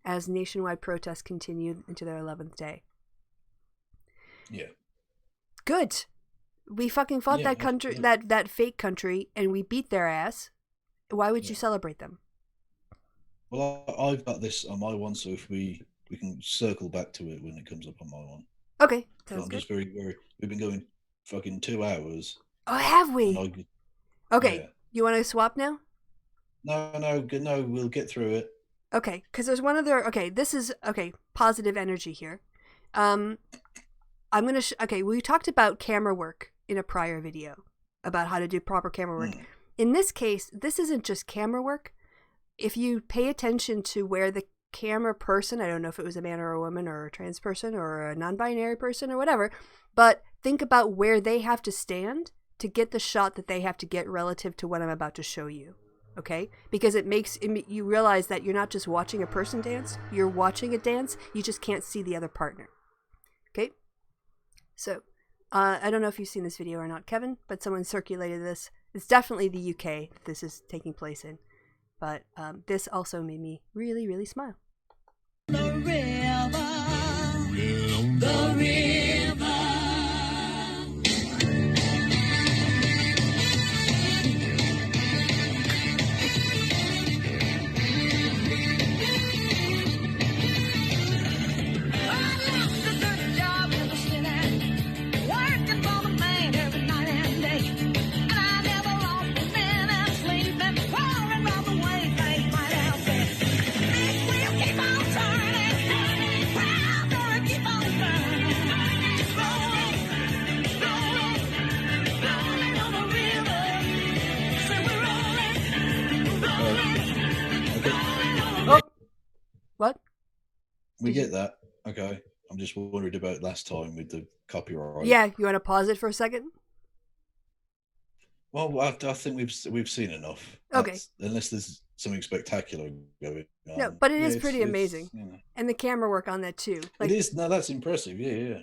as nationwide protests continued into their 11th day. Yeah. Good. We fucking fought that country, that fake country, and we beat their ass. Why would you celebrate them? Well, I've got this on my one, so if we can circle back to it when it comes up on my one. Okay, sounds good. Just very, we've been going fucking 2 hours. Oh, have we? Okay, yeah. You want to swap now? No, we'll get through it. Okay, because there's one other. Okay, this is positive energy here. I'm gonna. We talked about camera work in a prior video about how to do proper camera work. In this case, this isn't just camera work. If you pay attention to where the camera person, I don't know if it was a man or a woman or a trans person or a non-binary person or whatever, but think about where they have to stand to get the shot that they have to get relative to what I'm about to show you. Okay? Because you realize that you're not just watching a person dance, you're watching a dance, you just can't see the other partner. Okay? So, I don't know if you've seen this video or not, Kevin, but someone circulated this. It's definitely the UK that this is taking place in. But this also made me really, really smile. The river. We get that. Okay. I'm just worried about last time with the copyright. Yeah, you want to pause it for a second? Well, I think we've seen enough. Okay. Unless there's something spectacular going on. No, but it is pretty amazing. And the camera work on that too. It is. No, that's impressive. Yeah.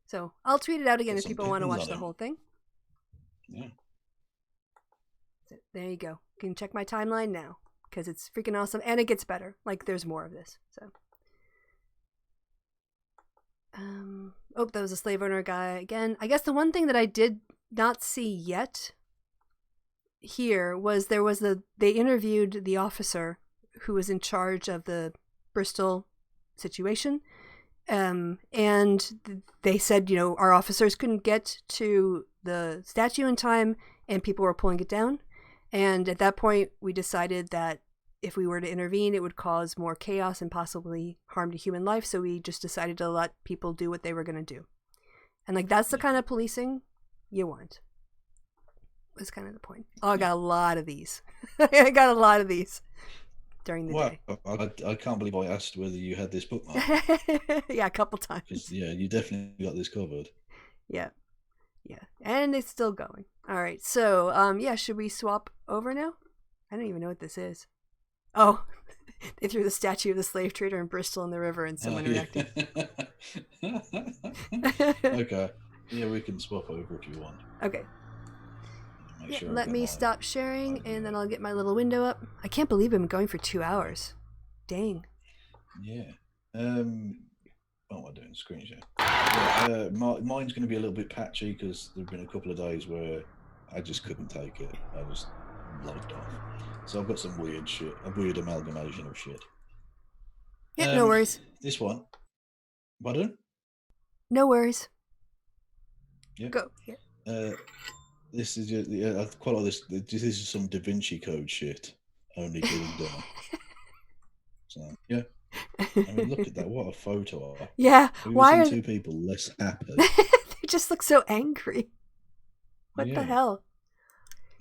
So I'll tweet it out again Got if people some want to pins watch on the it. whole thing. Yeah. So there you go. You can check my timeline now because it's freaking awesome. And it gets better. Like there's more of this. So. That was a slave owner guy again. I guess the one thing that I did not see yet here was they interviewed the officer who was in charge of the Bristol situation. And they said, our officers couldn't get to the statue in time and people were pulling it down. And at that point, we decided that if we were to intervene, it would cause more chaos and possibly harm to human life. So we just decided to let people do what they were going to do. And that's the kind of policing you want. Was kind of the point. Oh, I got a lot of these. I got a lot of these during the day. I can't believe I asked whether you had this bookmark. Yeah, a couple times. 'Cause, yeah, you definitely got this covered. Yeah. And it's still going. All right. So, should we swap over now? I don't even know what this is. Oh, they threw the statue of the slave trader in Bristol in the river and someone reacted. Okay. Yeah, we can swap over if you want. Okay. Sure Let me stop sharing and then I'll get my little window up. I can't believe I'm going for 2 hours. Dang. Yeah. What am I doing? Screen share. Yeah, mine's going to be a little bit patchy because there have been a couple of days where I just couldn't take it. I just logged off. So I've got some weird shit, a weird amalgamation of shit. Yeah, no worries. This one. Pardon? No worries. Yeah. Go. Yeah. This is I quite like this. This is some Da Vinci Code shit. Only getting done. So yeah. I mean, look at that. What a photo. Yeah. Why are two people less happy? They just look so angry. What the hell?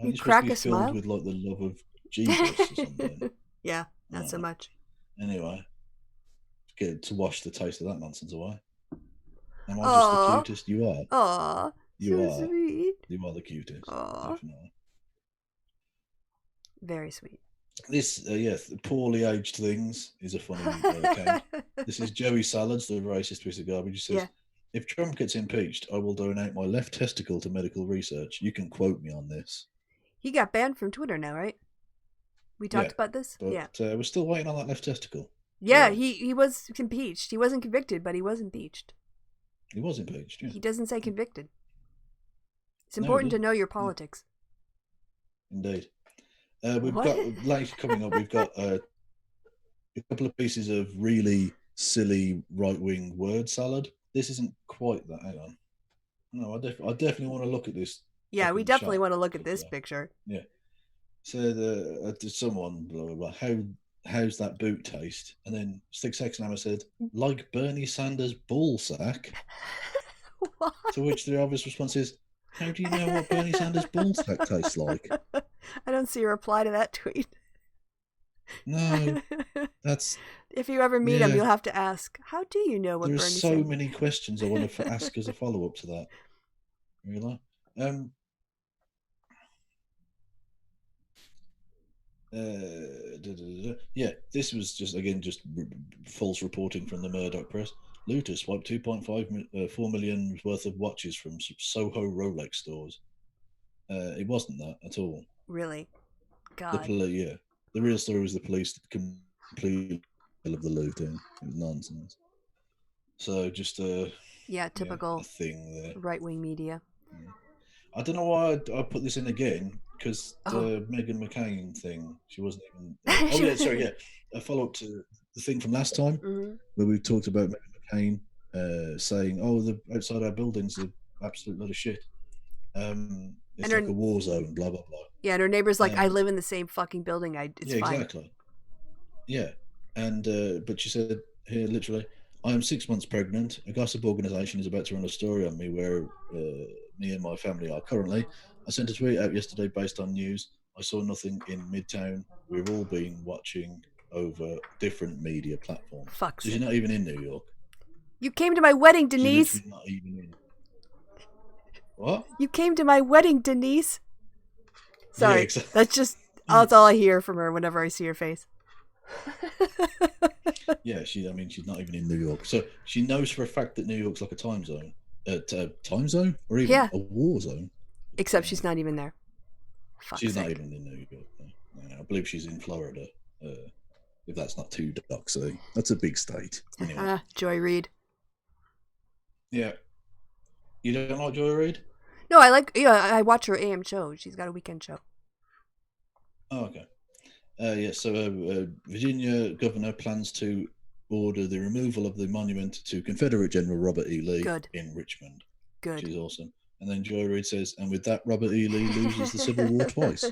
And you crack a filled smile with the love of Jesus or something. Yeah, not so much. Anyway, get to wash the taste of that nonsense away. Am I just the cutest? You are. Aw, you so are. Sweet. You are the cutest. Aww. Definitely. Very sweet. This, poorly aged things is a funny account. This is Joey Salads, the racist piece of garbage. He says, if Trump gets impeached, I will donate my left testicle to medical research. You can quote me on this. He got banned from Twitter now, right? We talked about this? But, we're still waiting on that left testicle. Yeah, he was impeached. He wasn't convicted, but he was impeached. He was impeached, yeah. He doesn't say convicted. It's important to know your politics. Indeed. We've got, later coming up, we've got a couple of pieces of really silly right-wing word salad. This isn't quite that. Hang on. No, I definitely want to look at this. Yeah, we definitely want to look at this picture. Yeah. So someone, blah, blah, blah, how's that boot taste? And then 6 seconds later said, like Bernie Sanders' ball sack. To which the obvious response is, how do you know what Bernie Sanders' ball sack tastes like? I don't see a reply to that tweet. No, that's... If you ever meet him, you'll have to ask, how do you know what Bernie Sanders... There are so many questions I want to ask as a follow-up to that. Really? Yeah, this was just false reporting from the Murdoch press. Looters swiped 4 million worth of watches from Soho Rolex stores. It wasn't that at all. Really? God. The real story was the police completely of the looting. It was nonsense. So just typical thing there. Right-wing media. Yeah. I don't know why I put this in again, because the Meghan McCain thing, she wasn't even... a follow-up to the thing from last time, where we talked about Meghan McCain saying, the outside our buildings are absolute lot of shit. It's like a war zone, blah, blah, blah. Yeah, and her neighbor's like, I live in the same fucking building, it's fine. Exactly. Yeah, and but she said here, literally, I am 6 months pregnant. A gossip organisation is about to run a story on me where me and my family are currently. I sent a tweet out yesterday based on news. I saw nothing in Midtown. We've all been watching over different media platforms. Fuck. So she's not even in New York. You came to my wedding, Denise. She's not even in. What? You came to my wedding, Denise. Sorry, Yeah, exactly. that's all I hear from her whenever I see her face. Yeah, she's not even in New York. So she knows for a fact that New York's like a time zone. Time zone? Or even a war zone. Except she's not even there. She's not even in New York. No, I believe she's in Florida. If that's not too dark, so that's a big state. Anyway. Joy Reid. Yeah. You don't like Joy Reid? No, I watch her AM show. She's got a weekend show. Oh, okay. So Virginia governor plans to order the removal of the monument to Confederate General Robert E. Lee in Richmond. Good. Which is awesome. And then Joy Reid says, and with that, Robert E. Lee loses the Civil War twice.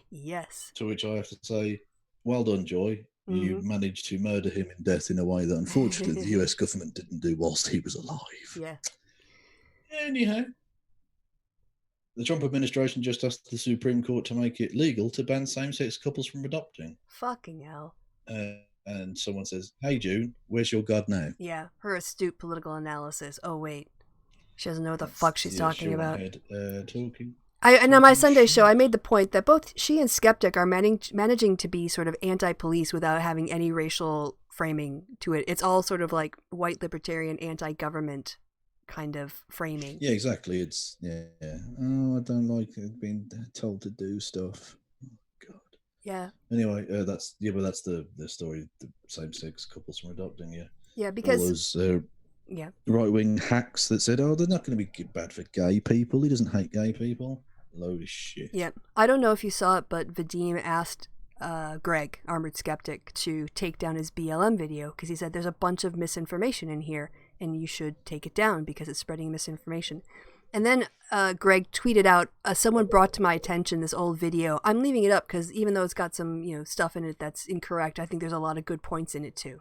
Yes. To which I have to say, well done, Joy. You managed to murder him in death in a way that unfortunately the US government didn't do whilst he was alive. Yeah. Anyhow, the Trump administration just asked the Supreme Court to make it legal to ban same-sex couples from adopting. Fucking hell. And someone says, hey, June, where's your God now? Yeah, her astute political analysis. Oh, wait. She doesn't know what the fuck she's talking about. Talking. And on my Sunday show, I made the point that both she and Skeptic are managing to be sort of anti-police without having any racial framing to it. It's all sort of like white libertarian anti-government kind of framing. Yeah, exactly. It's oh, I don't like being told to do stuff. Oh, God. Yeah. Anyway, that's the story. The same-sex couples from adopting. Yeah. Yeah, because all those right-wing hacks that said, "Oh, they're not going to be bad for gay people. He doesn't hate gay people." Load of shit. Yeah, I don't know if you saw it, but Vadim asked Greg, Armored Skeptic, to take down his BLM video because he said there's a bunch of misinformation in here and you should take it down because it's spreading misinformation. And then Greg tweeted out, someone brought to my attention this old video. I'm leaving it up because even though it's got some stuff in it that's incorrect, I think there's a lot of good points in it too.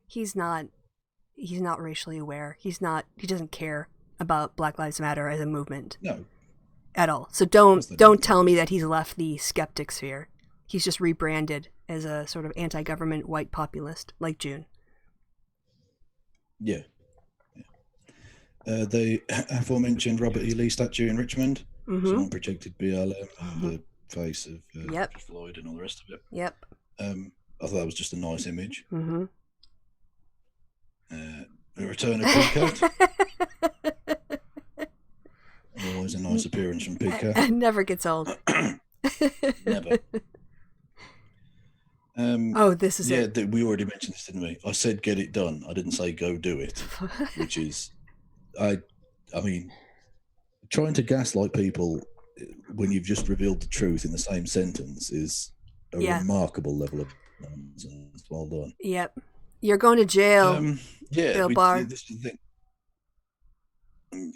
He's not racially aware. He doesn't care about Black Lives Matter as a movement. No. At all. So don't tell me that he's left the skeptic sphere. He's just rebranded as a sort of anti-government white populist like June. Yeah. The aforementioned Robert E. Lee statue in Richmond. Someone projected BLM on the face of Floyd and all the rest of it. Yep. I thought that was just a nice image. Mm-hmm. The return of Peacoat. Always a nice appearance from Peacoat. Never gets old. Never. This is it. Yeah, we already mentioned this, didn't we? I said get it done. I didn't say go do it. Which is, I mean, trying to gaslight people when you've just revealed the truth in the same sentence is a remarkable level of nonsense. Well done. Yep. You're going to jail. Bill Barr. This is the thing.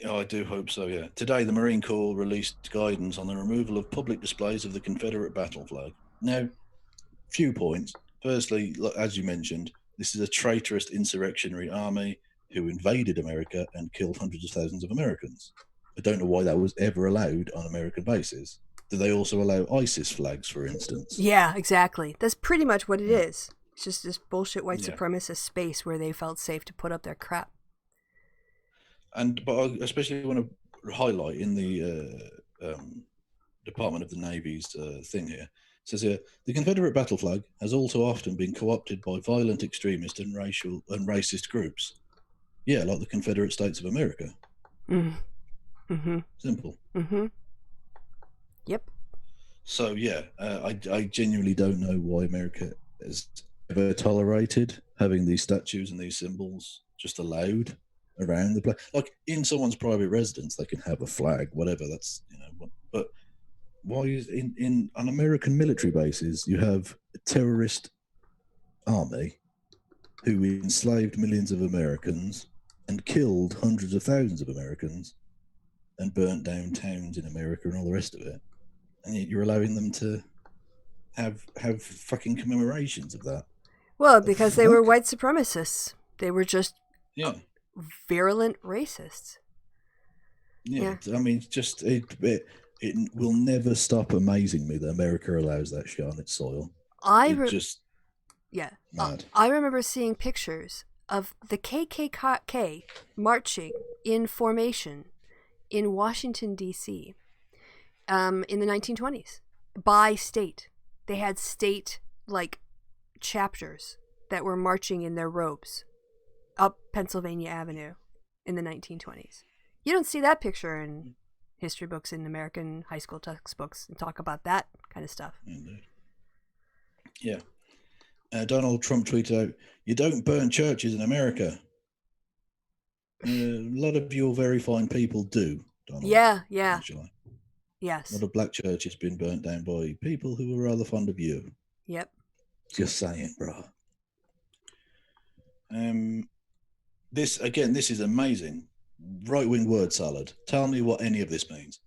Oh, I do hope so, yeah. Today, the Marine Corps released guidance on the removal of public displays of the Confederate battle flag. Now, few points. Firstly, as you mentioned, this is a traitorous insurrectionary army who invaded America and killed hundreds of thousands of Americans. I don't know why that was ever allowed on American bases. Do they also allow ISIS flags, for instance? Yeah, exactly. That's pretty much what it is. It's just this bullshit white supremacist space where they felt safe to put up their crap. But I especially want to highlight in the Department of the Navy's thing here. It says here, the Confederate battle flag has all too often been co-opted by violent extremist and racial and racist groups. Yeah, like the Confederate States of America. Mm-hmm. Simple. Mm-hmm. Yep. So yeah, I genuinely don't know why America has ever tolerated having these statues and these symbols just allowed around the place. Like in someone's private residence, they can have a flag, whatever. That's but why is on American military bases you have a terrorist army who enslaved millions of Americans and killed hundreds of thousands of Americans and burnt down towns in America and all the rest of it, and yet you're allowing them to have fucking commemorations of that? Well, because they were white supremacists. They were just virulent racists. Yeah. I mean, it will never stop amazing me that America allows that shit on its soil. just mad. I remember seeing pictures of the KKK marching in formation in Washington, D.C. In the 1920s by state. They had state, like, chapters that were marching in their robes up Pennsylvania Avenue in the 1920s. You don't see that picture in history books in American high school textbooks and talk about that kind of stuff. Indeed. Yeah. Donald Trump tweeted out, "You don't burn churches in America." A lot of your very fine people do, Donald. Yeah. Actually. Yes. A lot of black churches been burnt down by people who were rather fond of you. Yep. Just saying, bro. This is amazing. Right-wing word salad. Tell me what any of this means.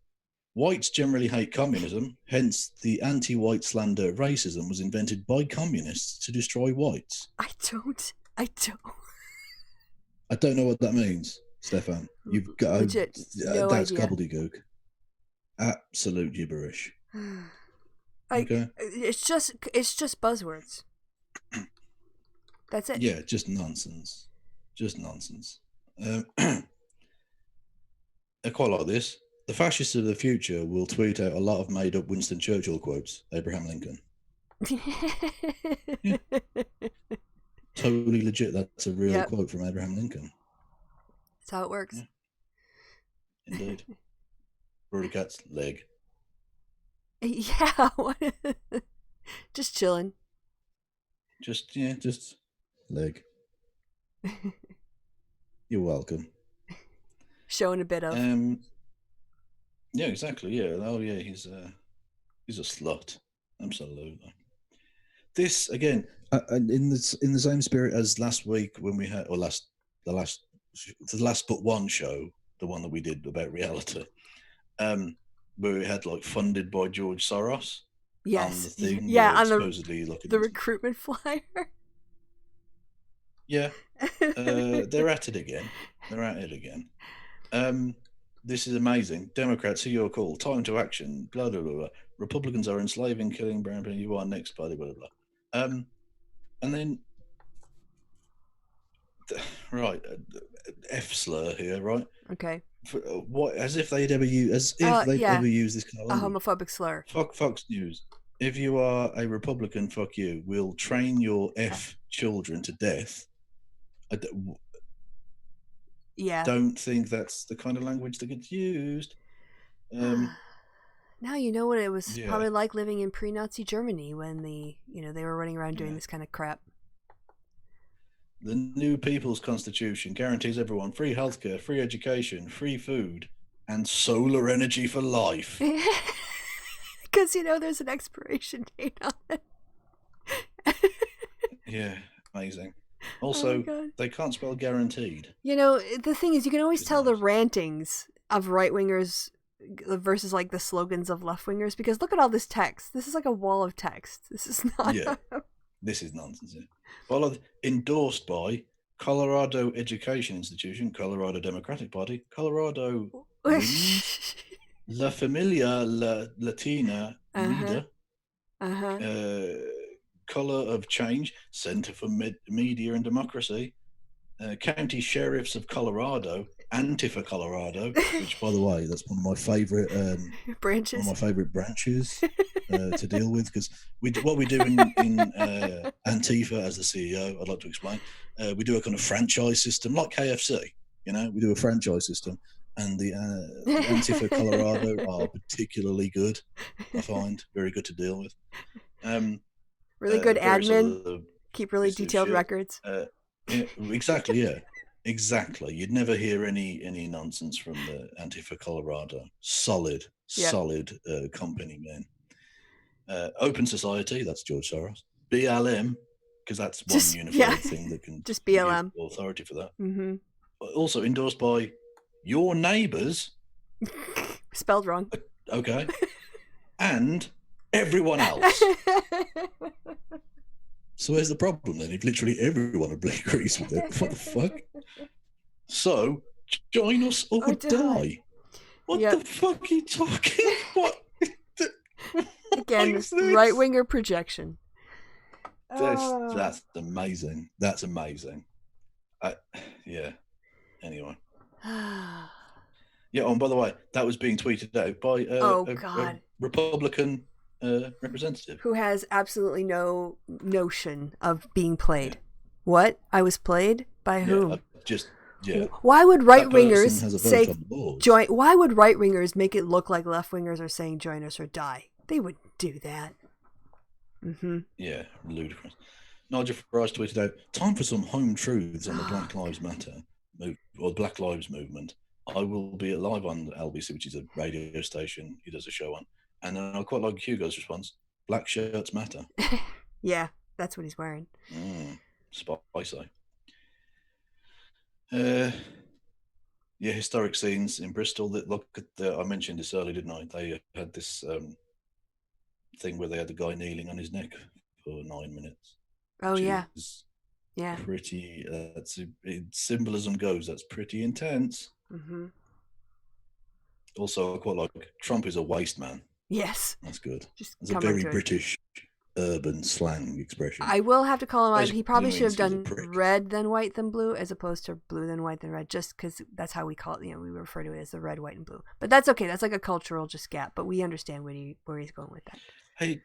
Whites generally hate communism, hence the anti-white slander racism was invented by communists to destroy whites. I don't. I don't know what that means, Stefan. You've got legit no that's idea. gobbledygook. Absolute gibberish. Okay. It's just buzzwords. That's it. Yeah, just nonsense. Just nonsense. I quite like this. The fascists of the future will tweet out a lot of made-up Winston Churchill quotes. Abraham Lincoln. Yeah. Totally legit. That's a real quote from Abraham Lincoln. That's how it works. Yeah. Indeed. Brody Cat's leg. Yeah. Just chilling. Just leg. You're welcome. Showing a bit of. Yeah, exactly. Yeah. Oh, yeah. He's a slut. Absolutely. This again, in the same spirit as last week when we had, or the last but one show, the one that we did about reality, where we had like funded by George Soros. Yes. On the thing. Yeah. On supposedly the recruitment flyer. Yeah. They're at it again. This is amazing. Democrats, hear your call. Time to action. Blah, blah, blah, blah. Republicans are enslaving, killing brown people. You are next, blah, blah, blah. And then, right, F slur here, right? Okay. What? As if they'd ever use, ever used this kind of language. A homophobic slur. Fuck Fox News. If you are a Republican, fuck you. We'll train your F children to death. Don't think that's the kind of language that gets used. Now you know what it was probably like living in pre-Nazi Germany when they were running around doing this kind of crap. The new People's Constitution guarantees everyone free healthcare, free education, free food, and solar energy for life. Because there's an expiration date on it. Yeah, amazing. Also, they can't spell guaranteed. The thing is, you can always tell the rantings of right-wingers versus like the slogans of left-wingers, because look at all this text. This is like a wall of text. This is not... Yeah, this is nonsense. Yeah. Well, endorsed by Colorado Education Institution, Colorado Democratic Party, Colorado La Familia Latina Leader, Color of Change, Center for Media and Democracy, County Sheriffs of Colorado, Antifa Colorado, which, by the way, that's one of my favorite branches. One of my favorite branches to deal with, because what we do in Antifa, as the CEO, I'd like to explain, we do a kind of franchise system like KFC. We do a franchise system, and the Antifa Colorado are particularly good. I find very good to deal with. Really good admin. Keep really detailed records. Exactly. Yeah. Exactly. You'd never hear any nonsense from the Antifa Colorado. Solid company men. Open Society, that's George Soros. BLM, because that's one unified thing that can just BLM authority for that. Mm-hmm. Also endorsed by your neighbours. Spelled wrong. Okay. And everyone else. So where's the problem then? If literally everyone agrees with it, what the fuck? So join us or die. What the fuck are you talking? What? Again, right-winger projection. That's amazing. That's amazing. Yeah. Anyway. Yeah. Oh, and by the way, that was being tweeted out by a Republican representative who has absolutely no notion of being played. What? I was played by whom? Why would right wingers say join? Why would right wingers make it look like left wingers are saying join us or die? They wouldn't do that. Mm-hmm. Yeah, ludicrous. Nigel Farage tweeted out, "Time for some home truths on the Black Lives Matter or Black Lives movement. I will be live on LBC, which is a radio station he does a show on, and I quite like Hugo's response: Black shirts matter." Yeah, that's what he's wearing. Spicy. Yeah, historic scenes in Bristol. That look at I mentioned this earlier, didn't I? They had this thing where they had the guy kneeling on his neck for 9 minutes. Oh yeah, yeah. Pretty. Symbolism goes. That's pretty intense. Mm-hmm. Also, I quite like Trump is a waste man. Yes, that's good. It's a very British urban slang expression. I will have to call him out. He probably should have done red then white then blue as opposed to blue then white then red, just because that's how we call it. We refer to it as the red, white, and blue. But that's okay. That's like a cultural just gap. But we understand where he's going with that. Hey,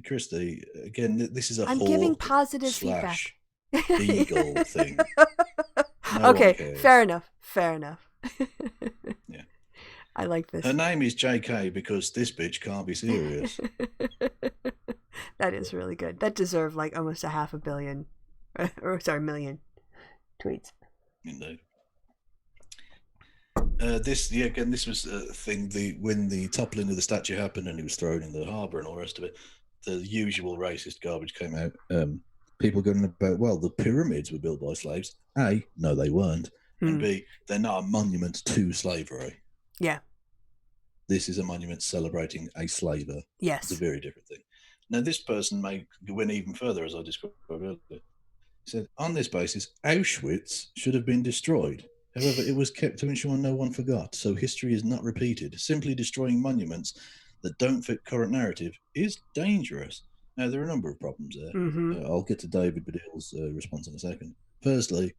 Kristi, again, this is a I'm giving positive feedback. Eagle thing. Okay, fair enough. Yeah. I like this. Her name is JK because this bitch can't be serious. That is really good. That deserved like almost 500 million, million tweets. Indeed. This was a thing. When the toppling of the statue happened and it was thrown in the harbour and all the rest of it, the usual racist garbage came out. People going about, well, the pyramids were built by slaves. A, no, they weren't. And B, they're not a monument to slavery. Yeah. This is a monument celebrating a slaver. Yes. It's a very different thing. Now, this person went even further, as I described earlier. He said, on this basis, Auschwitz should have been destroyed. However, it was kept to ensure no one forgot, so history is not repeated. Simply destroying monuments that don't fit current narrative is dangerous. Now, there are a number of problems there. Mm-hmm. I'll get to David Baddiel's response in a second. Firstly,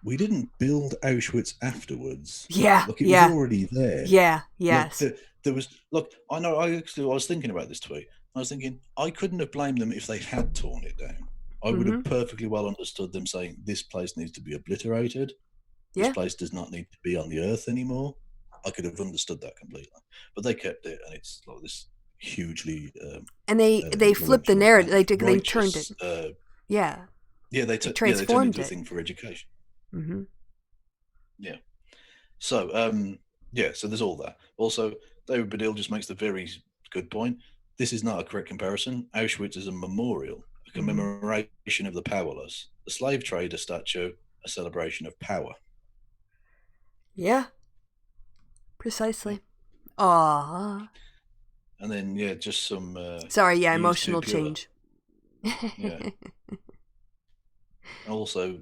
we didn't build Auschwitz afterwards. Yeah, it was already there. Yeah, yes. There was. Look, I know. I was thinking about this tweet. I was thinking I couldn't have blamed them if they had torn it down. I would have perfectly well understood them saying this place needs to be obliterated. Yeah. This place does not need to be on the earth anymore. I could have understood that completely, but they kept it, and it's like this hugely. And they flipped the narrative. They turned it. Yeah. Yeah, they turned it into a thing for education. Mm-hmm. Yeah. So so there's all that. Also, David Baddiel just makes the very good point. This is not a correct comparison. Auschwitz is a memorial, a commemoration of the powerless. The slave trade, a statue, a celebration of power. Yeah. Precisely. Aww. And then, just some... emotional change. Yeah. Also,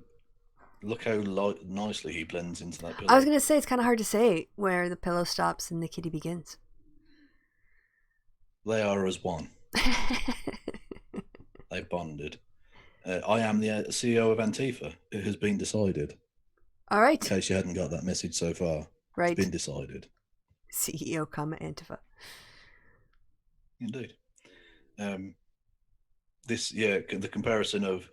look how nicely he blends into that pillow. I was going to say, it's kind of hard to say where the pillow stops and the kitty begins. They are as one. They bonded. I am the CEO of Antifa. It has been decided. All right. In case you hadn't got that message so far. Right. It's been decided. CEO, Antifa. Indeed. The comparison of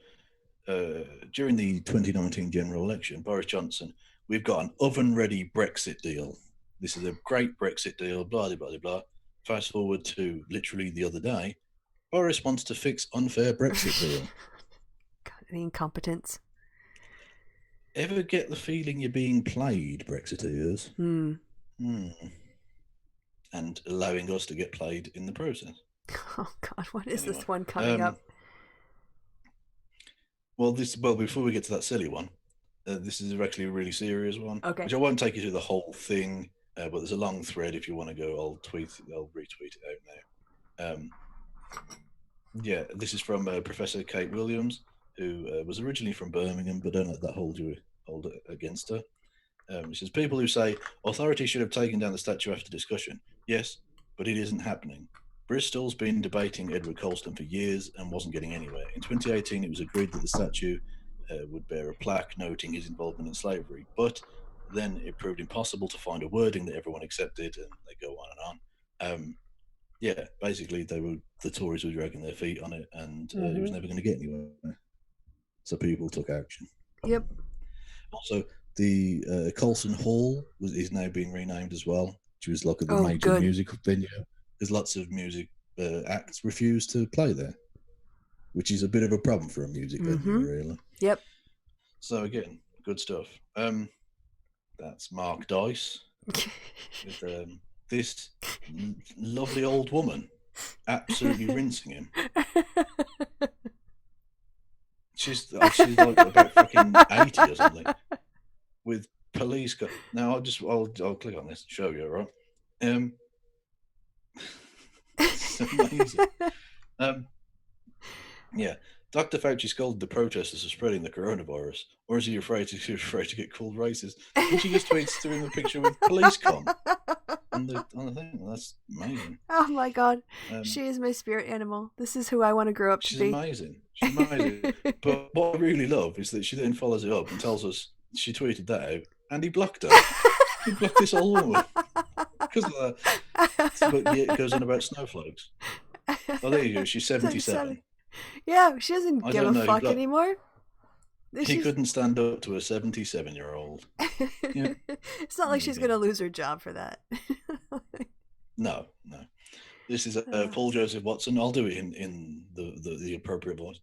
during the 2019 general election, Boris Johnson, we've got an oven-ready Brexit deal. This is a great Brexit deal, blah, blah, blah, blah. Fast forward to literally the other day, Boris wants to fix unfair Brexit deal. God, the incompetence. Ever get the feeling you're being played, Brexiteers? And allowing us to get played in the process. Oh God, what is this one coming up? Well, before we get to that silly one, this is actually a really serious one. Okay. Which I won't take you through the whole thing, but there's a long thread if you want to go. I'll retweet it out now. This is from Professor Kate Williams, who was originally from Birmingham, but don't let that hold it against her. She says, people who say authorities should have taken down the statue after discussion. Yes, but it isn't happening. Bristol's been debating Edward Colston for years and wasn't getting anywhere. In 2018, it was agreed that the statue would bear a plaque noting his involvement in slavery, but then it proved impossible to find a wording that everyone accepted, and they go on and on. Yeah, basically, the Tories were dragging their feet on it, and it was never going to get anywhere. So people took action. Yep. Also, the Colston Hall is now being renamed as well, which was like a major music venue. There's lots of music acts refuse to play there, which is a bit of a problem for a music venue, really. Yep. So again, good stuff. That's Mark Dice with this lovely old woman absolutely rinsing him. She's like about fucking 80 or something. With police now I'll click on this and show you, right? It's amazing. Yeah. Dr. Fauci scolded the protesters for spreading the coronavirus, or is he afraid to get called racist? And she just tweets to him a picture with police com on the thing. That's amazing. Oh my god, she is my spirit animal. This is who I want to grow up to be. She's amazing. But what I really love is that she then follows it up and tells us she tweeted that out, and he blocked her. He blocked this old woman because of that. But yeah, it goes on about snowflakes. Oh, there you go. She's 77. Yeah, she doesn't give a fuck anymore. He couldn't stand up to a 77-year-old. Yeah. It's not like she's going to lose her job for that. No. This is Paul Joseph Watson. I'll do it in the appropriate voice.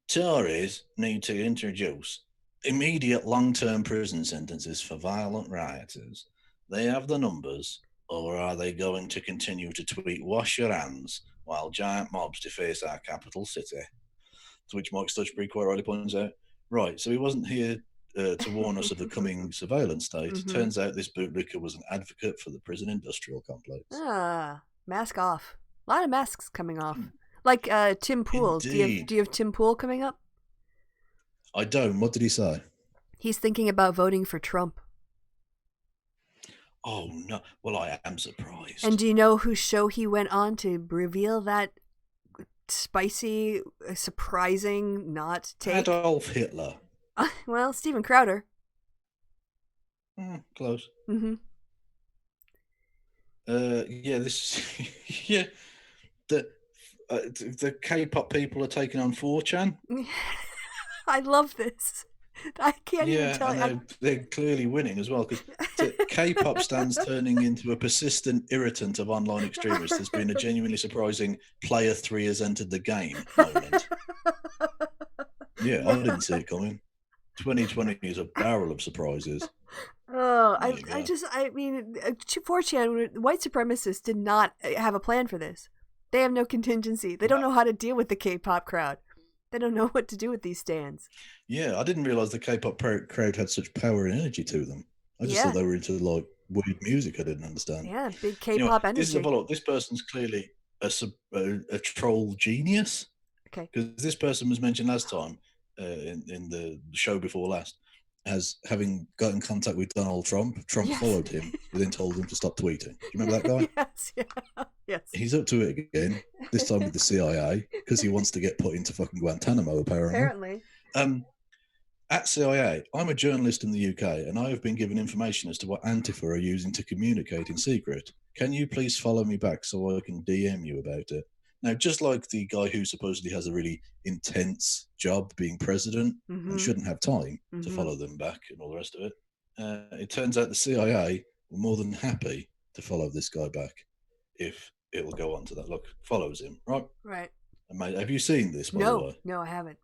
Tories need to introduce immediate long-term prison sentences for violent rioters. They have the numbers, or are they going to continue to tweet "wash your hands" while giant mobs deface our capital city? To which Mike Stutchbury quite rightly points out, right, so he wasn't here to warn us of the coming surveillance state. It turns out this bootlicker was an advocate for the prison industrial complex. Mask off. A lot of masks coming off. Like Tim Pool. Do you have Tim Pool coming up? I don't. What did he say? He's thinking about voting for Trump. Oh, no. Well, I am surprised. And do you know whose show he went on to reveal that spicy, surprising, not take? Adolf Hitler. Well, Steven Crowder. Close. Yeah, this. Yeah, the K-pop people are taking on 4chan. I love this. I can't even tell you. They're clearly winning as well, because K-pop stands turning into a persistent irritant of online extremists. There's been a genuinely surprising player 3 has entered the game moment. Yeah, I didn't see it coming. 2020 is a barrel of surprises. Oh, I mean, 4chan, white supremacists did not have a plan for this. They have no contingency. They don't know how to deal with the K-pop crowd. They don't know what to do with these stands. Yeah, I didn't realize the K-pop crowd had such power and energy to them. I just thought they were into like weird music. I didn't understand. Yeah, big K-pop energy. This is a follow-up. This person's clearly a troll genius. Okay. Because this person was mentioned last time in the show before last as having got in contact with Donald Trump. Trump followed him, but then told him to stop tweeting. Do you remember that guy? Yes. He's up to it again, this time with the CIA, because he wants to get put into fucking Guantanamo, apparently. At CIA, I'm a journalist in the UK, and I have been given information as to what Antifa are using to communicate in secret. Can you please follow me back so I can DM you about it? Now, just like the guy who supposedly has a really intense job being president and shouldn't have time to follow them back and all the rest of it, it turns out the CIA were more than happy to follow this guy back if it will go on to that. Look, follows him, right? Right. And mate, have you seen this, by the way? No, I haven't.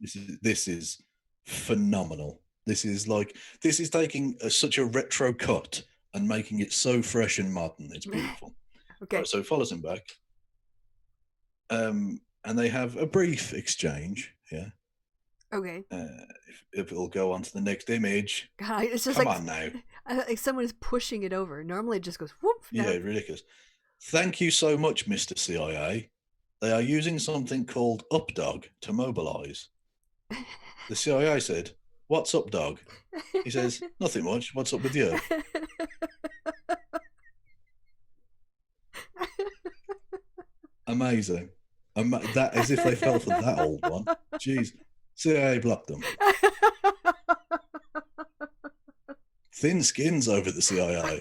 This is phenomenal. This is taking such a retro cut and making it so fresh and modern. It's beautiful. Okay. Right, so it follows him back. And they have a brief exchange. Yeah. Okay. If it'll go on to the next image. God, it's just Come on now. Like someone is pushing it over. Normally it just goes whoop. Yeah, ridiculous. Thank you so much, Mr. CIA. They are using something called Updog to mobilize. The CIA said, "What's up, dog?" He says, "Nothing much. What's up with you?" Amazing. That as if they fell for that old one. Jeez. CIA blocked them. Thin skins over the CIA.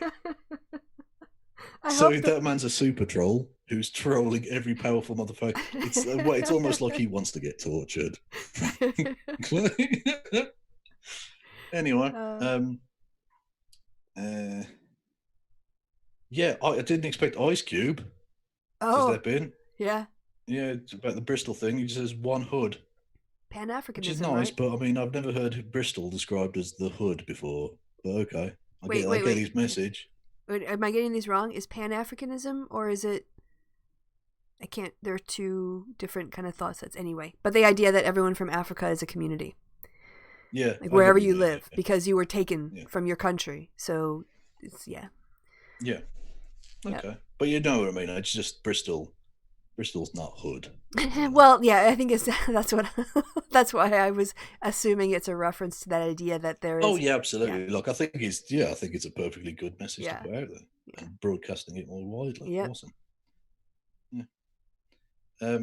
So that man's a super troll who's trolling every powerful motherfucker. It's almost like he wants to get tortured. Anyway, yeah, I didn't expect Ice Cube to step in. Yeah. Yeah, it's about the Bristol thing. He says one hood. Pan-Africanism, Which is nice, right? but I mean, I've never heard Bristol described as the hood before. But okay, I get his message. Wait, am I getting these wrong? Is Pan-Africanism or is it? I can't. There are two different kind of thought sets anyway. But the idea that everyone from Africa is a community. Yeah. Like wherever you live, because you were taken from your country. So, it's Yeah. Yep. Okay, but you know what I mean. It's just Bristol. Bristol's not hood. Well, yeah, I think that's why I was assuming it's a reference to that idea that there is. Oh yeah, absolutely. Look, I think it's a perfectly good message to put out there and broadcasting it more widely. Yep. Awesome. Yeah.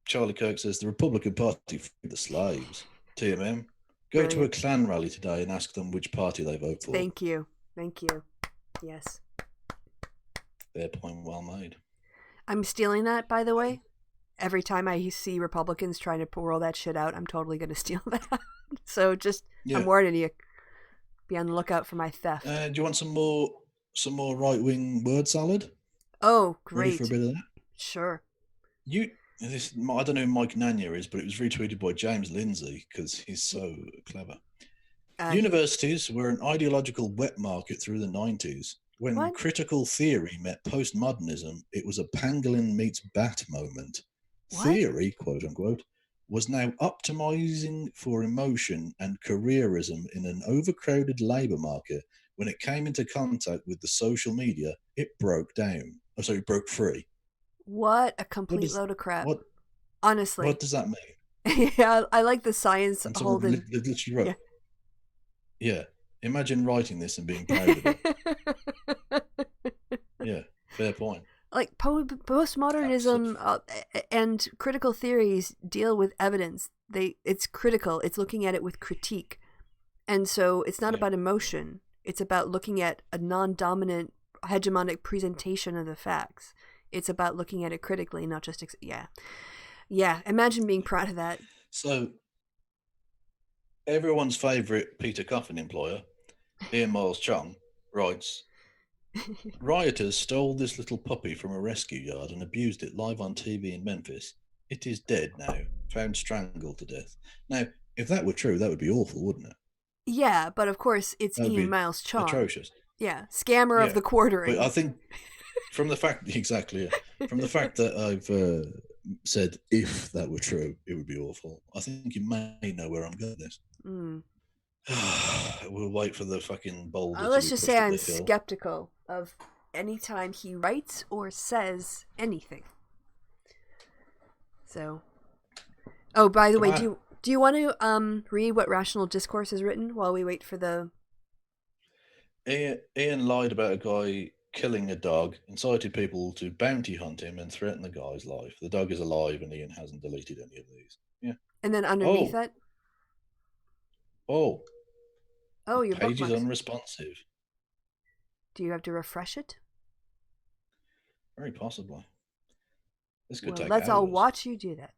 Charlie Kirk says the Republican Party freed the slaves. TMM. Go to a Klan rally today and ask them which party they vote for. Thank you. Yes. Fair point, well made. I'm stealing that, by the way. Every time I see Republicans trying to roll that shit out, I'm totally going to steal that. So I'm warning you. Be on the lookout for my theft. Do you want some more right-wing word salad? Oh, great. Ready for a bit of that? Sure. I don't know who Mike Nanya is, but it was retweeted by James Lindsay because he's so clever. Universities were an ideological wet market through the 90s. When critical theory met postmodernism, it was a pangolin meets bat moment. What? Theory, quote unquote, was now optimizing for emotion and careerism in an overcrowded labour market. When it came into contact with the social media, it broke down. It broke free. What a complete load of crap. Honestly. What does that mean? Yeah, I like the science holding. Literally wrote. Yeah. Imagine writing this and being proud of it. Yeah, fair point. Like postmodernism and critical theories deal with evidence. It's critical. It's looking at it with critique. And so it's not about emotion. It's about looking at a non-dominant hegemonic presentation of the facts. It's about looking at it critically, not just yeah. Imagine being proud of that. So everyone's favorite Peter Coffin employer, Ian Miles Chong, writes, rioters stole this little puppy from a rescue yard and abused it live on TV in Memphis. It is dead now, found strangled to death. Now, if that were true, that would be awful, wouldn't it? Yeah, but of course it's Ian Miles Chong. Atrocious. Yeah, scammer of the quartering. But I think from the fact from the fact that I've said if that were true, it would be awful. I think you may know where I'm going with this. We'll wait for the fucking boulder. Let's just say I'm skeptical of any time he writes or says anything. So, oh, by the way, do you want to read what Rational Discourse has written while we wait for the? Ian lied about a guy killing a dog, incited people to bounty hunt him, and threaten the guy's life. The dog is alive, and Ian hasn't deleted any of these. Yeah. And then underneath that. Oh, your page is bookmarks. unresponsive. Do you have to refresh it? Very possibly. This could take let's hours. all watch you do that.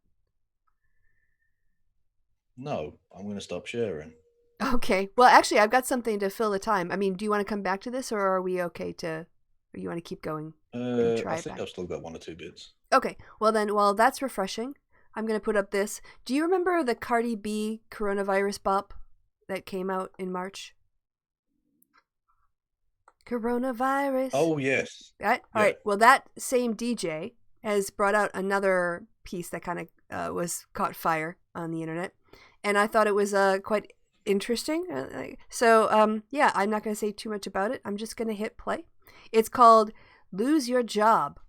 No, I'm going to stop sharing. Okay. Well, actually, I've got something to fill the time. I mean, do you want to come back to this, or are we okay to? Or you want to keep going? I think I've still got 1 or 2 bits. Okay. Well, then, while that's refreshing, I'm going to put up this. Do you remember the Cardi B coronavirus bop that came out in March? Coronavirus. Oh, yes. Right? All right. Well, that same DJ has brought out another piece that kind of was caught fire on the internet. And I thought it was quite interesting. So, I'm not going to say too much about it. I'm just going to hit play. It's called Lose Your Job.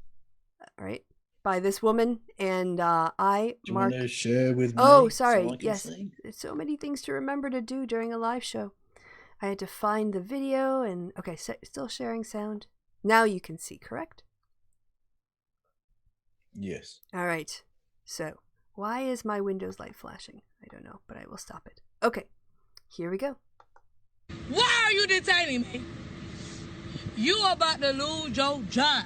All right. By this woman, and I do you want to share with me? Oh, sorry. So yes, there's so many things to remember to do during a live show. I had to find the video, and okay, still sharing sound. Now you can see, correct? Yes. All right. So, why is my Windows light flashing? I don't know, but I will stop it. Okay. Here we go. Why are you detaining me? You about to lose your job.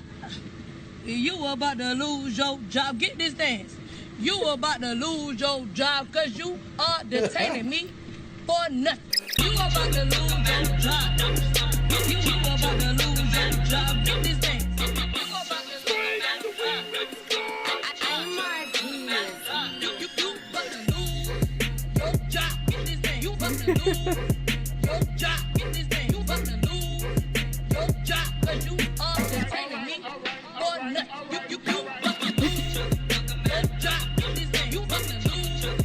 You about to lose your job. Get this dance. You about to lose your job because you are detaining me for nothing. You about to lose your job. You about to lose your job. Get this dance. You about to lose your job. Oh my goodness. You about to lose your job. Get this dance. You about to lose your job. Get this dance. You about to lose your job because you are detaining me for nothing. You about to lose your job. Get this dance. You about to lose your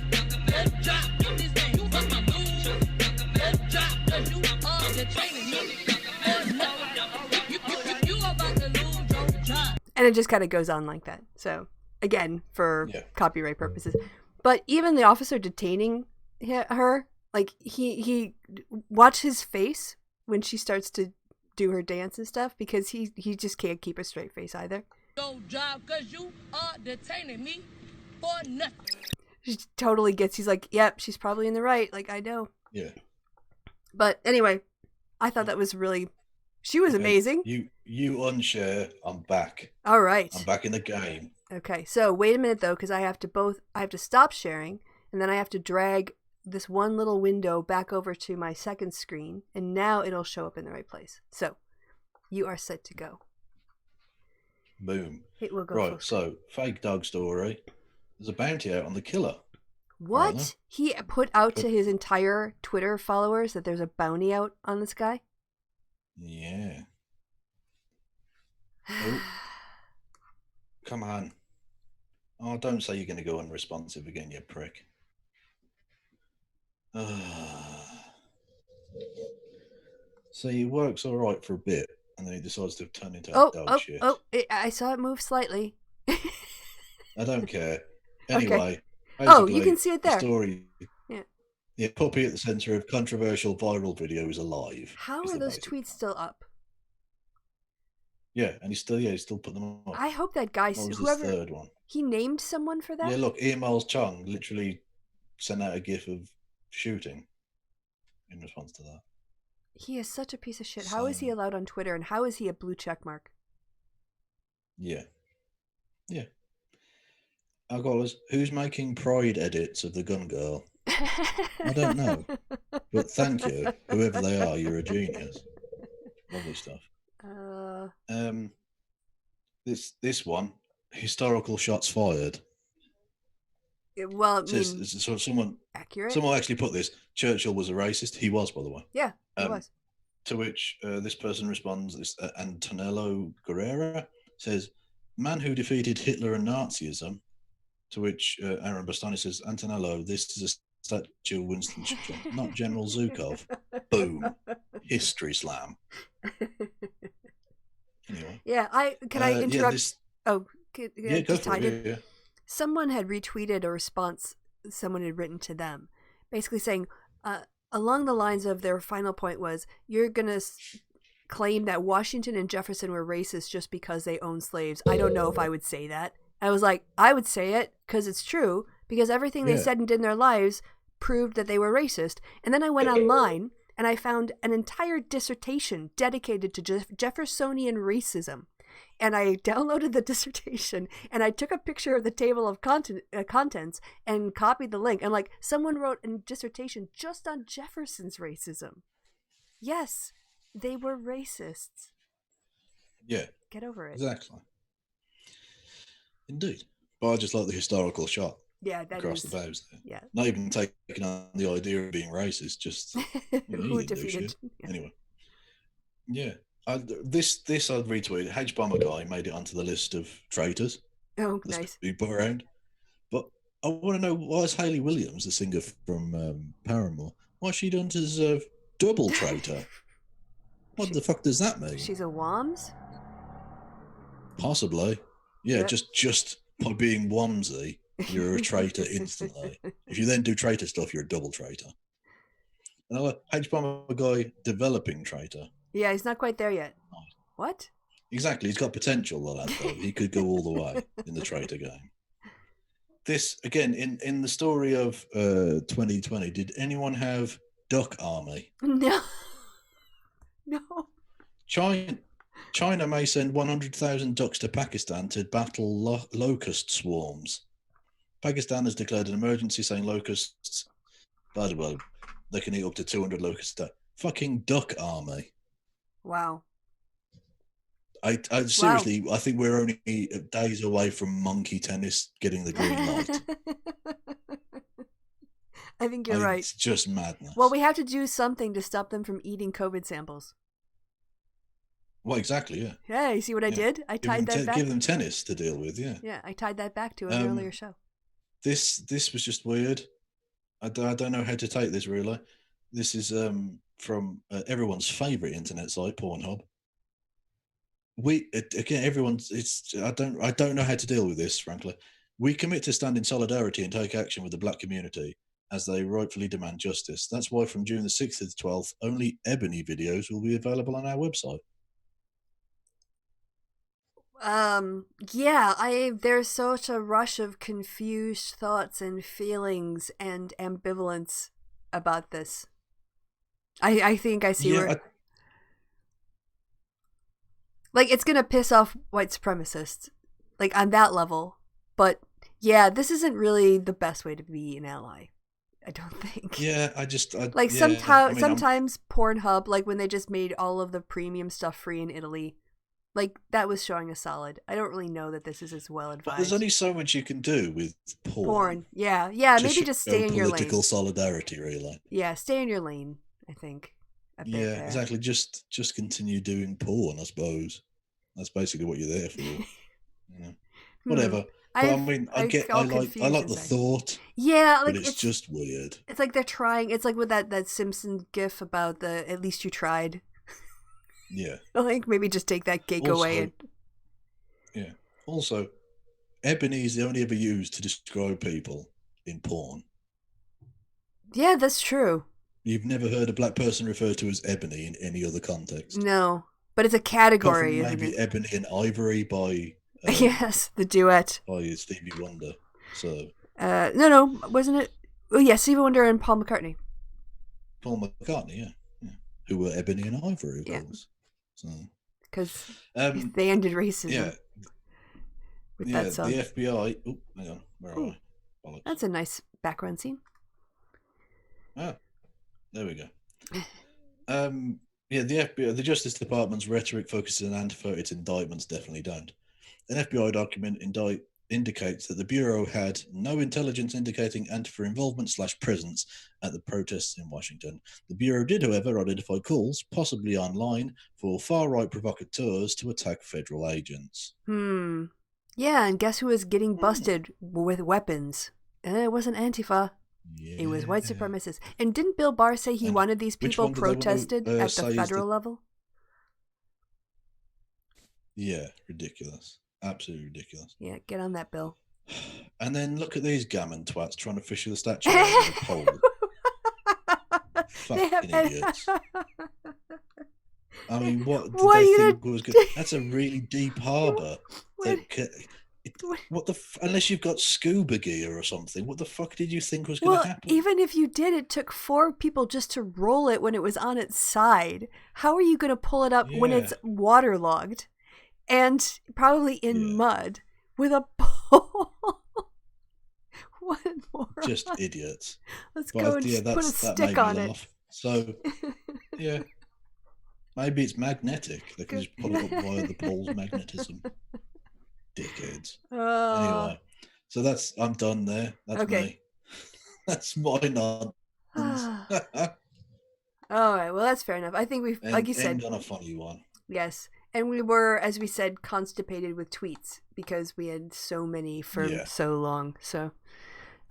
job. Get this dance. You about to lose your job because you are detaining me for nothing. You about to lose your job. And it just kind of goes on like that. So, again, for copyright purposes. But even the officer detaining her, like, he watch his face when she starts to do her dance and stuff, because he just can't keep a straight face either. Your job because you are detaining me for nothing. She totally gets, he's like, yep, she's probably in the right. Like, I know. Yeah. But anyway, I thought that was really, she was amazing. You unshare, I'm back. All right. I'm back in the game. Okay, so wait a minute though, because I have to stop sharing, and then I have to drag this one little window back over to my second screen, and now it'll show up in the right place. So, you are set to go. Boom. It will go. Right, so fake dog story. There's a bounty out on the killer. What? Right, He put out to his entire Twitter followers that there's a bounty out on this guy? Yeah. Oh. Come on. Oh, don't say you're going to go unresponsive again, you prick. So he works all right for a bit, and then he decides to turn into dog shit. I saw it move slightly. I don't care. Anyway. Okay. You can see it there. The story. Yeah. The puppy at the centre of controversial viral video is alive. How are those tweets still up? Yeah, and he's still putting them up. I hope that guy, what was whoever, his third one? He named someone for that? Yeah, look, Miles Chung literally sent out a gif of shooting in response to that. He is such a piece of shit. How is he allowed on Twitter, and how is he a blue check mark? Yeah. Yeah. Who's making pride edits of the gun girl? I don't know. But thank you. Whoever they are, you're a genius. Lovely stuff. This one, historical shots fired. Well, so someone accurate. Someone actually put this. Churchill was a racist. He was, by the way. Yeah, he was. To which this person responds, this Antonello Guerrera says, "Man who defeated Hitler and Nazism." To which Aaron Bastani says, "Antonello, this is a statue of Winston Churchill, not General Zhukov." Boom. History slam. Anyway. Yeah, I interrupt? Go for it. Yeah. Someone had retweeted a response someone had written to them, basically saying, along the lines of their final point was, you're going to claim that Washington and Jefferson were racist just because they owned slaves. I don't know if I would say that. I was like, I would say it because it's true, because everything they said and did in their lives proved that they were racist. And then I went online and I found an entire dissertation dedicated to Jeffersonian racism. And I downloaded the dissertation and I took a picture of the table of contents and copied the link. And like, someone wrote a dissertation just on Jefferson's racism. Yes, they were racists. Yeah. Get over it. Exactly. Indeed. But I just like the historical shot. Yeah, that across is, the bows there. Yeah. Not even taking on the idea of being racist, just who defeated. Yeah. Anyway. Yeah. This I'd retweet. H-Bomber guy made it onto the list of traitors. Oh, nice. Be put around. But I want to know, why is Hayley Williams, the singer from Paramore, why is she done as double traitor? What the fuck does that mean? She's a WAMS? Possibly. Yeah, just by being Wamsy, you're a traitor instantly. If you then do traitor stuff, you're a double traitor. And H-Bomber guy, developing traitor. Yeah, he's not quite there yet. What? Exactly. He's got potential, the lad, though. He could go all the way in the traitor game. This, again, in the story of 2020, did anyone have duck army? No. No. China may send 100,000 ducks to Pakistan to battle locust swarms. Pakistan has declared an emergency, saying locusts, well, they can eat up to 200 locusts a day. Fucking duck army. Wow. I seriously, I think we're only days away from monkey tennis getting the green light. I think you're right. It's just madness. Well, we have to do something to stop them from eating COVID samples. Well, exactly, yeah. Yeah, you see what I did? I tied that back. Give them tennis to deal with, yeah. Yeah, I tied that back to an earlier show. This was just weird. I don't know how to take this, really. This is from everyone's favourite internet site, Pornhub. I don't know how to deal with this, frankly. We commit to stand in solidarity and take action with the black community as they rightfully demand justice. That's why from June the 6th to the 12th, only Ebony videos will be available on our website. There's such a rush of confused thoughts and feelings and ambivalence about this. I think I see where... Like, it's going to piss off white supremacists, like, on that level. But, yeah, this isn't really the best way to be an ally, I don't think. Yeah, sometimes Pornhub, like, when they just made all of the premium stuff free in Italy, like, that was showing a solid. I don't really know that this is as well advised. But there's only so much you can do with porn. Yeah, maybe just stay in your lane. Political solidarity, really. Yeah, stay in your lane, I think. Yeah, exactly. Just continue doing porn, I suppose. That's basically what you're there for. Whatever. But I mean, I like the thought. Yeah, like but it's just weird. It's like they're trying. It's like with that Simpson gif about the "at least you tried." Yeah. Like maybe just take that cake away. Yeah. Also, ebony is only ever used to describe people in porn. Yeah, that's true. You've never heard a black person referred to as ebony in any other context. No, but it's a category. Maybe Ebony and Ivory by yes, the duet by Stevie Wonder. So no, wasn't it? Oh yeah, Stevie Wonder and Paul McCartney. Paul McCartney, yeah. Who were Ebony and Ivory, of course. So because they ended racism. Yeah. With that song. The FBI. Oh, hang on, where am I? Bollocks. That's a nice background scene. Ah. There we go. The FBI, the Justice Department's rhetoric focuses on Antifa. Its indictments definitely don't. An FBI document indicates that the Bureau had no intelligence indicating Antifa involvement / presence at the protests in Washington. The Bureau did, however, identify calls, possibly online, for far-right provocateurs to attack federal agents. Yeah, and guess who was getting busted with weapons? It wasn't Antifa. Yeah. It was white supremacists. And didn't Bill Barr say he wanted these people protested at the federal level? Yeah, ridiculous. Absolutely ridiculous. Yeah, get on that, Bill. And then look at these gammon twats trying to fish the statue out of the pole. Fucking idiots. I mean, what did they think was good? That's a really deep harbour. Unless you've got scuba gear or something, what the fuck did you think was going to happen? Even if you did, it took 4 people just to roll it when it was on its side. How are you going to pull it up when it's waterlogged and probably in mud with a pole? What more? Just idiots. Let's go and just put a stick on it. So, yeah. Maybe it's magnetic. They can just pull it up via the pole's magnetism. Dickheads. Anyway, so I'm done there. That's me. That's my nonsense. All right, well, that's fair enough. I think we've, like you said, end on a funny one. Yes, and we were, as we said, constipated with tweets because we had so many for so long. So,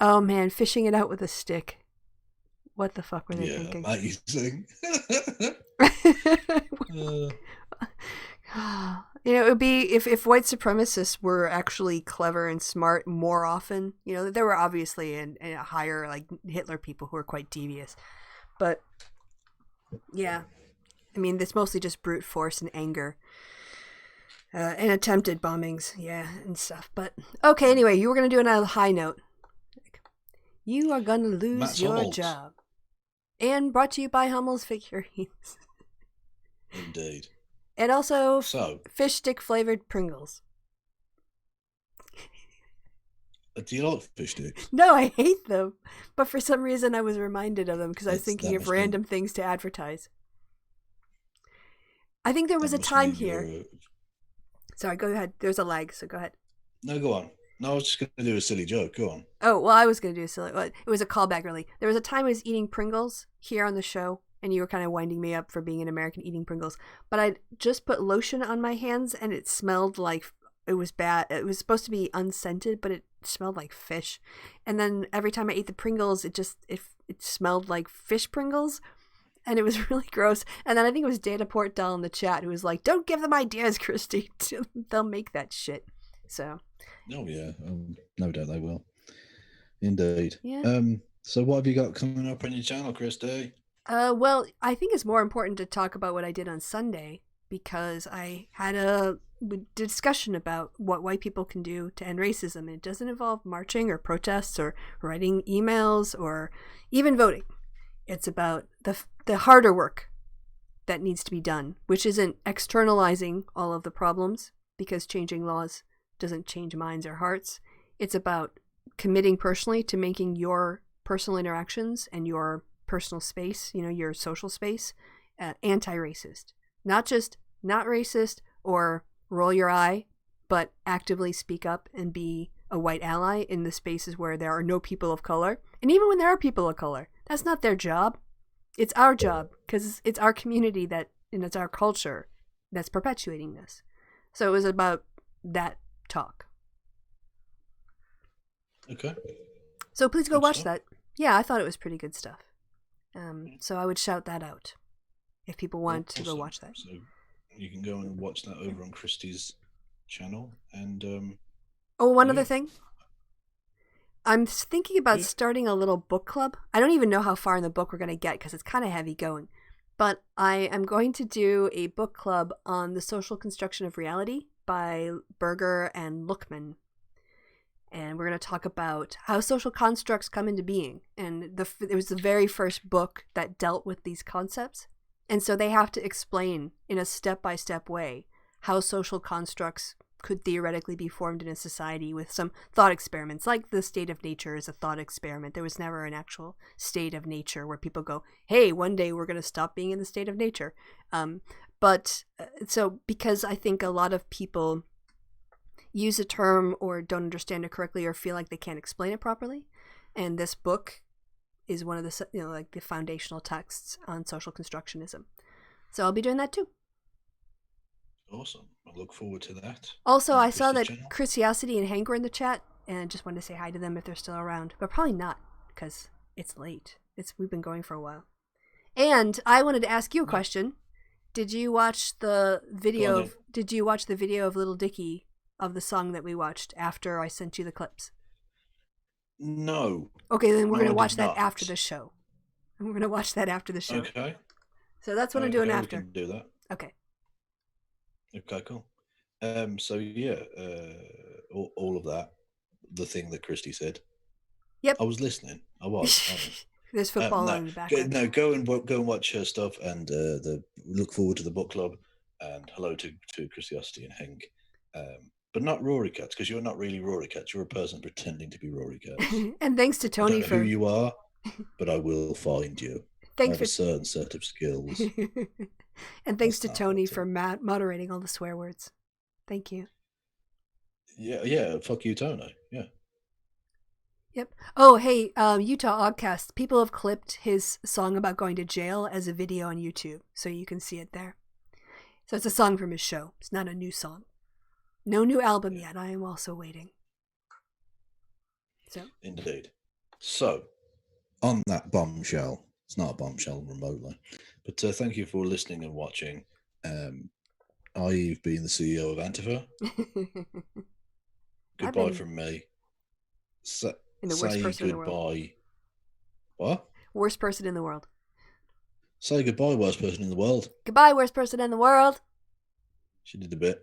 oh man, fishing it out with a stick. What the fuck were they thinking? Amazing. It would be if white supremacists were actually clever and smart more often. There were obviously a higher, like Hitler people who were quite devious, but yeah, I mean, it's mostly just brute force and anger. And attempted bombings, yeah, and stuff. But, okay, anyway, you were going to do another high note. You are going to lose Matt's your Hummels. job. And brought to you by Hummel's Figurines. Indeed. And also, So, fish stick flavored Pringles. do you like fish sticks? No, I hate them. But for some reason, I was reminded of them because I was That thinking of must be- random things to advertise. I think there was a time here. Sorry, go ahead. There's a lag, so go ahead. No, go on. No, I was just going to do a silly joke. Go on. Oh, well, I was going to do a silly... Well, it was a callback, really. There was a time I was eating Pringles here on the show, and you were kind of winding me up for being an American eating Pringles. But I just put lotion on my hands, and it smelled like... It was bad. It was supposed to be unscented, but it smelled like fish. And then every time I ate the Pringles, it smelled like fish Pringles. And it was really gross. And then I think it was Dana Portdell in the chat who was like, don't give them ideas, Kristi. They'll make that shit. So... Oh, yeah. No doubt they will. Indeed. Yeah. So what have you got coming up on your channel, Kristi? Well, I think it's more important to talk about what I did on Sunday because I had a discussion about what white people can do to end racism. And it doesn't involve marching or protests or writing emails or even voting. It's about the harder work that needs to be done, which isn't externalizing all of the problems because changing laws doesn't change minds or hearts. It's about committing personally to making your personal interactions and your personal space, your social space, anti-racist. Not just not racist or roll your eye, but actively speak up and be a white ally in the spaces where there are no people of color. And even when there are people of color, that's not their job. It's our job because it's our community and it's our culture that's perpetuating this. So it was about that talk. Okay. So please go watch that. Yeah, I thought it was pretty good stuff. So I would shout that out if people want to go watch that. So you can go and watch that over on Kristi's channel. And one other thing. I'm thinking about starting a little book club. I don't even know how far in the book we're going to get because it's kind of heavy going. But I am going to do a book club on the social construction of reality by Berger and Luckman. And we're going to talk about how social constructs come into being. And it was the very first book that dealt with these concepts. And so they have to explain in a step-by-step way how social constructs could theoretically be formed in a society with some thought experiments. Like the state of nature is a thought experiment. There was never an actual state of nature where people go, hey, one day we're going to stop being in the state of nature. So because I think a lot of people use a term or don't understand it correctly or feel like they can't explain it properly. And this book is one of the, like the foundational texts on social constructionism. So I'll be doing that too. Awesome. I look forward to that. Also, I saw that Kristiosity and Hank were in the chat and I just wanted to say hi to them if they're still around, but probably not because it's late. We've been going for a while. And I wanted to ask you a question. Did you watch the video of Little Dicky of the song that we watched after I sent you the clips? No. Okay, then we're going to watch that after the show. And we're going to watch that after the show. Okay. So that's what I'm doing after. We can do that. Okay. Okay, cool. So yeah, all of that, the thing that Kristi said. Yep. I was listening. I was. There's football in the background. Go and watch her stuff, and look forward to the book club. And hello to Kristiosity and Hank. But not Rory Cats, because you're not really Rory Cats. You're a person pretending to be Rory Cats. And thanks to Tony I don't know who you are, but I will find you. I have a certain set of skills. And thanks to Tony for moderating all the swear words. Thank you. Yeah. Fuck you, Tony. Yeah. Yep. Oh, hey, Utah Oddcast. People have clipped his song about going to jail as a video on YouTube, so you can see it there. So it's a song from his show. It's not a new song. No new album yet. I am also waiting. So. Indeed. So, on that bombshell, it's not a bombshell remotely, but thank you for listening and watching. I've been the CEO of Antifa. Goodbye from me. And the worst person in the world. What? Worst person in the world. Say goodbye, worst person in the world. Goodbye, worst person in the world. She did a bit.